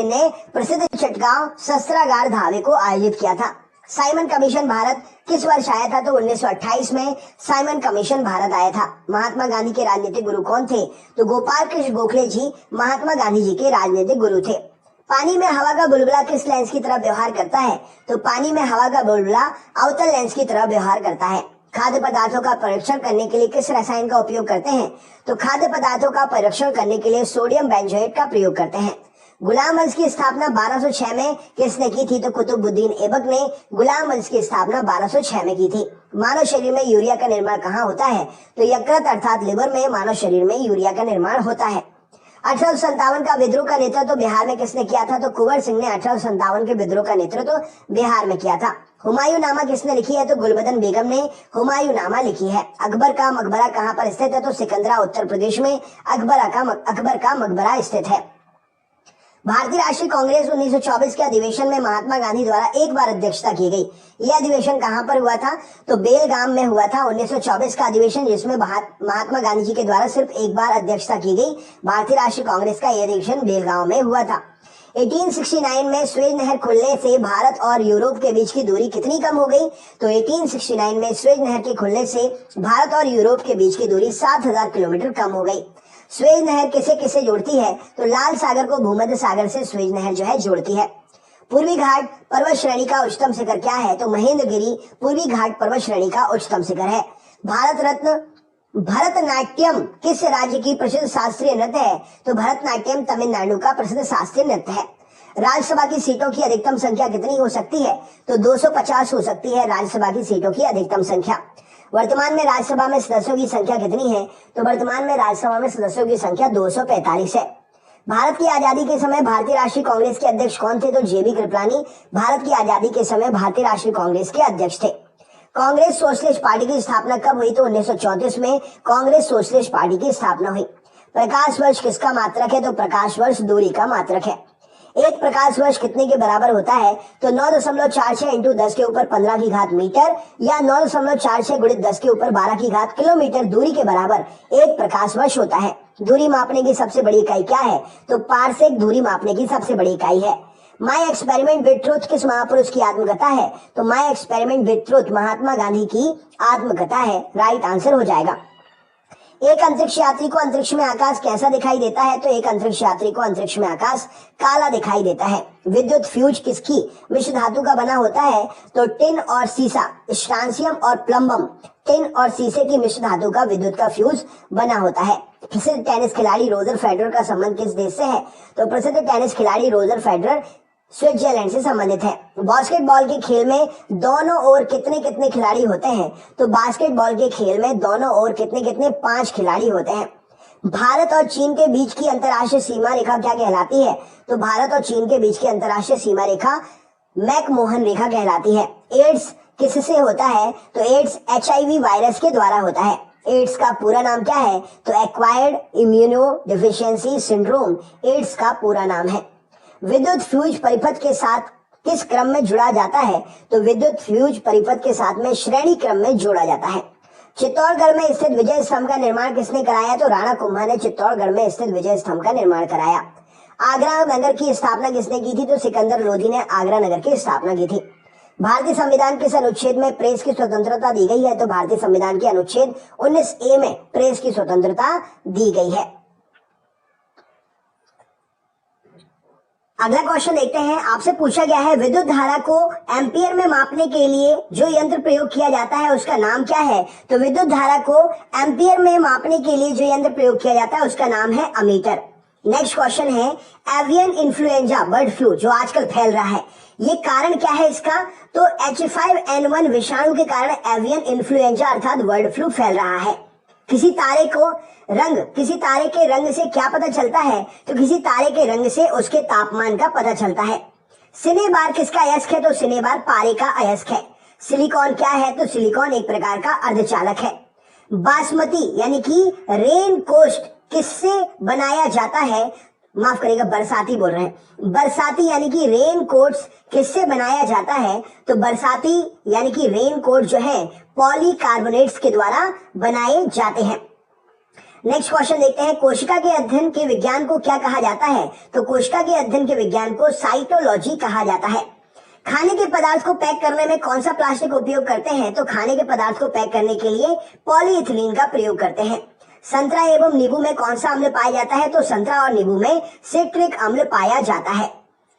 ने प्रसिद्ध चटगांव शस्त्रागार धावे को आयोजित किया था। साइमन कमीशन भारत किस वर्ष आया था? तो 1928 में साइमन कमीशन भारत आया था। महात्मा गांधी के राजनीतिक गुरु कौन थे? तो गोपाल कृष्ण गोखले जी महात्मा गांधी जी के राजनीतिक गुरु थे। पानी में हवा का बुलबुला किस लेंस की तरह व्यवहार करता है? तो पानी में हवा का बुलबुला अवतल लेंस की तरह व्यवहार करता है। खाद्य पदार्थों का परीक्षण करने के लिए किस रसायन का उपयोग करते हैं? तो खाद्य पदार्थों का परीक्षण करने के लिए सोडियम बेंजोएट का प्रयोग करते हैं। गुलाम वंश की स्थापना 1206 में किसने की थी? तो कुतुबुद्दीन ऐबक ने गुलाम वंश की स्थापना 1206 में की थी। मानव शरीर में यूरिया का निर्माण कहाँ होता है? तो यकृत अर्थात लिवर में मानव शरीर में यूरिया का निर्माण होता है। 1857 का विद्रोह का नेतृत्व बिहार में किसने किया था? तो कुंवर सिंह ने 1857 के विद्रोह का नेतृत्व बिहार में किया था। हुमायूं नामा किसने लिखी है? तो गुलबदन बेगम ने हुमायूं नामा लिखी है। अकबर का मकबरा कहाँ पर स्थित है? तो सिकंदरा उत्तर प्रदेश में अकबर का मकबरा स्थित है। भारतीय राष्ट्रीय कांग्रेस 1924 के अधिवेशन में महात्मा गांधी द्वारा एक बार अध्यक्षता की गई। यह अधिवेशन कहां पर हुआ था? तो बेलगाम में हुआ था 1924 का अधिवेशन, जिसमें महात्मा गांधी जी के द्वारा सिर्फ एक बार अध्यक्षता की गई। भारतीय राष्ट्रीय कांग्रेस का यह अधिवेशन बेलगांव में हुआ था। 1869 में स्वेज नहर खुलने से भारत और यूरोप के बीच की दूरी कितनी कम हो गई? तो 1869 में स्वेज नहर के खुलने से भारत और यूरोप के बीच की दूरी 7000 किलोमीटर कम हो गई। स्वेज नहर किसे किसे जोड़ती है? तो लाल सागर को भूमध्य सागर से स्वेज नहर जो है जोड़ती है। पूर्वी घाट पर्वत श्रेणी का उच्चतम शिखर क्या है? तो महेंद्रगिरी पूर्वी घाट पर्वत श्रेणी का उच्चतम शिखर है। भारत रत्न भरतनाट्यम किस राज्य की प्रसिद्ध शास्त्रीय नृत्य है? तो भरतनाट्यम तमिलनाडु का प्रसिद्ध शास्त्रीय नृत्य है। राज्यसभा की सीटों की अधिकतम संख्या कितनी हो सकती है? तो 250 हो सकती है राज्यसभा की सीटों की अधिकतम संख्या। वर्तमान में राज्यसभा में सदस्यों की संख्या कितनी है? तो वर्तमान में राज्यसभा में सदस्यों की संख्या 245 है। भारत की आजादी के समय भारतीय राष्ट्रीय कांग्रेस के अध्यक्ष कौन थे? तो जेबी कृपलानी भारत की आजादी के समय भारतीय राष्ट्रीय कांग्रेस के अध्यक्ष थे। कांग्रेस सोशलिस्ट पार्टी की स्थापना कब हुई? तो 1934 में कांग्रेस सोशलिस्ट पार्टी की स्थापना हुई। प्रकाश वर्ष किसका मात्रक है? तो प्रकाश वर्ष दूरी का मात्रक है। एक प्रकाश वर्ष कितने के बराबर होता है? तो 9.46 इंटू 10 के ऊपर 15 की घात मीटर या 9.46 गुणित 10 के ऊपर 12 की घात किलोमीटर दूरी के बराबर एक प्रकाश वर्ष होता है। दूरी मापने की सबसे बड़ी इकाई क्या है? तो पारसेक दूरी मापने की सबसे बड़ी इकाई है। माई एक्सपेरिमेंट विद ट्रुथ किस महापुरुष की आत्मकथा है? तो my experiment with truth Mahatma Gandhi की आत्मकथा है। राइट आंसर हो जाएगा। एक अंतरिक्ष यात्री को अंतरिक्ष में आकाश कैसा दिखाई देता है? तो एक अंतरिक्ष यात्री को अंतरिक्ष में आकाश काला दिखाई देता है। विद्युत फ्यूज किसकी मिश्र धातु का बना होता है? तो टिन और सीसा, स्ट्रांसियम और प्लम्बम, टिन और सीसे की मिश्र धातु का विद्युत का फ्यूज बना होता है। प्रसिद्ध टेनिस खिलाड़ी रोजर फेडरर का संबंध किस देश से है? तो प्रसिद्ध टेनिस खिलाड़ी रोजर फेडरर स्विट्जरलैंड से संबंधित है। बास्केटबॉल के खेल में दोनों ओर कितने कितने खिलाड़ी होते हैं? तो बास्केटबॉल के खेल में दोनों ओर कितने कितने 5 खिलाड़ी होते हैं। भारत और चीन के बीच की अंतर्राष्ट्रीय सीमा रेखा क्या कहलाती है? तो भारत और चीन के बीच की अंतर्राष्ट्रीय सीमा रेखा मैकमोहन रेखा कहलाती है। एड्स किससे होता है? तो एड्स HIV वायरस के द्वारा होता है। एड्स का पूरा नाम क्या है? तो acquired immuno deficiency syndrome AIDS का पूरा नाम है। विद्युत फ्यूज परिपथ के साथ किस क्रम में जुड़ा जाता है? तो विद्युत फ्यूज परिपथ के साथ में श्रेणी क्रम में जोड़ा जाता है। चित्तौड़गढ़ में स्थित विजय स्तंभ का निर्माण किसने कराया? तो राणा कुंभा ने चित्तौड़गढ़ में स्थित विजय स्तंभ का निर्माण कराया। आगरा नगर की स्थापना किसने की थी? तो सिकंदर लोधी ने आगरा नगर की स्थापना की थी। भारतीय संविधान किस अनुच्छेद में प्रेस की स्वतंत्रता दी गई है? तो भारतीय संविधान के अनुच्छेद 19A में प्रेस की स्वतंत्रता दी गई है। अगला क्वेश्चन देखते हैं। आपसे पूछा गया है विद्युत धारा को एम्पियर में मापने के लिए जो यंत्र प्रयोग किया जाता है उसका नाम क्या है? तो विद्युत धारा को एम्पियर में मापने के लिए जो यंत्र प्रयोग किया जाता है उसका नाम है अमीटर। नेक्स्ट क्वेश्चन है एवियन इन्फ्लुएंजा बर्ड फ्लू जो आजकल फैल रहा है, ये कारण क्या है इसका? तो H5N1 विषाणु के कारण एवियन इन्फ्लुएंजा अर्थात बर्ड फ्लू फैल रहा है। किसी तारे के रंग से क्या पता चलता है? तो किसी तारे के रंग से उसके तापमान का पता चलता है। सिनेबार किसका अयस्क है? तो सिनेबार पारे का अयस्क है। सिलिकॉन क्या है? तो सिलिकॉन एक प्रकार का अर्धचालक है। बासमती यानी कि रेन कोस्ट किससे बनाया जाता है? माफ करिएगा, बरसाती बोल रहे हैं। बरसाती यानी कि रेन कोट्स किससे बनाया जाता है? तो बरसाती यानी कि रेन कोट जो है पॉलीकार्बोनेट्स के द्वारा बनाए जाते हैं। नेक्स्ट क्वेश्चन देखते हैं। कोशिका के अध्ययन के विज्ञान को क्या कहा जाता है? तो कोशिका के अध्ययन के विज्ञान को साइटोलॉजी कहा जाता है। खाने के पदार्थ को पैक करने में कौन सा प्लास्टिक उपयोग करते हैं? तो खाने के पदार्थ को पैक करने के लिए पॉलीइथिलीन का प्रयोग करते हैं। संतरा एवं नींबू में कौन सा अम्ल पाया जाता है? तो संतरा और नींबू में सिट्रिक अम्ल पाया जाता है।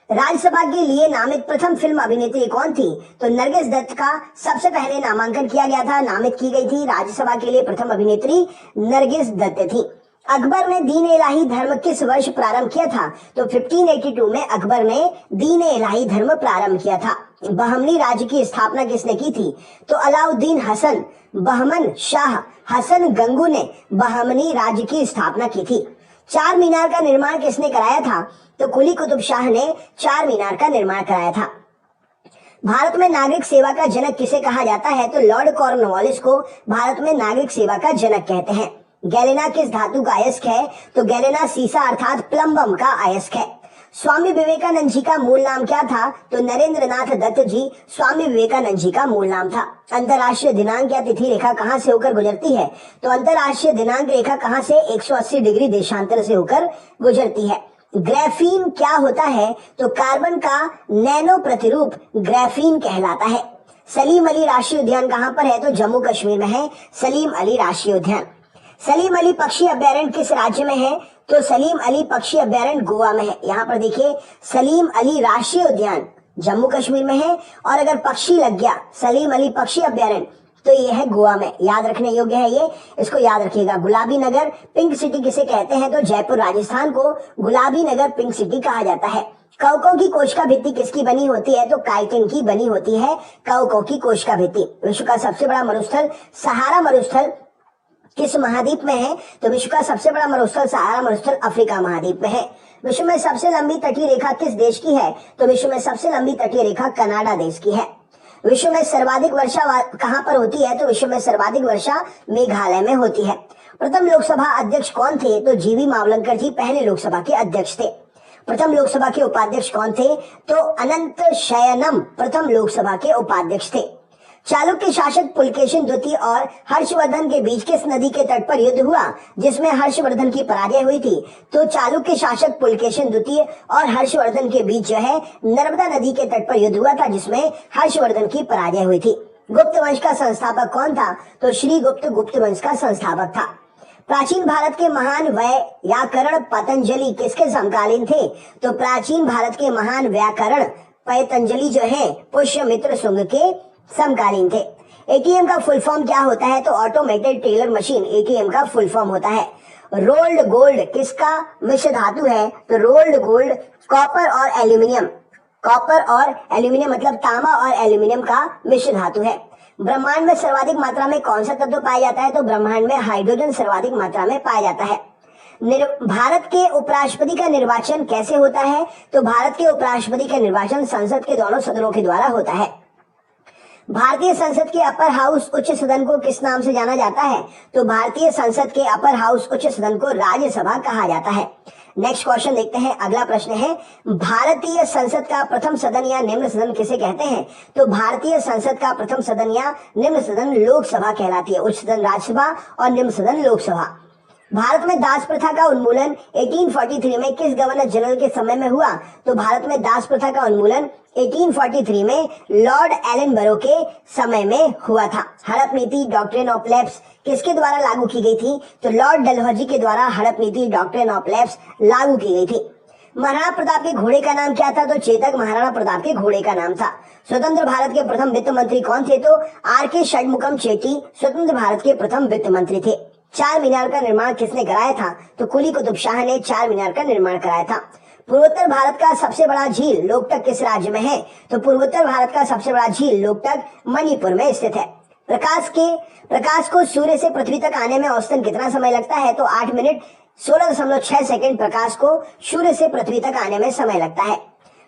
राज्यसभा के लिए नामित प्रथम फिल्म अभिनेत्री कौन थी? तो नरगिस दत्त का सबसे पहले नामांकन किया गया था, नामित की गई थी। राज्यसभा के लिए प्रथम अभिनेत्री नरगिस दत्त थी। अकबर ने दीन इलाही धर्म किस वर्ष प्रारंभ किया था? तो 1582 में अकबर ने दीन इलाही धर्म प्रारंभ किया था। बहमनी राज्य की स्थापना किसने की थी? तो अलाउद्दीन हसन बहमन शाह हसन गंगू ने बहमनी राज्य की स्थापना की थी। चार मीनार का निर्माण किसने कराया था? तो कुली कुतुब शाह ने चार मीनार का निर्माण कराया था। भारत में नागरिक सेवा का जनक किसे कहा जाता है? तो लॉर्ड कॉर्नवालिस को भारत में नागरिक सेवा का जनक कहते हैं। गैलेना किस धातु का अयस्क है? तो गैलेना सीसा अर्थात प्लम्बम का अयस्क है। स्वामी विवेकानंद जी का मूल नाम क्या था? तो नरेंद्रनाथ दत्त जी स्वामी विवेकानंद जी का मूल नाम था। अंतरराष्ट्रीय दिनांक या तिथि रेखा कहां से होकर गुजरती है? तो अंतरराष्ट्रीय दिनांक रेखा कहां से? 180 डिग्री देशांतर से होकर गुजरती है। ग्राफीन क्या होता है? तो कार्बन का नैनो प्रतिरूप ग्राफीन कहलाता है। सलीम अली राष्ट्रीय उद्यान कहां पर है? तो जम्मू कश्मीर में है सलीम अली राष्ट्रीय उद्यान। सलीम अली पक्षी अभ्यारण्य किस राज्य में है? तो सलीम अली पक्षी अभ्यारण्य गोवा में है। यहाँ पर देखिए सलीम अली राष्ट्रीय उद्यान जम्मू कश्मीर में है, और अगर पक्षी लग गया सलीम अली पक्षी अभ्यारण्य तो ये है गोवा में। याद रखने योग्य है ये, इसको याद रखिएगा। गुलाबी नगर पिंक सिटी किसे कहते हैं? तो जयपुर राजस्थान को गुलाबी नगर पिंक सिटी कहा जाता है। कवकों की कोशिका भित्ति किसकी बनी होती है? तो काइटिन की बनी होती है कवकों की कोशिका भित्ति। विश्व का सबसे बड़ा मरुस्थल सहारा मरुस्थल किस महाद्वीप में है? तो विश्व का सबसे बड़ा मरुस्थल सहारा मरुस्थल अफ्रीका महाद्वीप में है। विश्व में सबसे लंबी तटीय रेखा किस देश की है? तो विश्व में सबसे लंबी तटीय रेखा कनाडा देश की है। विश्व में सर्वाधिक वर्षा कहां पर होती है? तो विश्व में सर्वाधिक वर्षा मेघालय में होती है। प्रथम लोकसभा अध्यक्ष कौन थे? तो जीवी मावलंकर जी पहले लोकसभा के अध्यक्ष थे। प्रथम लोकसभा के उपाध्यक्ष कौन थे? तो अनंत शयनम प्रथम लोकसभा के उपाध्यक्ष थे। चालुक्य शासक पुलकेशिन द्वितीय और हर्षवर्धन के बीच किस नदी के तट पर युद्ध हुआ जिसमें हर्षवर्धन की पराजय हुई थी? तो चालुक्य शासक पुलकेशिन द्वितीय और हर्षवर्धन के बीच जो है नर्मदा नदी के तट पर युद्ध हुआ था जिसमें हर्षवर्धन की पराजय हुई थी। गुप्त वंश का संस्थापक कौन था? तो श्री गुप्त गुप्त वंश का संस्थापक था। प्राचीन भारत के महान व्याकरण पतंजलि किसके समकालीन थे? तो प्राचीन भारत के महान व्याकरण पतंजलि जो है पुष्यमित्र शुंग के समकालीन थे। एटीएम का फुल फॉर्म क्या होता है? तो ऑटोमेटेड टेलर मशीन एटीएम का फुल फॉर्म होता है। रोल्ड गोल्ड किसका मिश्र धातु है? तो रोल्ड गोल्ड कॉपर और एल्यूमिनियम, कॉपर और एल्यूमिनियम मतलब तांबा और एल्यूमिनियम का मिश्र धातु है। ब्रह्मांड में सर्वाधिक मात्रा में कौन सा तत्व पाया जाता है? तो ब्रह्मांड में हाइड्रोजन सर्वाधिक मात्रा में पाया जाता है। भारत के उपराष्ट्रपति का निर्वाचन कैसे होता है? तो भारत के उपराष्ट्रपति का निर्वाचन संसद के दोनों सदनों के द्वारा होता है। भारतीय संसद के अपर हाउस उच्च सदन को किस नाम से जाना जाता है? तो भारतीय संसद के अपर हाउस उच्च सदन को राज्यसभा कहा जाता है। नेक्स्ट क्वेश्चन देखते हैं। अगला प्रश्न है भारतीय संसद का प्रथम सदन या निम्न सदन किसे कहते हैं? तो भारतीय संसद का प्रथम सदन या निम्न सदन लोकसभा कहलाती है। उच्च सदन राज्यसभा और निम्न सदन लोकसभा। भारत में दास प्रथा का उन्मूलन 1843 में किस गवर्नर जनरल के समय में हुआ? तो भारत में दास प्रथा का उन्मूलन 1843 में लॉर्ड एलनबरो के समय में हुआ था। हड़प नीति डॉक्ट्रिन ऑफ लैप्स किसके द्वारा लागू की गई थी? तो लॉर्ड डलहौजी के द्वारा हड़प नीति डॉक्ट्रिन ऑफ लैप्स लागू की गई थी। महाराणा प्रताप के घोड़े का नाम क्या था? तो चेतक महाराणा प्रताप के घोड़े का नाम था। स्वतंत्र भारत के प्रथम वित्त मंत्री कौन थे? तो आर.के. षणमुगम चेट्टी स्वतंत्र भारत के प्रथम वित्त मंत्री थे। चार मीनार का निर्माण किसने कराया था? तो कुली कुतुब शाह ने चार मीनार का निर्माण कराया था। पूर्वोत्तर भारत का सबसे बड़ा झील लोकटक किस राज्य में है? तो पूर्वोत्तर भारत का सबसे बड़ा झील लोकटक मणिपुर में स्थित है। प्रकाश को सूर्य से पृथ्वी तक आने में औसतन कितना समय लगता है? तो 8 मिनट 16.6 सेकंड प्रकाश को सूर्य से पृथ्वी तक आने में समय लगता है।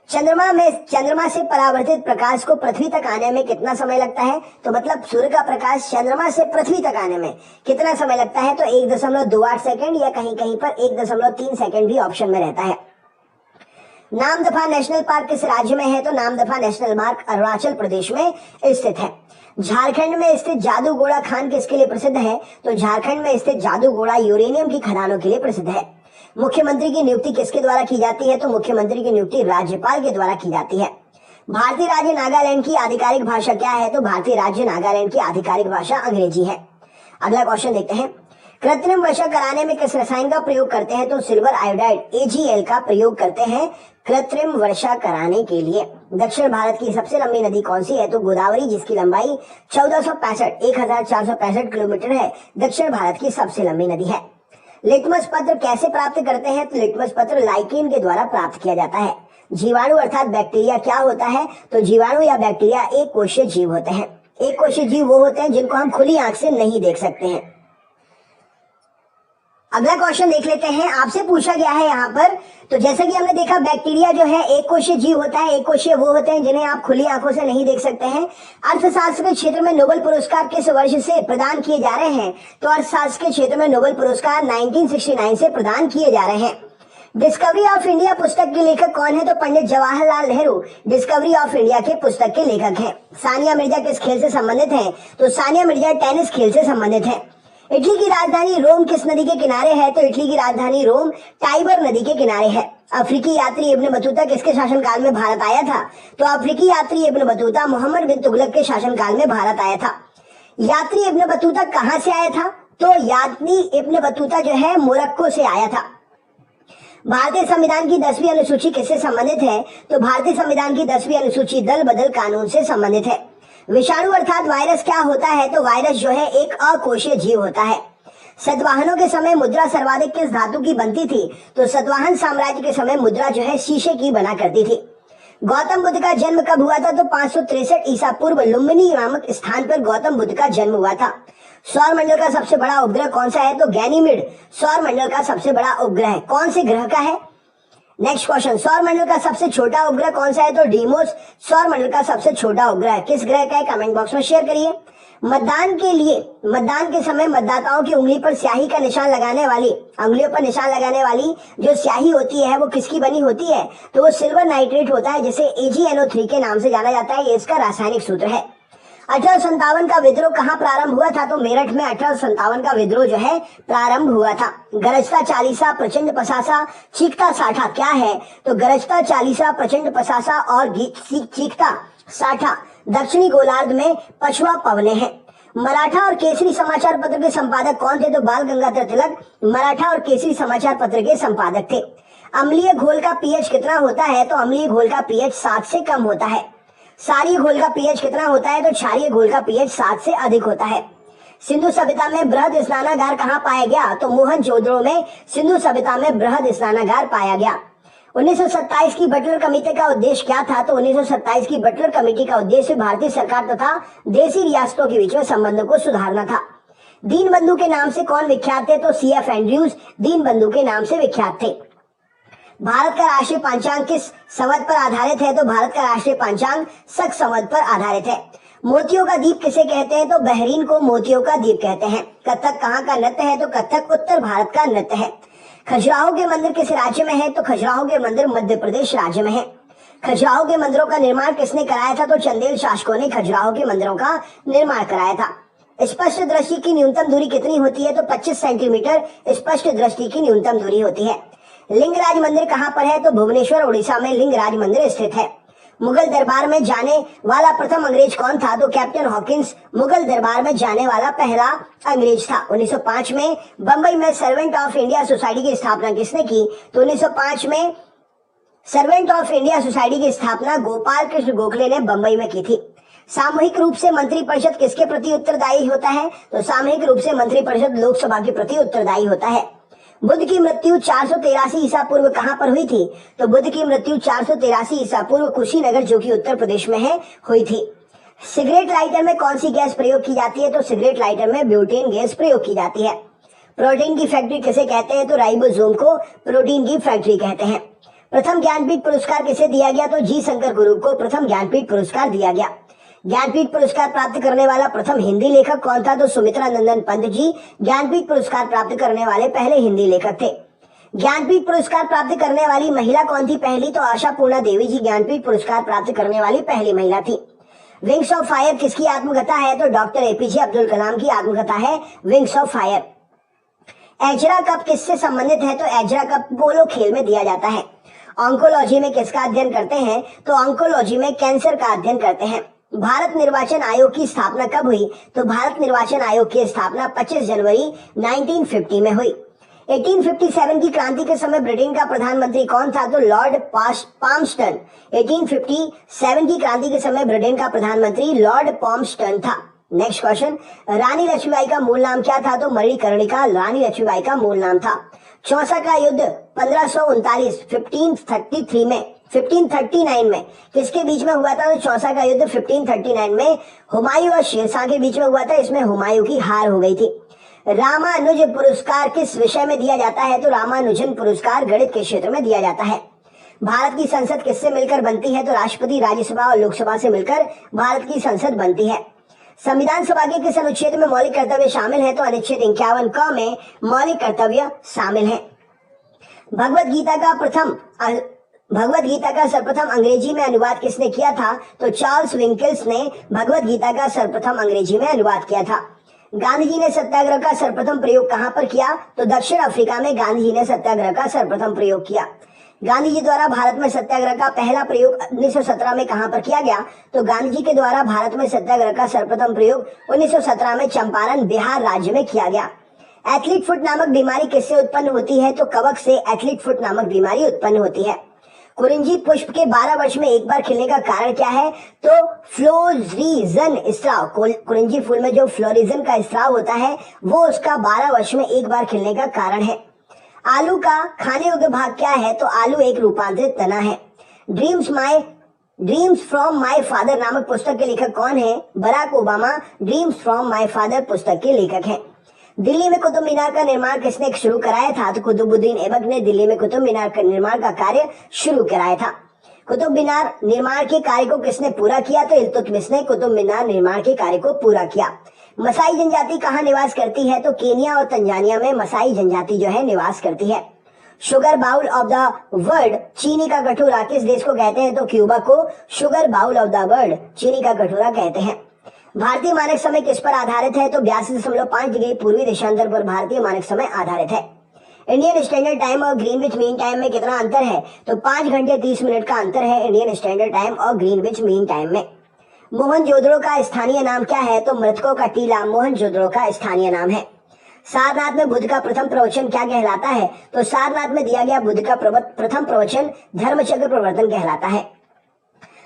चंद्रमा से परावर्तित प्रकाश को पृथ्वी तक आने में कितना समय लगता है? तो मतलब सूर्य का प्रकाश चंद्रमा से पृथ्वी तक आने में कितना समय लगता है? तो 1.28 सेकंड या कहीं कहीं पर 1.3 सेकंड भी ऑप्शन में रहता है। नामदफा नेशनल पार्क किस राज्य में है? तो नामदफा नेशनल पार्क अरुणाचल प्रदेश में स्थित है। झारखंड में स्थित जादूगोड़ा खान किसके लिए प्रसिद्ध है? तो झारखंड में स्थित जादूगोड़ा यूरेनियम की खदानों के लिए प्रसिद्ध है। मुख्यमंत्री की नियुक्ति किसके द्वारा की जाती है? तो मुख्यमंत्री की नियुक्ति राज्यपाल के द्वारा की जाती है। भारतीय राज्य नागालैंड की आधिकारिक भाषा क्या है? तो भारतीय राज्य नागालैंड की आधिकारिक भाषा अंग्रेजी है। अगला क्वेश्चन देखते हैं। कृत्रिम वर्षा कराने में किस रसायन का प्रयोग करते हैं? तो सिल्वर आयोडाइड AgL का प्रयोग करते हैं कृत्रिम वर्षा कराने के लिए। दक्षिण भारत की सबसे लंबी नदी कौन सी है? तो गोदावरी, जिसकी लंबाई 1465 किलोमीटर है, दक्षिण भारत की सबसे लंबी नदी है। लिटमस पत्र कैसे प्राप्त करते हैं? तो लिटमस पत्र लाइकेन के द्वारा प्राप्त किया जाता है। जीवाणु अर्थात बैक्टीरिया क्या होता है? तो जीवाणु या बैक्टीरिया एक कोशीय जीव होते हैं। एक कोशीय जीव वो होते हैं जिनको हम खुली आंख से नहीं देख सकते हैं। अगला क्वेश्चन देख लेते हैं। आपसे पूछा गया है यहाँ पर, तो जैसा कि हमने देखा बैक्टीरिया जो है एक कोशीय जीव होता है। एक कोशीय वो होते हैं जिन्हें आप खुली आंखों से नहीं देख सकते हैं। अर्थशास्त्र के क्षेत्र में नोबेल पुरस्कार किस वर्ष से प्रदान किए जा रहे हैं? तो अर्थशास्त्र के क्षेत्र में नोबेल पुरस्कार 1969 से प्रदान किए जा रहे हैं। डिस्कवरी ऑफ इंडिया पुस्तक के लेखक कौन है? तो Pandit Jawaharlal Nehru Discovery of India के पुस्तक के लेखक हैं। सानिया मिर्जा किस खेल से संबंधित हैं? तो सानिया मिर्जा टेनिस खेल से संबंधित है। इटली की राजधानी रोम किस नदी के किनारे है? तो इटली की राजधानी रोम टाइबर नदी के किनारे है। अफ्रीकी यात्री इब्न बतूता किसके शासनकाल में भारत आया था? तो अफ्रीकी यात्री इब्न बतूता मोहम्मद बिन तुगलक के शासनकाल में भारत आया था। यात्री इब्न बतूता कहां से आया था? तो यात्री इब्न बतूता जो है मोरक्को से आया था। भारतीय संविधान की 10वीं अनुसूची किससे संबंधित है? तो भारतीय संविधान की 10वीं अनुसूची दल बदल कानून से संबंधित है। विषाणु अर्थात वायरस क्या होता है? तो वायरस जो है एक अकोशीय जीव होता है। सतवाहनों के समय मुद्रा सर्वाधिक किस धातु की बनती थी? तो सतवाहन साम्राज्य के समय मुद्रा जो है शीशे की बना करती थी। गौतम बुद्ध का जन्म कब हुआ था? तो 563 ईसा पूर्व लुम्बिनी नामक स्थान पर गौतम बुद्ध का जन्म हुआ था। सौर मंडल का सबसे बड़ा उपग्रह कौन सा है? तो गैनीमेड सौर मंडल का सबसे बड़ा उपग्रह कौन से ग्रह का है? नेक्स्ट क्वेश्चन, सौर मंडल का सबसे छोटा उपग्रह कौन सा है? तो डीमोस सौर मंडल का सबसे छोटा उपग्रह किस ग्रह का है? कमेंट बॉक्स में शेयर करिए। मतदान के समय मतदाताओं की उंगली पर स्याही का निशान लगाने वाली, उंगलियों पर निशान लगाने वाली जो स्याही होती है वो किसकी बनी होती है? तो वो सिल्वर नाइट्रेट होता है, जिसे AgNO3 के नाम से जाना जाता है। ये इसका रासायनिक सूत्र है। 1857 का विद्रोह कहाँ प्रारंभ हुआ था? तो मेरठ में 1857 का विद्रोह जो है प्रारंभ हुआ था। गरजता चालीसा, प्रचंड पसासा, चीखता साठा क्या है? तो गरजता चालीसा, प्रचंड पसासा और चीखता साठा दक्षिणी गोलार्ध में पछुआ पवने हैं। मराठा और केसरी समाचार पत्र के संपादक कौन थे? तो बाल गंगाधर तिलक मराठा और केसरी समाचार पत्र के संपादक थे। अम्लीय घोल का पीएच कितना होता है? तो अम्लीय घोल का पीएच 7 से कम होता है। क्षारीय घोल का पीएच कितना होता है? तो क्षारीय घोल का पीएच 7 से अधिक होता है। सिंधु सभ्यता में बृहद स्नानागार कहाँ पाया गया? तो मोहनजोदड़ो में सिंधु सभ्यता में बृहद स्नानागार पाया गया। 1927 की बटलर कमेटी का उद्देश्य क्या था? तो 1927 की बटलर कमेटी का उद्देश्य भारतीय सरकार तथा देसी रियासतों के बीच में संबंधों को सुधारना था। दीनबंधु के नाम से कौन विख्यात थे? तो CF एंड्रयूज दीनबंधु के नाम से विख्यात थे। भारत का राष्ट्रीय पंचांग किस संवत पर आधारित है? तो भारत का राष्ट्रीय पंचांग शक संवत पर आधारित है। मोतियों का द्वीप किसे कहते हैं? तो बहरीन को मोतियों का द्वीप कहते हैं। कथक कहाँ का नृत्य है? तो कथक उत्तर भारत का नृत्य है। खजुराहो के मंदिर किस राज्य में है? तो खजुराहो के मंदिर मध्य प्रदेश राज्य में है। खजुराहो के मंदिरों का निर्माण किसने कराया था? तो चंदेल शासकों ने खजुराहो के मंदिरों का निर्माण कराया था। स्पष्ट दृष्टि की न्यूनतम दूरी कितनी होती है? तो 25 सेंटीमीटर स्पष्ट दृष्टि की न्यूनतम दूरी होती है। लिंगराज मंदिर कहाँ पर है? तो भुवनेश्वर उड़ीसा में लिंगराज मंदिर स्थित है। मुगल दरबार में जाने वाला प्रथम अंग्रेज कौन था? तो कैप्टन हॉकिंस मुगल दरबार में जाने वाला पहला अंग्रेज था। 1905 में बंबई में सर्वेंट ऑफ इंडिया सोसाइटी की स्थापना किसने की? तो 1905 में सर्वेंट ऑफ इंडिया सोसाइटी की स्थापना गोपाल कृष्ण गोखले ने बंबई में की थी। सामूहिक रूप से मंत्रिपरिषद किसके प्रति उत्तरदायी होता है? तो सामूहिक रूप से मंत्रिपरिषद लोकसभा के प्रति उत्तरदायी होता है। बुद्ध की मृत्यु 483 ईसा पूर्व कहाँ पर हुई थी? तो बुद्ध की मृत्यु 483 ईसा पूर्व कुशीनगर, जो कि उत्तर प्रदेश में है, हुई थी। सिगरेट लाइटर में कौन सी गैस प्रयोग की जाती है? तो सिगरेट लाइटर में ब्यूटेन गैस प्रयोग की जाती है। प्रोटीन की फैक्ट्री किसे कहते हैं? तो राइबोसोम को प्रोटीन की फैक्ट्री कहते हैं। प्रथम ज्ञानपीठ पुरस्कार किसे दिया गया? तो जी शंकर गुरुप को प्रथम ज्ञानपीठ पुरस्कार दिया गया। ज्ञानपीठ पुरस्कार प्राप्त करने वाला प्रथम हिंदी लेखक कौन था? तो सुमित्रा नंदन पंत जी ज्ञानपीठ पुरस्कार प्राप्त करने वाले पहले हिंदी लेखक थे। ज्ञानपीठ पुरस्कार प्राप्त करने वाली महिला कौन थी पहली? तो आशा पूर्णा देवी जी ज्ञानपीठ पुरस्कार प्राप्त करने वाली पहली महिला थी। विंग्स ऑफ फायर किसकी आत्मकथा है? तो डॉक्टर APJ अब्दुल कलाम की आत्मकथा है wings of fire. Ezra cup किससे संबंधित है? तो एजरा कप पोलो खेल में दिया जाता है। ऑन्कोलॉजी में किसका अध्ययन करते हैं? तो ऑन्कोलॉजी में कैंसर का अध्ययन करते हैं। भारत निर्वाचन आयोग की स्थापना कब हुई? तो भारत निर्वाचन आयोग की स्थापना 25 जनवरी 1950 में हुई। 1857 की क्रांति के समय ब्रिटेन का प्रधानमंत्री कौन था? तो लॉर्ड पाल्मस्टन। 1857 की क्रांति के समय ब्रिटेन का प्रधानमंत्री लॉर्ड पाल्मस्टन था। नेक्स्ट क्वेश्चन, रानी लक्ष्मीबाई का मूल नाम क्या था? तो मणिकर्णिका रानी लक्ष्मीबाई का मूल नाम था। चौसा का युद्ध 1539 में किसके बीच में हुआ था? तो चौसा का युद्ध 1539 में हुमायूं और शेरशाह के बीच में हुआ था। इसमें हुमायूं की हार हो गई थी। रामानुज पुरस्कार किस विषय में दिया जाता है? तो रामानुजन पुरस्कार गणित के क्षेत्र में दिया जाता है। भारत की संसद किससे मिलकर बनती है? तो राष्ट्रपति, राज्यसभा और लोकसभा से मिलकर भारत की संसद बनती है। संविधान सभा के किस अनुच्छेद में मौलिक कर्तव्य शामिल है? तो अनुच्छेद 51 क में मौलिक कर्तव्य शामिल है। भगवत गीता का सर्वप्रथम अंग्रेजी में अनुवाद किसने किया था? तो चार्ल्स विंकल्स ने भगवत गीता का सर्वप्रथम अंग्रेजी में अनुवाद किया था। गांधी जी ने सत्याग्रह का सर्वप्रथम प्रयोग कहां पर किया? तो दक्षिण अफ्रीका में गांधी जी ने सत्याग्रह का सर्वप्रथम प्रयोग किया। गांधी जी द्वारा भारत में सत्याग्रह का पहला प्रयोग 1917 में कहां पर किया गया? तो गांधी जी के द्वारा भारत में सत्याग्रह का सर्वप्रथम प्रयोग 1917 में चंपारण, बिहार राज्य में किया गया। एथलीट फुट नामक बीमारी किससे उत्पन्न होती है? तो कवक से एथलीट फुट नामक बीमारी उत्पन्न होती है। कुरिंजी पुष्प के 12 वर्ष में एक बार खिलने का कारण क्या है? तो फ्लोरिजन स्राव, कुरिंजी फूल में जो फ्लोरिजन का स्राव होता है वो उसका 12 वर्ष में एक बार खिलने का कारण है। आलू का खाने योग्य भाग क्या है? तो आलू एक रूपांतरित तना है। ड्रीम्स फ्रॉम माय फादर नामक पुस्तक के लेखक कौन है? Barack Obama Dreams from My Father पुस्तक के लेखक हैं। दिल्ली में कुतुब मीनार का निर्माण किसने शुरू कराया था? तो कुतुबुद्दीन ऐबक ने दिल्ली में कुतुब मीनार का निर्माण का कार्य शुरू कराया था। कुतुब मीनार निर्माण के कार्य को किसने पूरा किया? तो इल्तुतमिश ने कुतुब मीनार निर्माण के कार्य को पूरा किया। मसाई जनजाति कहाँ निवास करती है? तो केनिया और तंजानिया में मसाई जनजाति जो है निवास करती है। Sugar bowl of the world, चीनी का कटोरा किस देश को कहते हैं? तो क्यूबा को sugar bowl of the world, चीनी का कटोरा कहते हैं। भारतीय मानक समय किस पर आधारित है? तो 82.5 डिग्री पूर्वी देशांतर पर भारतीय मानक समय आधारित है। इंडियन स्टैंडर्ड टाइम और ग्रीनविच मीन टाइम में कितना अंतर है? तो 5 घंटे 30 मिनट का अंतर है इंडियन स्टैंडर्ड टाइम और ग्रीनविच मीन टाइम में। मोहनजोदड़ो का स्थानीय नाम क्या है? तो मृतकों का टीला मोहनजोदड़ो का स्थानीय नाम है। सारनाथ में बुद्ध का प्रथम प्रवचन क्या कहलाता है? तो सारनाथ में दिया गया बुद्ध का प्रथम प्रवचन धर्मचक्र प्रवर्तन कहलाता है।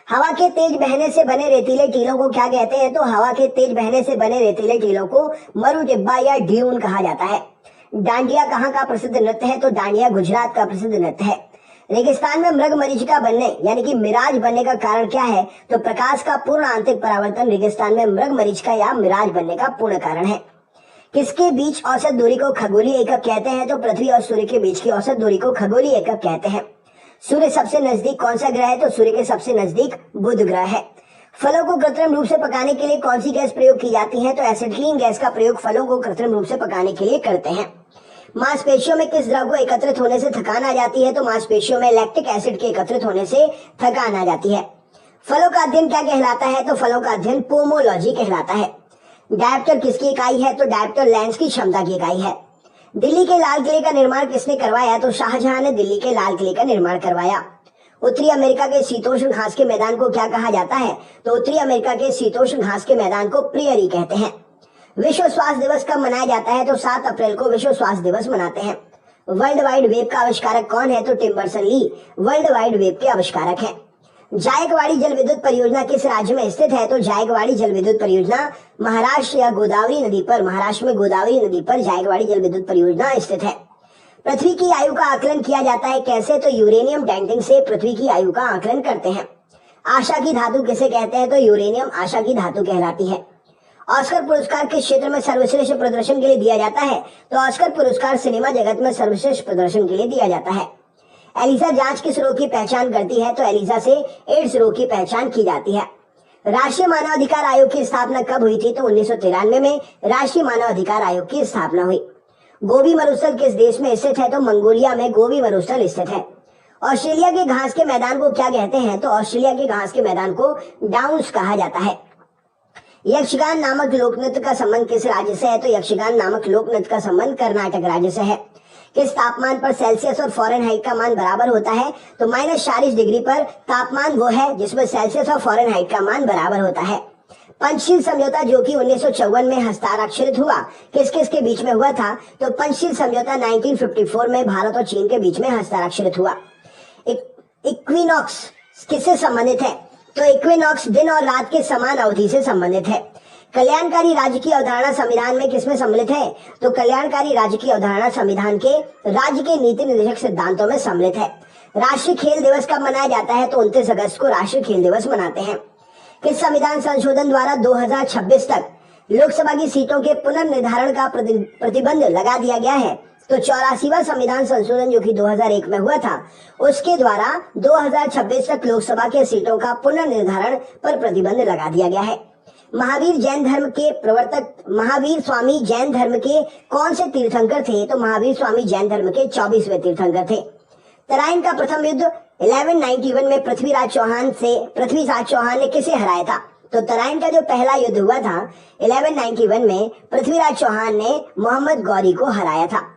हवा के तेज बहने से बने रेतीले टीलों को क्या कहते हैं? तो हवा के तेज बहने से बने रेतीले टीलों को मरु टिब्बा या ड्यून कहा जाता है। डांडिया कहाँ का प्रसिद्ध नृत्य है? तो डांडिया गुजरात का प्रसिद्ध नृत्य है। रेगिस्तान में मृग मरीचिका बनने यानी कि मिराज बनने का कारण क्या है? तो प्रकाश का पूर्ण आंतरिक परावर्तन रेगिस्तान में मृग मरीचिका या मिराज बनने का पूर्ण कारण है। किसके बीच औसत दूरी को खगोलीय एकक कहते हैं? तो पृथ्वी और सूर्य के बीच की औसत दूरी को खगोलीय एकक कहते हैं। सूर्य सबसे नजदीक कौन सा ग्रह है? तो सूर्य के सबसे नजदीक बुध ग्रह है। फलों को कृत्रिम रूप से पकाने के लिए कौन सी गैस प्रयोग की जाती है? तो एसिटिलीन गैस का प्रयोग फलों को कृत्रिम रूप से पकाने के लिए करते हैं। मांसपेशियों में किस द्रव को एकत्रित होने से थकान आ जाती है? तो मांसपेशियों में लैक्टिक एसिड के एकत्रित होने से थकान आ जाती है। फलों का अध्ययन क्या कहलाता है? तो फलों का अध्ययन पोमोलॉजी कहलाता है। डायप्टर किसकी इकाई है? तो डायप्टर लेंस की क्षमता की इकाई है। दिल्ली के लाल किले का निर्माण किसने करवाया? तो शाहजहां ने दिल्ली के लाल किले का निर्माण करवाया। उत्तरी अमेरिका के शीतोष्ण घास के मैदान को क्या कहा जाता है? तो उत्तरी अमेरिका के शीतोष्ण घास के मैदान को प्रियरी कहते हैं। विश्व स्वास्थ्य दिवस कब मनाया जाता है? तो 7 अप्रैल को विश्व स्वास्थ्य दिवस मनाते हैं। वर्ल्ड वाइड वेब का आविष्कारक कौन है? तो टिम बर्सन ली वर्ल्ड वाइड वेब के आविष्कारक हैं। जायकवाड़ी जल विद्युत परियोजना किस राज्य में स्थित है? तो जायकवाड़ी जल विद्युत परियोजना महाराष्ट्र या गोदावरी नदी पर, महाराष्ट्र में गोदावरी नदी पर जायकवाड़ी जल विद्युत परियोजना स्थित है। पृथ्वी की आयु का आकलन किया जाता है कैसे? तो यूरेनियम डेंटिंग से पृथ्वी की आयु का आकलन करते हैं। आशा की धातु किसे कहते हैं? तो यूरेनियम आशा की धातु कहलाती है। ऑस्कर पुरस्कार किस क्षेत्र में सर्वश्रेष्ठ प्रदर्शन के लिए दिया जाता है? तो ऑस्कर पुरस्कार सिनेमा जगत में सर्वश्रेष्ठ प्रदर्शन के लिए दिया जाता है। एलिसा जांच किस रोग की पहचान करती है? तो एलिसा से एड्स रोग की पहचान की जाती है। राष्ट्रीय मानवाधिकार आयोग की स्थापना कब हुई थी? तो 1993 में राष्ट्रीय मानवाधिकार आयोग की स्थापना हुई। गोबी मरुस्थल किस देश में स्थित है? तो मंगोलिया में गोबी मरुस्थल स्थित है। ऑस्ट्रेलिया के घास के मैदान को क्या कहते हैं? तो ऑस्ट्रेलिया के घास के मैदान को डाउन्स कहा जाता है। यक्षगान नामक लोकनृत्य का संबंध किस राज्य से है? तो यक्षगान नामक लोकनृत्य का संबंध कर्नाटक राज्य से है। किस तापमान पर सेल्सियस और फ़ारेनहाइट का मान बराबर होता है? तो -40 डिग्री पर तापमान वो है जिसमें सेल्सियस और फ़ारेनहाइट का मान बराबर होता है। पंचशील समझौता जो कि 1954 में हस्ताक्षरित हुआ, किस किस के बीच में हुआ था? तो पंचशील समझौता 1954 में भारत और चीन के बीच में हस्ताक्षरित हुआ। इक्विनॉक्स किससे संबंधित है? तो इक्विनॉक्स दिन और रात के समान अवधि से संबंधित है। कल्याणकारी राज्य की अवधारणा संविधान में किसमें सम्मिलित है? तो कल्याणकारी राज्य की अवधारणा संविधान के राज्य के नीति निर्देशक सिद्धांतों में सम्मिलित है। राष्ट्रीय खेल दिवस कब मनाया जाता है? तो 29 अगस्त को राष्ट्रीय खेल दिवस मनाते हैं। किस संविधान संशोधन द्वारा 2026 तक लोकसभा की सीटों के पुनर्निर्धारण का प्रतिबंध लगा दिया गया है? तो 84वां संविधान संशोधन जो कि 2001 में हुआ था, उसके द्वारा 2026 तक लोकसभा के सीटों का पुनर्निर्धारण पर प्रतिबंध लगा दिया गया है। महावीर जैन धर्म के प्रवर्तक महावीर स्वामी जैन धर्म के कौन से तीर्थंकर थे? तो महावीर स्वामी जैन धर्म के 24वें तीर्थंकर थे। तराइन का प्रथम युद्ध 1191 में पृथ्वीराज चौहान ने किसे हराया था? तो तराइन का जो पहला युद्ध हुआ था 1191 में पृथ्वीराज चौहान ने मोहम्मद गौरी को हराया था।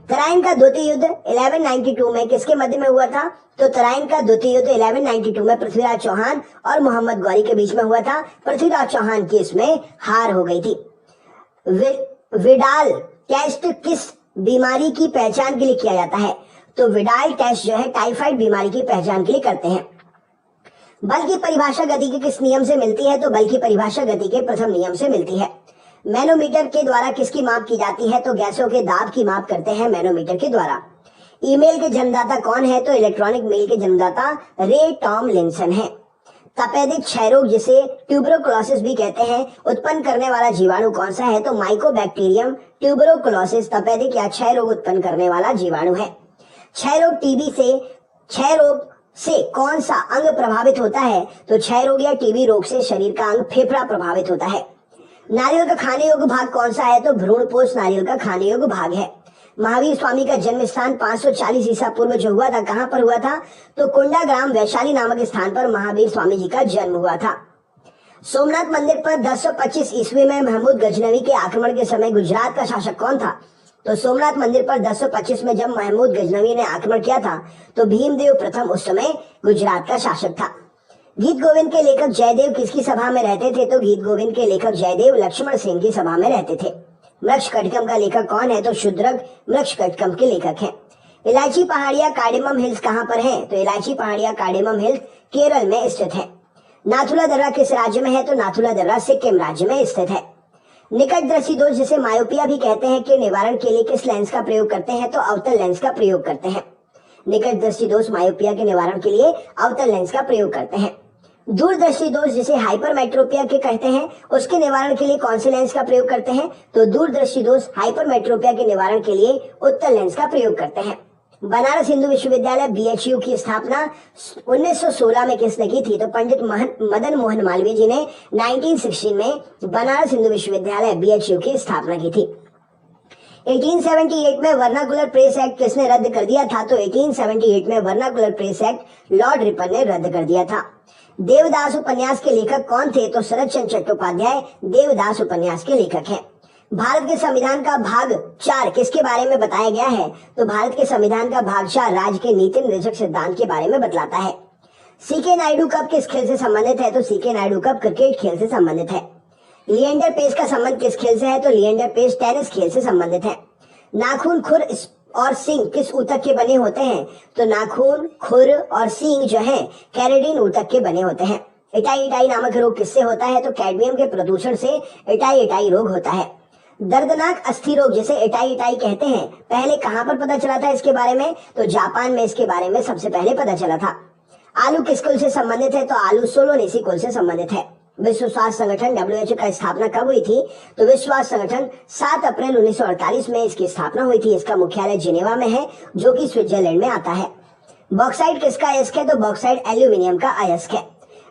तराइन का द्वितीय युद्ध 1192 में किसके मध्य में हुआ था? तो तराइन का द्वितीय युद्ध 1192 में पृथ्वीराज चौहान और मोहम्मद गौरी के बीच में हुआ था। पृथ्वीराज चौहान की इसमें हार हो गई थी। विडाल टेस्ट किस बीमारी की पहचान के लिए किया जाता है? तो विडाल टेस्ट जो है टाइफाइड बीमारी की पहचान के लिए करते हैं। बल की परिभाषा गति के किस नियम से मिलती है? तो बल की परिभाषा गति के प्रथम नियम से मिलती है। मैनोमीटर के द्वारा किसकी माप की जाती है? तो गैसों के दाब की माप करते हैं मैनोमीटर के द्वारा। ईमेल के जन्मदाता कौन है? तो इलेक्ट्रॉनिक मेल के जन्मदाता रे टॉमलिंसन है। तपेदिक क्षय रोग जिसे ट्यूबरोकुलोसिस भी कहते हैं उत्पन्न करने वाला जीवाणु कौन सा है? तो माइकोबैक्टीरियम ट्यूबरोकुलोसिस तपेदिक या क्षय रोग उत्पन्न करने वाला जीवाणु है। क्षय रोग से कौन सा अंग प्रभावित होता है? तो क्षय रोग या टीबी रोग से शरीर का अंग फेफड़ा प्रभावित होता है। नारियल का खाने योग्य भाग कौन सा है? तो भ्रूणपोष नारियल का खाने योग्य भाग है। महावीर स्वामी का जन्म स्थान 540 ईसा पूर्व जो हुआ था, कहां पर हुआ था? तो कुंडाग्राम वैशाली नामक स्थान पर महावीर स्वामी जी का जन्म हुआ था। सोमनाथ मंदिर पर 1025 ईस्वी में महमूद गजनवी के आक्रमण के समय गुजरात का शासक कौन था? तो सोमनाथ मंदिर पर 1025 में जब महमूद गजनवी ने आक्रमण किया था तो भीमदेव प्रथम उस समय गुजरात का शासक था। गीत गोविंद के लेखक जयदेव किसकी सभा में रहते थे? तो गीत गोविंद के लेखक जयदेव लक्ष्मण सेन की सभा में रहते थे। मृक्षकटिकम का लेखक कौन है? तो शुद्रक मृक्षकटिकम के लेखक हैं। इलायची पहाड़ियां कार्डेमम हिल्स कहां पर है? तो इलायची पहाड़ियां कार्डेमम हिल्स केरल में स्थित है। नाथुला दर्रा किस राज्य में है? तो नाथुला दर्रा सिक्किम राज्य में स्थित है। निकट दृष्टि दोष जिसे मायोपिया भी कहते हैं के निवारण के लिए किस लेंस का प्रयोग करते हैं? तो अवतल लेंस का प्रयोग करते हैं। निकट दृष्टि दोष मायोपिया के निवारण के लिए अवतल लेंस का प्रयोग करते हैं। दूरदृष्टि दोष जिसे हाइपरमेट्रोपिया के कहते हैं उसके निवारण के लिए कौन से लेंस का प्रयोग करते हैं? तो दूरदृष्टि दोष हाइपरमेट्रोपिया के निवारण के लिए उत्तल लेंस का प्रयोग करते हैं। बनारस हिंदू विश्वविद्यालय BHU की स्थापना 1916 में किसने की थी? तो पंडित मदन मोहन मालवीय जी ने 1916 में बनारस हिंदू विश्वविद्यालय BHU की स्थापना की थी। 1878 में वर्नाकुलर प्रेस एक्ट किसने रद्द कर दिया था? तो 1878 में vernacular press act Lord Ripon ने रद्द कर दिया था। देवदास उपन्यास के लेखक कौन थे? तो शरद चंद्र चट्टोपाध्याय देवदास उपन्यास के लेखक हैं। भारत के संविधान का भाग 4 किसके बारे में बताया गया है? तो भारत के संविधान का भाग 4 राज्य के नीति निर्देशक सिद्धांत के बारे में बतलाता है। सीके नायडू कप किस खेल से संबंधित है? तो सीके नायडू कप क्रिकेट खेल से संबंधित है। लिएंडर पेस का संबंध किस खेल से है? तो लिएंडर पेस टेनिस खेल से संबंधित है। नाखून, खुर और सींग किस ऊतक के बने होते हैं? तो नाखून, खुर और सींग जो है कैरेटिन ऊतक के बने होते हैं। इटाई नामक रोग किससे होता है? तो कैडमियम के प्रदूषण से इटाई रोग होता है। दर्दनाक अस्थि रोग जिसे इटाई कहते हैं पहले कहां पर पता चला था इसके बारे में? तो जापान में इसके बारे में सबसे पहले पता चला था। आलू किस कुल से संबंधित है? तो आलू सोलोनेसी कुल से संबंधित है। विश्व स्वास्थ्य संगठन WHO का स्थापना कब हुई थी? तो विश्व स्वास्थ्य संगठन 7 अप्रैल 1948 में इसकी स्थापना हुई थी। इसका मुख्यालय जिनेवा में है जो कि स्विट्जरलैंड में आता है। बॉक्साइट किसका अयस्क है? तो बॉक्साइट एल्यूमिनियम का अयस्क है।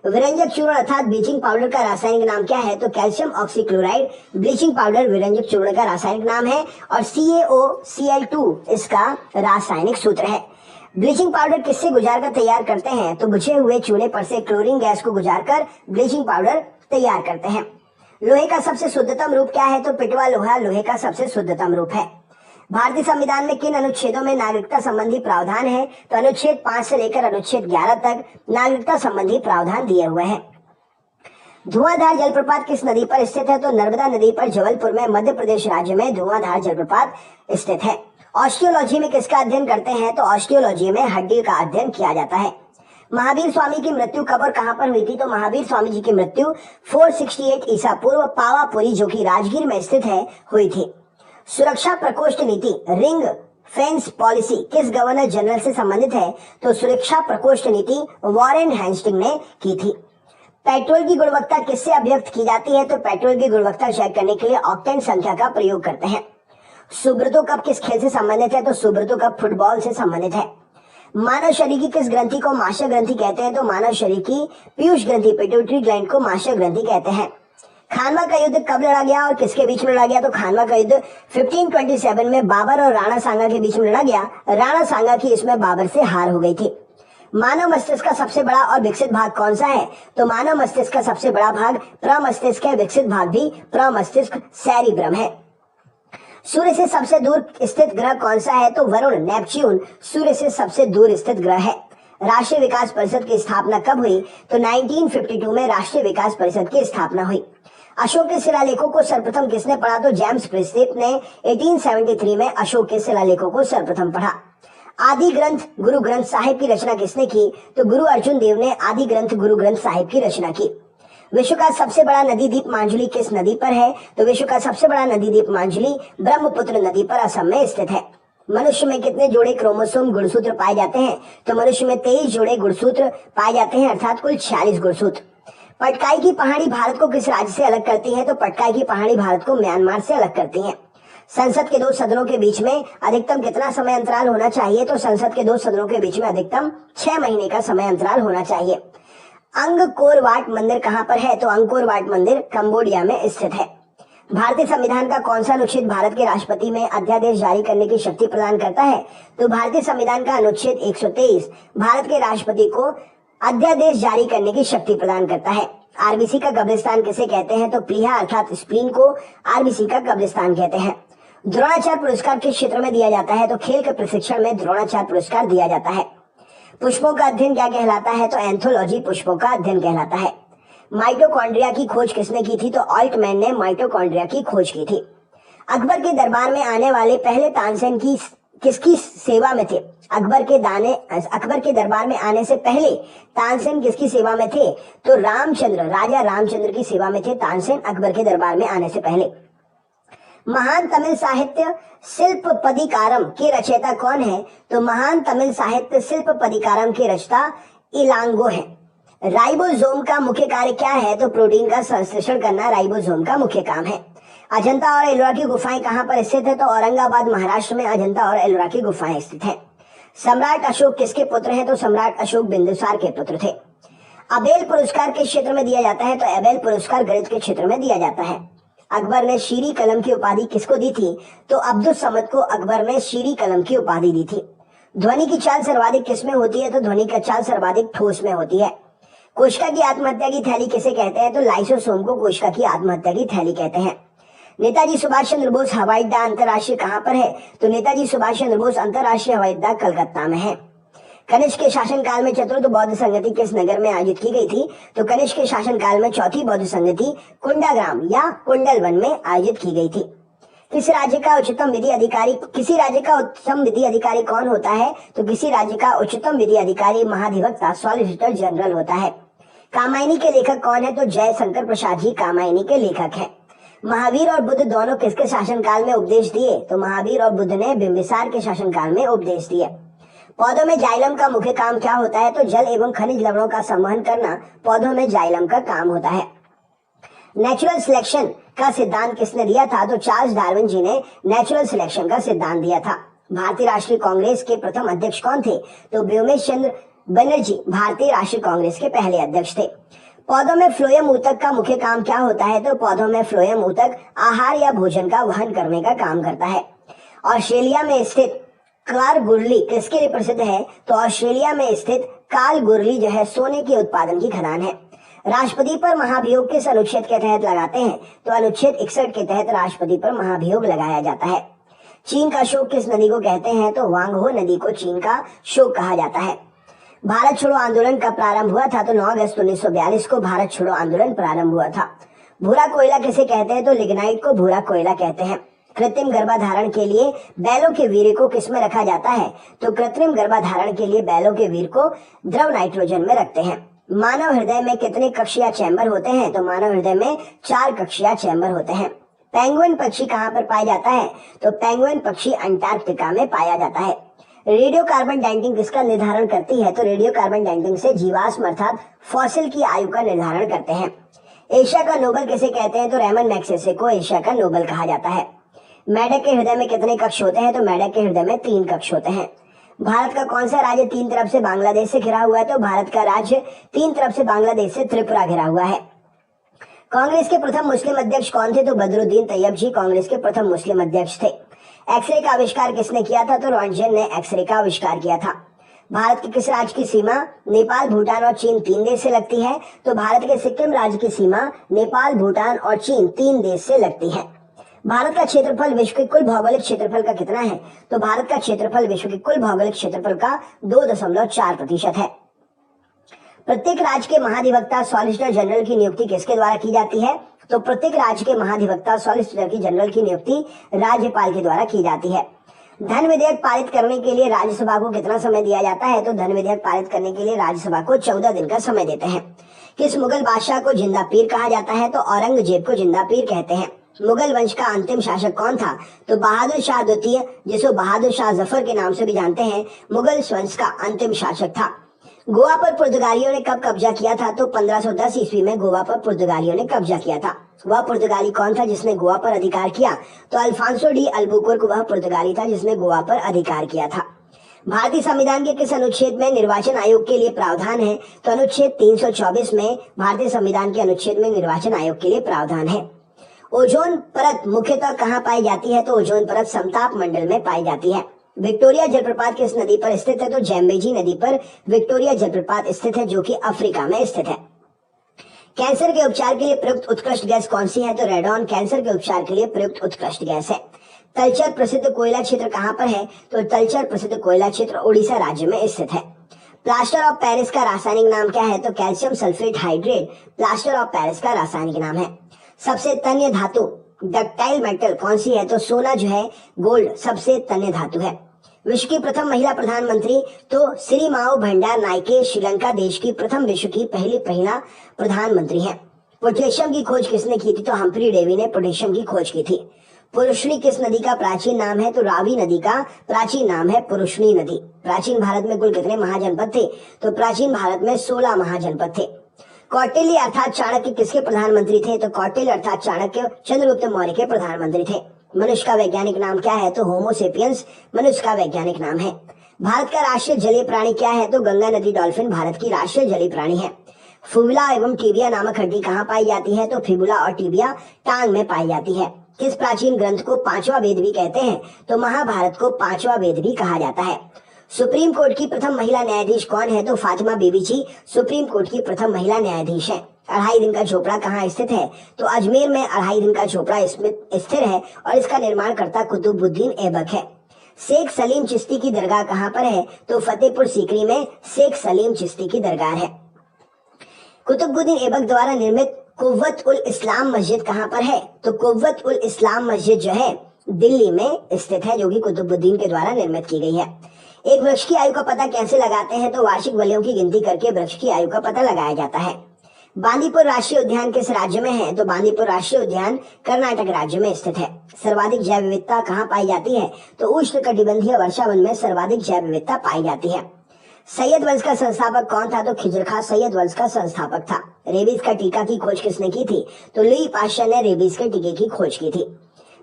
विरंजक चूर्ण अर्थात ब्लीचिंग पाउडर का रासायनिक नाम क्या है? तो कैल्शियम ऑक्सीक्लोराइड ब्लीचिंग पाउडर विरंजक चूर्ण का रासायनिक नाम है और CaOCl2 इसका रासायनिक सूत्र है। ब्लीचिंग पाउडर किससे गुजार कर तैयार करते हैं? तो बुझे हुए चूने पर से क्लोरीन गैस को गुजार कर ब्लीचिंग पाउडर तैयार करते हैं। लोहे का सबसे शुद्धतम रूप क्या है? तो पिटवा लोहा लोहे का सबसे शुद्धतम रूप है। भारतीय संविधान में किन अनुच्छेदों में नागरिकता संबंधी प्रावधान है? तो अनुच्छेद 5 से लेकर अनुच्छेद 11 तक नागरिकता संबंधी प्रावधान दिए हुए हैं। धुआंधार जलप्रपात किस नदी पर स्थित है? तो नर्मदा नदी पर जबलपुर में मध्य प्रदेश राज्य में धुआंधार जलप्रपात स्थित है। ऑस्टियोलॉजी में किसका अध्ययन करते हैं? तो ऑस्टियोलॉजी में हड्डी का अध्ययन किया जाता है। महावीर स्वामी की मृत्यु कब और कहां पर हुई थी? तो महावीर स्वामी जी की मृत्यु 468 ईसा पूर्व पावापुरी जो कि राजगीर में स्थित है हुई थी। सुरक्षा प्रकोष्ठ नीति रिंग फेंस पॉलिसी किस गवर्नर जनरल से संबंधित है? तो सुरक्षा प्रकोष्ठ नीति वॉरेन हेस्टिंग ने की थी। पेट्रोल की गुणवत्ता किससे अभिव्यक्त की जाती है? तो पेट्रोल की गुणवत्ता चेक करने के लिए ऑक्टेन संख्या का प्रयोग करते हैं। सुब्रतो कप किस खेल से संबंधित है? तो सुब्रतो कप फुटबॉल से संबंधित है। मानव शरीर की किस ग्रंथि को माशा ग्रंथि कहते हैं? तो मानव शरीर की पीयूष ग्रंथि पिट्यूटरी ग्लैंड को माशा ग्रंथि कहते हैं। खानवा का युद्ध कब लड़ा गया और किसके बीच में लड़ा गया? तो खानवा का युद्ध 1527 में बाबर और राणा सांगा के बीच में लड़ा गया। राणा सांगा की इसमें बाबर से हार हो गई थी। मानव मस्तिष्क का सबसे बड़ा और विकसित भाग कौन सा है? तो मानव मस्तिष्क का सबसे बड़ा भाग प्रमस्तिष्क है। विकसित भाग भी प्रमस्तिष्क सेरिब्रम है। सूर्य से सबसे दूर स्थित ग्रह कौन सा है? तो वरुण नेपच्यून सूर्य से सबसे दूर स्थित ग्रह है। राष्ट्रीय विकास परिषद की स्थापना कब हुई? तो 1952 में राष्ट्रीय विकास परिषद की स्थापना हुई। अशोक के शिलालेखों को सर्वप्रथम किसने पढ़ा? तो जेम्स प्रिस्टलिप ने 1873 में अशोक के शिलालेखों को सर्वप्रथम पढ़ा। आदि ग्रंथ गुरु ग्रंथ साहिब की रचना किसने की? तो गुरु अर्जुन देव ने आदि ग्रंथ गुरु ग्रंथ साहिब की रचना की। विश्व का सबसे बड़ा नदी द्वीप मांजुली किस नदी पर है? तो विश्व का सबसे बड़ा नदी द्वीप मांजुली ब्रह्मपुत्र नदी पर असम में स्थित है। मनुष्य में कितने जोड़े क्रोमोसोम गुणसूत्र पाए जाते हैं? तो मनुष्य में 23 जोड़े गुणसूत्र पाए जाते हैं, अर्थात कुल 46 गुणसूत्र। पटकाई की पहाड़ी भारत को किस राज्य से अलग करती है? तो पटकाई की पहाड़ी भारत को म्यांमार से अलग करती है। संसद के दो सदनों के बीच में अधिकतम कितना समय अंतराल होना चाहिए? तो संसद के दो सदनों के बीच में अधिकतम 6 महीने का समय अंतराल होना चाहिए। अंगकोर वाट मंदिर कहाँ पर है? तो अंगकोर वाट मंदिर कंबोडिया में स्थित है। भारतीय संविधान का कौन सा अनुच्छेद भारत के राष्ट्रपति में अध्यादेश जारी करने की शक्ति प्रदान करता है? तो भारतीय संविधान का अनुच्छेद 123 भारत के राष्ट्रपति को अध्यादेश जारी करने की शक्ति प्रदान करता है। आरबीसी का कब्रिस्तान किसे कहते हैं? तो प्लीहा अर्थात स्प्लीन को आरबीसी का कब्रिस्तान कहते हैं। द्रोणाचार्य पुरस्कार किस क्षेत्र में दिया जाता है? तो खेल के प्रशिक्षण में द्रोणाचार्य पुरस्कार दिया जाता है। पुष्पों का अध्ययन क्या कहलाता है? तो एंथोलॉजी पुष्पों का अध्ययन कहलाता है। माइटोकॉन्ड्रिया की खोज किसने की थी? तो ऑल्टमैन ने माइटोकॉन्ड्रिया की खोज की थी। अकबर के दरबार में आने वाले पहले तानसेन किसकी सेवा में थे? अकबर के दरबार में आने से पहले तानसेन किसकी सेवा में थे? तो राजा रामचंद्र की सेवा में थे तानसेन अकबर के दरबार में आने से पहले। महान तमिल साहित्य शिल्पपदिकारम के रचयिता कौन है? तो महान तमिल साहित्य शिल्पपदिकारम के रचयिता इलांगो है। राइबोसोम का मुख्य कार्य क्या है? तो प्रोटीन का संश्लेषण करना राइबोसोम का मुख्य काम है। अजंता और एलोरा की गुफाएं कहाँ पर स्थित है? तो औरंगाबाद महाराष्ट्र में अजंता और एलोरा की गुफाएं स्थित है। सम्राट अशोक किसके पुत्र हैं? तो सम्राट अशोक बिंदुसार के पुत्र थे। अबेल पुरस्कार किस क्षेत्र में दिया जाता है? तो अबेल पुरस्कार गणित के क्षेत्र में दिया जाता है। अकबर ने शीरी कलम की उपाधि किसको दी थी? तो अब्दुल समद को अकबर ने शीरी कलम की उपाधि दी थी। ध्वनि की चाल सर्वाधिक किसमें होती है? तो ध्वनि की चाल सर्वाधिक ठोस में होती है। कोशिका की आत्महत्या की थैली किसे कहते हैं? तो लाइसोसोम को कोशिका की आत्महत्या की थैली कहते हैं। नेताजी सुभाष चंद्र बोस हवाई अड्डा अंतर्राष्ट्रीय कहाँ पर है? तो नेताजी सुभाष चंद्र बोस अंतर्राष्ट्रीय हवाई अड्डा कलकत्ता में है। कनिष्क के शासनकाल में चतुर्थ बौद्ध संगति किस नगर में आयोजित की गई थी? तो कनिष्क के शासनकाल में चौथी बौद्ध संगति कुंडाग्राम या कुंडलवन में आयोजित की गई थी। किसी राज्य का उच्चतम विधि अधिकारी कौन होता है? तो किसी राज्य का उच्चतम विधि अधिकारी महाधिवक्ता सॉलिसिटर जनरल होता है। कामायनी के लेखक कौन है? तो जयशंकर प्रसाद जी कामायनी के लेखक हैं। महावीर और बुद्ध दोनों किसके शासनकाल में उपदेश दिए? तो महावीर और बुद्ध ने बिंबिसार के शासनकाल में उपदेश दिए। पौधों में जाइलम का मुख्य काम क्या होता है? तो जल एवं खनिज लवणों का संवहन करना पौधों में जाइलम का काम होता है। नेचुरल सिलेक्शन का सिद्धांत किसने दिया था? तो चार्ल्स डार्विन जी ने नेचुरल सिलेक्शन का सिद्धांत दिया था। भारतीय राष्ट्रीय कांग्रेस के प्रथम अध्यक्ष कौन थे? तो व्योमेश चंद्र बनर्जी भारतीय राष्ट्रीय कांग्रेस के पहले अध्यक्ष थे। पौधों में फ्लोएम ऊतक का मुख्य काम क्या होता है? तो पौधों में फ्लोएम ऊतक आहार या भोजन का वहन करने का काम करता है। ऑस्ट्रेलिया में स्थित कारगुरली किसके लिए प्रसिद्ध है? तो ऑस्ट्रेलिया में स्थित कालगुरली जो है सोने के उत्पादन की खदान है। राष्ट्रपति पर महाभियोग किस अनुच्छेद के तहत लगाते हैं? तो अनुच्छेद 61 के तहत राष्ट्रपति पर महाभियोग लगाया जाता है। चीन का शोक किस नदी को कहते हैं? तो वांगहो नदी को चीन का शोक कहा जाता है। भारत छोड़ो आंदोलन कब प्रारंभ हुआ था? तो 9 अगस्त 1942 को भारत छोड़ो आंदोलन प्रारंभ हुआ था। भूरा कोयला किसे कहते हैं? तो लिग्नाइट को भूरा कोयला कहते हैं। कृत्रिम गर्भाधारण के लिए बैलों के वीर्य को किसमें रखा जाता है? तो कृत्रिम गर्भाधारण के लिए बैलों के वीर्य को द्रव नाइट्रोजन में रखते हैं। मानव हृदय में कितने कक्ष या चैम्बर होते हैं? तो मानव हृदय में 4 कक्ष या चैम्बर होते हैं। पेंगुइन पक्षी कहाँ पर पाया जाता है? तो पेंगुइन पक्षी अंटार्कटिका में पाया जाता है। रेडियो कार्बन डेटिंग किसका निर्धारण करती है? तो रेडियो कार्बन डेटिंग से जीवाश्म अर्थात फॉसिल की आयु का निर्धारण करते हैं। एशिया का नोबल किसे कहते हैं? तो रेमन मैग्सेसे को एशिया का नोबल कहा जाता है। मेढक के हृदय में कितने कक्ष होते हैं? तो मेढक के हृदय में 3 कक्ष होते हैं। भारत का कौन सा राज्य 3 तरफ से बांग्लादेश से घिरा हुआ है? तो भारत का राज्य 3 तरफ से बांग्लादेश से त्रिपुरा घिरा हुआ है। कांग्रेस के प्रथम मुस्लिम अध्यक्ष कौन थे? तो बदरुद्दीन तैयब जी कांग्रेस के प्रथम मुस्लिम अध्यक्ष थे। एक्सरे का आविष्कार किसने किया था? तो रॉन्टगेन ने एक्सरे का आविष्कार किया था। भारत के किस राज्य की सीमा नेपाल, भूटान और चीन 3 देश से लगती है? तो भारत के सिक्किम राज्य की सीमा नेपाल, भूटान और चीन 3 देश से लगती है। भारत का क्षेत्रफल विश्व के कुल भौगोलिक क्षेत्रफल का कितना है? तो भारत का क्षेत्रफल विश्व के कुल भौगोलिक क्षेत्रफल का 2.4% है। प्रत्येक राज्य के महाधिवक्ता सॉलिसिटर जनरल की नियुक्ति किसके द्वारा की जाती है? तो प्रत्येक राज्य के महाधिवक्ता सॉलिसिटर जनरल की नियुक्ति राज्यपाल के द्वारा की जाती है। धन विधेयक पारित करने के लिए राज्यसभा को कितना समय दिया जाता है? तो धन विधेयक पारित करने के लिए राज्यसभा को 14 दिन का समय देते हैं। किस मुगल बादशाह को जिंदा पीर कहा जाता है? तो औरंगजेब को जिंदा पीर कहते हैं। मुगल वंश का अंतिम शासक कौन था? तो बहादुर शाह द्वितीय, जिसको बहादुर शाह जफर के नाम से भी जानते हैं, मुगल वंश का अंतिम शासक था। गोवा पर पुर्तगालियों ने कब कब्जा किया था? तो 1510 ईस्वी में गोवा पर पुर्तगालियों ने कब्जा किया था। वह पुर्तगाली कौन था जिसने गोवा पर अधिकार किया? तो अल्फांसो डी अल्बुकुर्क वह पुर्तगाली था जिसने गोवा पर अधिकार किया था। भारतीय संविधान के किस अनुच्छेद में निर्वाचन आयोग के लिए प्रावधान है? तो अनुच्छेद 324 में भारतीय संविधान के अनुच्छेद में निर्वाचन आयोग के लिए प्रावधान है। ओजोन परत मुख्यतः कहाँ पाई जाती है? तो ओजोन परत समताप मंडल में पाई जाती है। विक्टोरिया जलप्रपात किस नदी पर स्थित है? तो जैम्बेजी नदी पर विक्टोरिया जलप्रपात स्थित है, जो कि अफ्रीका में स्थित है। कैंसर के उपचार के लिए प्रयुक्त उत्कृष्ट गैस कौन सी है? तो रेडॉन कैंसर के उपचार के लिए प्रयुक्त उत्कृष्ट गैस है। तलचर प्रसिद्ध कोयला क्षेत्र कहाँ पर है? तो तलचर प्रसिद्ध कोयला क्षेत्र उड़ीसा राज्य में स्थित है। प्लास्टर ऑफ पेरिस का रासायनिक नाम क्या है? तो calcium sulphate hydrate plaster of Paris का रासायनिक नाम है। सबसे तन्य धातु डक्टाइल मेटल कौन सी है? तो सोना जो है, गोल्ड सबसे तन्य धातु है। विश्व की प्रथम महिला प्रधानमंत्री? तो सिरिमाओ भंडार नायके श्रीलंका देश की प्रथम विश्व की पहली महिला प्रधानमंत्री है। पोटेशियम की खोज किसने की थी? तो हम्फ्री डेवी ने पोटेशियम की खोज की थी। पुरुषनी किस नदी का प्राचीन नाम है? तो रावी नदी का प्राचीन नाम है पुरुषनी नदी। प्राचीन भारत में कुल कितने महाजनपद थे? तो प्राचीन भारत में 16 महाजनपद थे। कौटिल्य अर्थात चाणक्य किसके प्रधानमंत्री थे? तो कौटिल्य अर्थात चाणक्य चंद्रगुप्त मौर्य के प्रधानमंत्री थे। मनुष्य का वैज्ञानिक नाम क्या है? तो होमो सेपियंस मनुष्य का वैज्ञानिक नाम है। भारत का राष्ट्रीय जलीय प्राणी क्या है? तो गंगा नदी डॉल्फिन भारत की राष्ट्रीय जलीय प्राणी है। फिबुला एवं टिबिया नामक हड्डी कहाँ पाई जाती है? तो फिबुला और टिबिया टांग में पाई जाती है। किस प्राचीन ग्रंथ को पांचवा वेद भी कहते हैं? तो महाभारत को पांचवा वेद भी कहा जाता है। सुप्रीम कोर्ट की प्रथम महिला न्यायाधीश कौन है? तो फातिमा बीबी जी सुप्रीम कोर्ट की प्रथम महिला न्यायाधीश है। 2.5 दिन का झोपड़ा कहाँ स्थित है? तो अजमेर में 2.5 दिन का झोपड़ा स्थिर है और इसका निर्माणकर्ता कुतुबुद्दीन ऐबक है। शेख सलीम चिश्ती की दरगाह कहाँ पर है? तो फतेहपुर सीकरी में शेख सलीम चिश्ती की दरगाह है। कुतुबुद्दीन ऐबक द्वारा निर्मित कुव्वत उल इस्लाम मस्जिद कहाँ पर है? तो कुव्वत उल इस्लाम मस्जिद जो है दिल्ली में स्थित है, जो कि कुतुबुद्दीन के द्वारा निर्मित की गई है। एक वृक्ष की आयु का पता कैसे लगाते हैं? तो वार्षिक वलयों की गिनती करके वृक्ष की आयु का पता लगाया जाता है। बांदीपुर राष्ट्रीय उद्यान किस राज्य में है? तो बांदीपुर राष्ट्रीय उद्यान कर्नाटक राज्य में स्थित है। सर्वाधिक जैव विविधता कहाँ पाई जाती है? तो उष्णकटिबंधीय वर्षावन में सर्वाधिक जैव विविधता पाई जाती है। सैयद वंश का संस्थापक कौन था? तो खिजर खां सैयद वंश का संस्थापक था। रेबीज का टीका की खोज किसने की थी? तो लुई पाश्चर ने रेबीज के टीके की खोज की थी।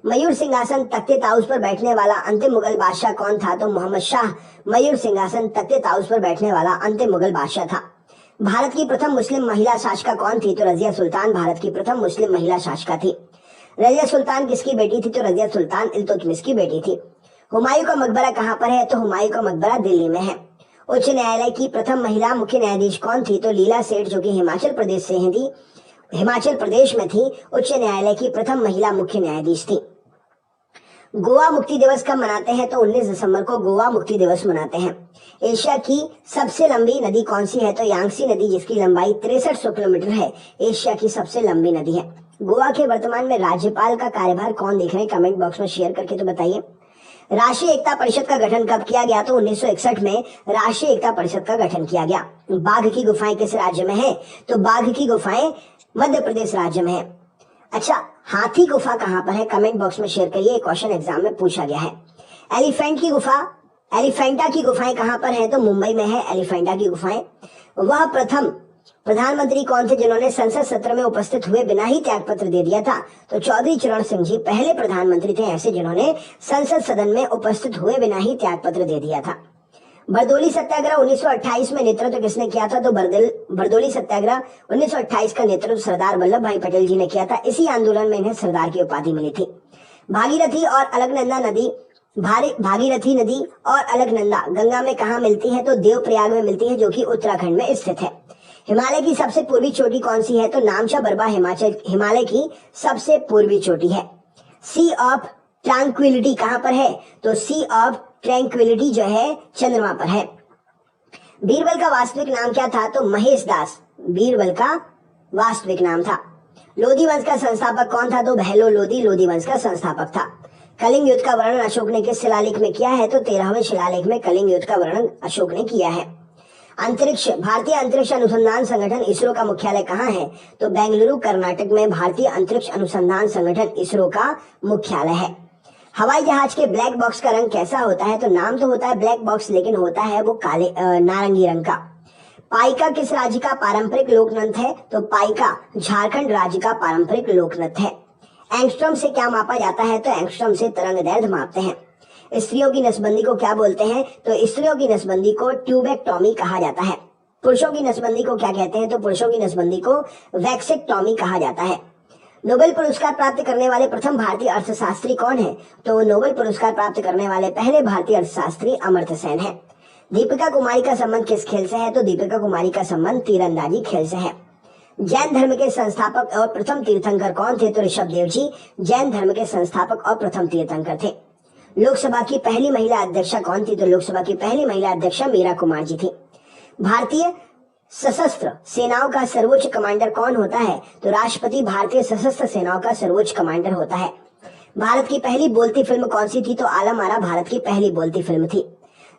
मयूर सिंहासन तख्ते ताउस पर बैठने वाला अंतिम मुगल बादशाह कौन था? तो मोहम्मद शाह मयूर सिंहासन तख्ते ताउस पर बैठने वाला अंतिम मुगल बादशाह था। भारत की प्रथम मुस्लिम महिला शासिका कौन थी? तो रजिया सुल्तान भारत की प्रथम मुस्लिम महिला शासिका थी। रजिया सुल्तान किसकी बेटी थी? तो रजिया सुल्तान इल्तुतमिश की बेटी थी। हुमायूं का मकबरा कहाँ पर है? तो हुमायूं का मकबरा दिल्ली में है। उच्च न्यायालय की प्रथम महिला मुख्य न्यायाधीश कौन थी? तो लीला सेठ, जो कि हिमाचल प्रदेश में थी, उच्च न्यायालय की प्रथम महिला मुख्य न्यायाधीश थी। गोवा मुक्ति दिवस कब मनाते हैं? तो 19 दिसंबर को गोवा मुक्ति दिवस मनाते हैं। एशिया की सबसे लंबी नदी कौन सी है? तो यांगसी नदी, जिसकी लंबाई 6300 किलोमीटर है, एशिया की सबसे लंबी नदी है। गोवा के वर्तमान में राज्यपाल का कार्यभार कौन देख रहे हैं? कमेंट बॉक्स में शेयर करके तो बताइए। राष्ट्रीय एकता परिषद का गठन कब किया गया? तो 1961 में राष्ट्रीय एकता परिषद का गठन किया गया। बाघ की गुफाएं किस राज्य में है? तो बाघ की गुफाएं मध्य प्रदेश राज्य में है। अच्छा, हाथी गुफा कहाँ पर है? कमेंट बॉक्स में शेयर करिए, क्वेश्चन एग्जाम में पूछा गया है। एलिफेंटा की गुफाएं कहाँ पर है? तो मुंबई में है एलिफेंटा की गुफाएं। वह प्रथम प्रधानमंत्री कौन थे जिन्होंने संसद सत्र में उपस्थित हुए बिना ही त्याग पत्र दे दिया था? तो चौधरी चरण सिंह जी पहले प्रधानमंत्री थे ऐसे जिन्होंने संसद सदन में उपस्थित हुए बिना ही त्याग पत्र दे दिया था। बरदोली सत्याग्रह 1928 में नेतृत्व किसने किया था? तो बरदोली सत्याग्रह 1928 का नेतृत्व सरदार वल्लभ भाई पटेल जी ने किया था। इसी आंदोलन में इन्हें सरदार की उपाधि मिली थी। भागीरथी नदी और अलकनंदा गंगा में कहाँ मिलती है? तो देवप्रयाग में मिलती है, जो कि उत्तराखंड में स्थित है। हिमालय की सबसे पूर्वी चोटी कौन सी है? तो नामचा बरबा हिमालय की सबसे पूर्वी चोटी है। सी ऑफ ट्रैंक्विलिटी कहाँ पर है? तो सी ऑफ ट्रैंक्विलिटी जो है चंद्रमा पर है। बीरबल का वास्तविक नाम क्या था? तो महेश दास बीरबल का वास्तविक नाम था। लोधी वंश का संस्थापक कौन था? तो बहलो लोधी लोधी वंश का संस्थापक था। कलिंग युद्ध का वर्णन अशोक ने किस शिलालेख में किया है? तो 13वें शिलालेख में कलिंग युद्ध का वर्णन अशोक ने किया है। अंतरिक्ष, भारतीय अंतरिक्ष अनुसंधान संगठन इसरो का मुख्यालय कहाँ है? तो बेंगलुरु कर्नाटक में भारतीय अंतरिक्ष अनुसंधान संगठन इसरो का मुख्यालय है। हवाई जहाज के ब्लैक बॉक्स का रंग कैसा होता है? तो नाम तो होता है ब्लैक बॉक्स, लेकिन होता है वो काले नारंगी रंग का। पाइका किस राज्य का पारंपरिक लोक नृत्य है? तो पाइका झारखंड राज्य का पारंपरिक लोक नृत्य है। एंगस्ट्रॉम से क्या मापा जाता है? तो एंगस्ट्रॉम से तरंग दैर्ध्य मापते हैं। स्त्रियों की नसबंदी को क्या बोलते हैं? तो स्त्रियों की नसबंदी को ट्यूबेक्टॉमी कहा जाता है। पुरुषों की नसबंदी को क्या कहते हैं? तो पुरुषों की नसबंदी को वैक्सेक्टॉमी कहा जाता है। नोबेल पुरस्कार प्राप्त करने वाले प्रथम भारतीय अर्थशास्त्री कौन है? तो नोबेल पुरस्कार प्राप्त करने वाले पहले भारतीय अर्थशास्त्री अमर्त्य सेन है। दीपिका कुमारी का संबंध किस खेल से है? तो दीपिका कुमारी का संबंध तीरंदाजी खेल से है। जैन धर्म के संस्थापक और प्रथम तीर्थंकर कौन थे? तो ऋषभ देव जी जैन धर्म के संस्थापक और प्रथम तीर्थंकर थे। लोकसभा की पहली महिला अध्यक्षा कौन थी? तो लोकसभा की पहली महिला अध्यक्षा मीरा कुमार जी थी। भारतीय सशस्त्र सेनाओं का सर्वोच्च कमांडर कौन होता है? तो राष्ट्रपति भारतीय सशस्त्र सेनाओं का सर्वोच्च कमांडर होता है। भारत की पहली बोलती फिल्म कौन सी थी? तो आलम आरा भारत की पहली बोलती फिल्म थी।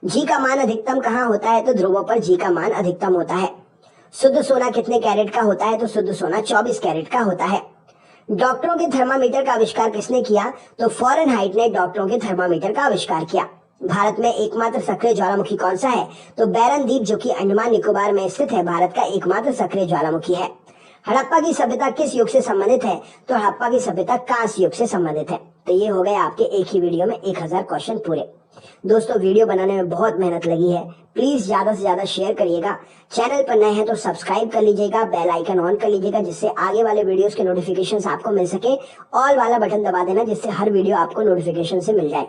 जी का मान अधिकतम कहाँ होता है? तो ध्रुवों पर जी का मान अधिकतम होता है। शुद्ध सोना कितने कैरेट का होता है? तो शुद्ध सोना 24 कैरेट का होता है। डॉक्टरों के थर्मामीटर का आविष्कार किसने किया? तो फॉरेनहाइट ने डॉक्टरों के थर्मामीटर का आविष्कार किया। भारत में एकमात्र सक्रिय ज्वालामुखी कौन सा है? तो बैरन द्वीप, जो कि अंडमान निकोबार में स्थित है, भारत का एकमात्र सक्रिय ज्वालामुखी है। हड़प्पा की सभ्यता किस युग से संबंधित है? तो हड़प्पा की सभ्यता कांस्य युग से संबंधित है। तो ये हो गए आपके एक ही वीडियो में 1000 क्वेश्चन पूरे। दोस्तों, वीडियो बनाने में बहुत मेहनत लगी है, प्लीज ज्यादा से ज्यादा शेयर करिएगा। चैनल पर नए हैं तो सब्सक्राइब कर लीजिएगा, बेल आइकन ऑन कर लीजिएगा, जिससे आगे वाले वीडियोस के नोटिफिकेशंस आपको मिल सके। ऑल वाला बटन दबा देना, जिससे हर वीडियो आपको नोटिफिकेशन से मिल जाए।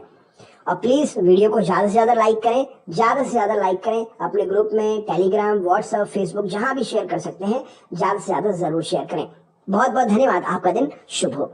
और प्लीज वीडियो को ज्यादा से ज्यादा लाइक करें, ज्यादा से ज्यादा लाइक करें। अपने ग्रुप में टेलीग्राम, व्हाट्सएप, फेसबुक जहां भी शेयर कर सकते हैं, ज्यादा से ज्यादा जरूर शेयर करें। बहुत बहुत धन्यवाद। आपका दिन शुभ हो।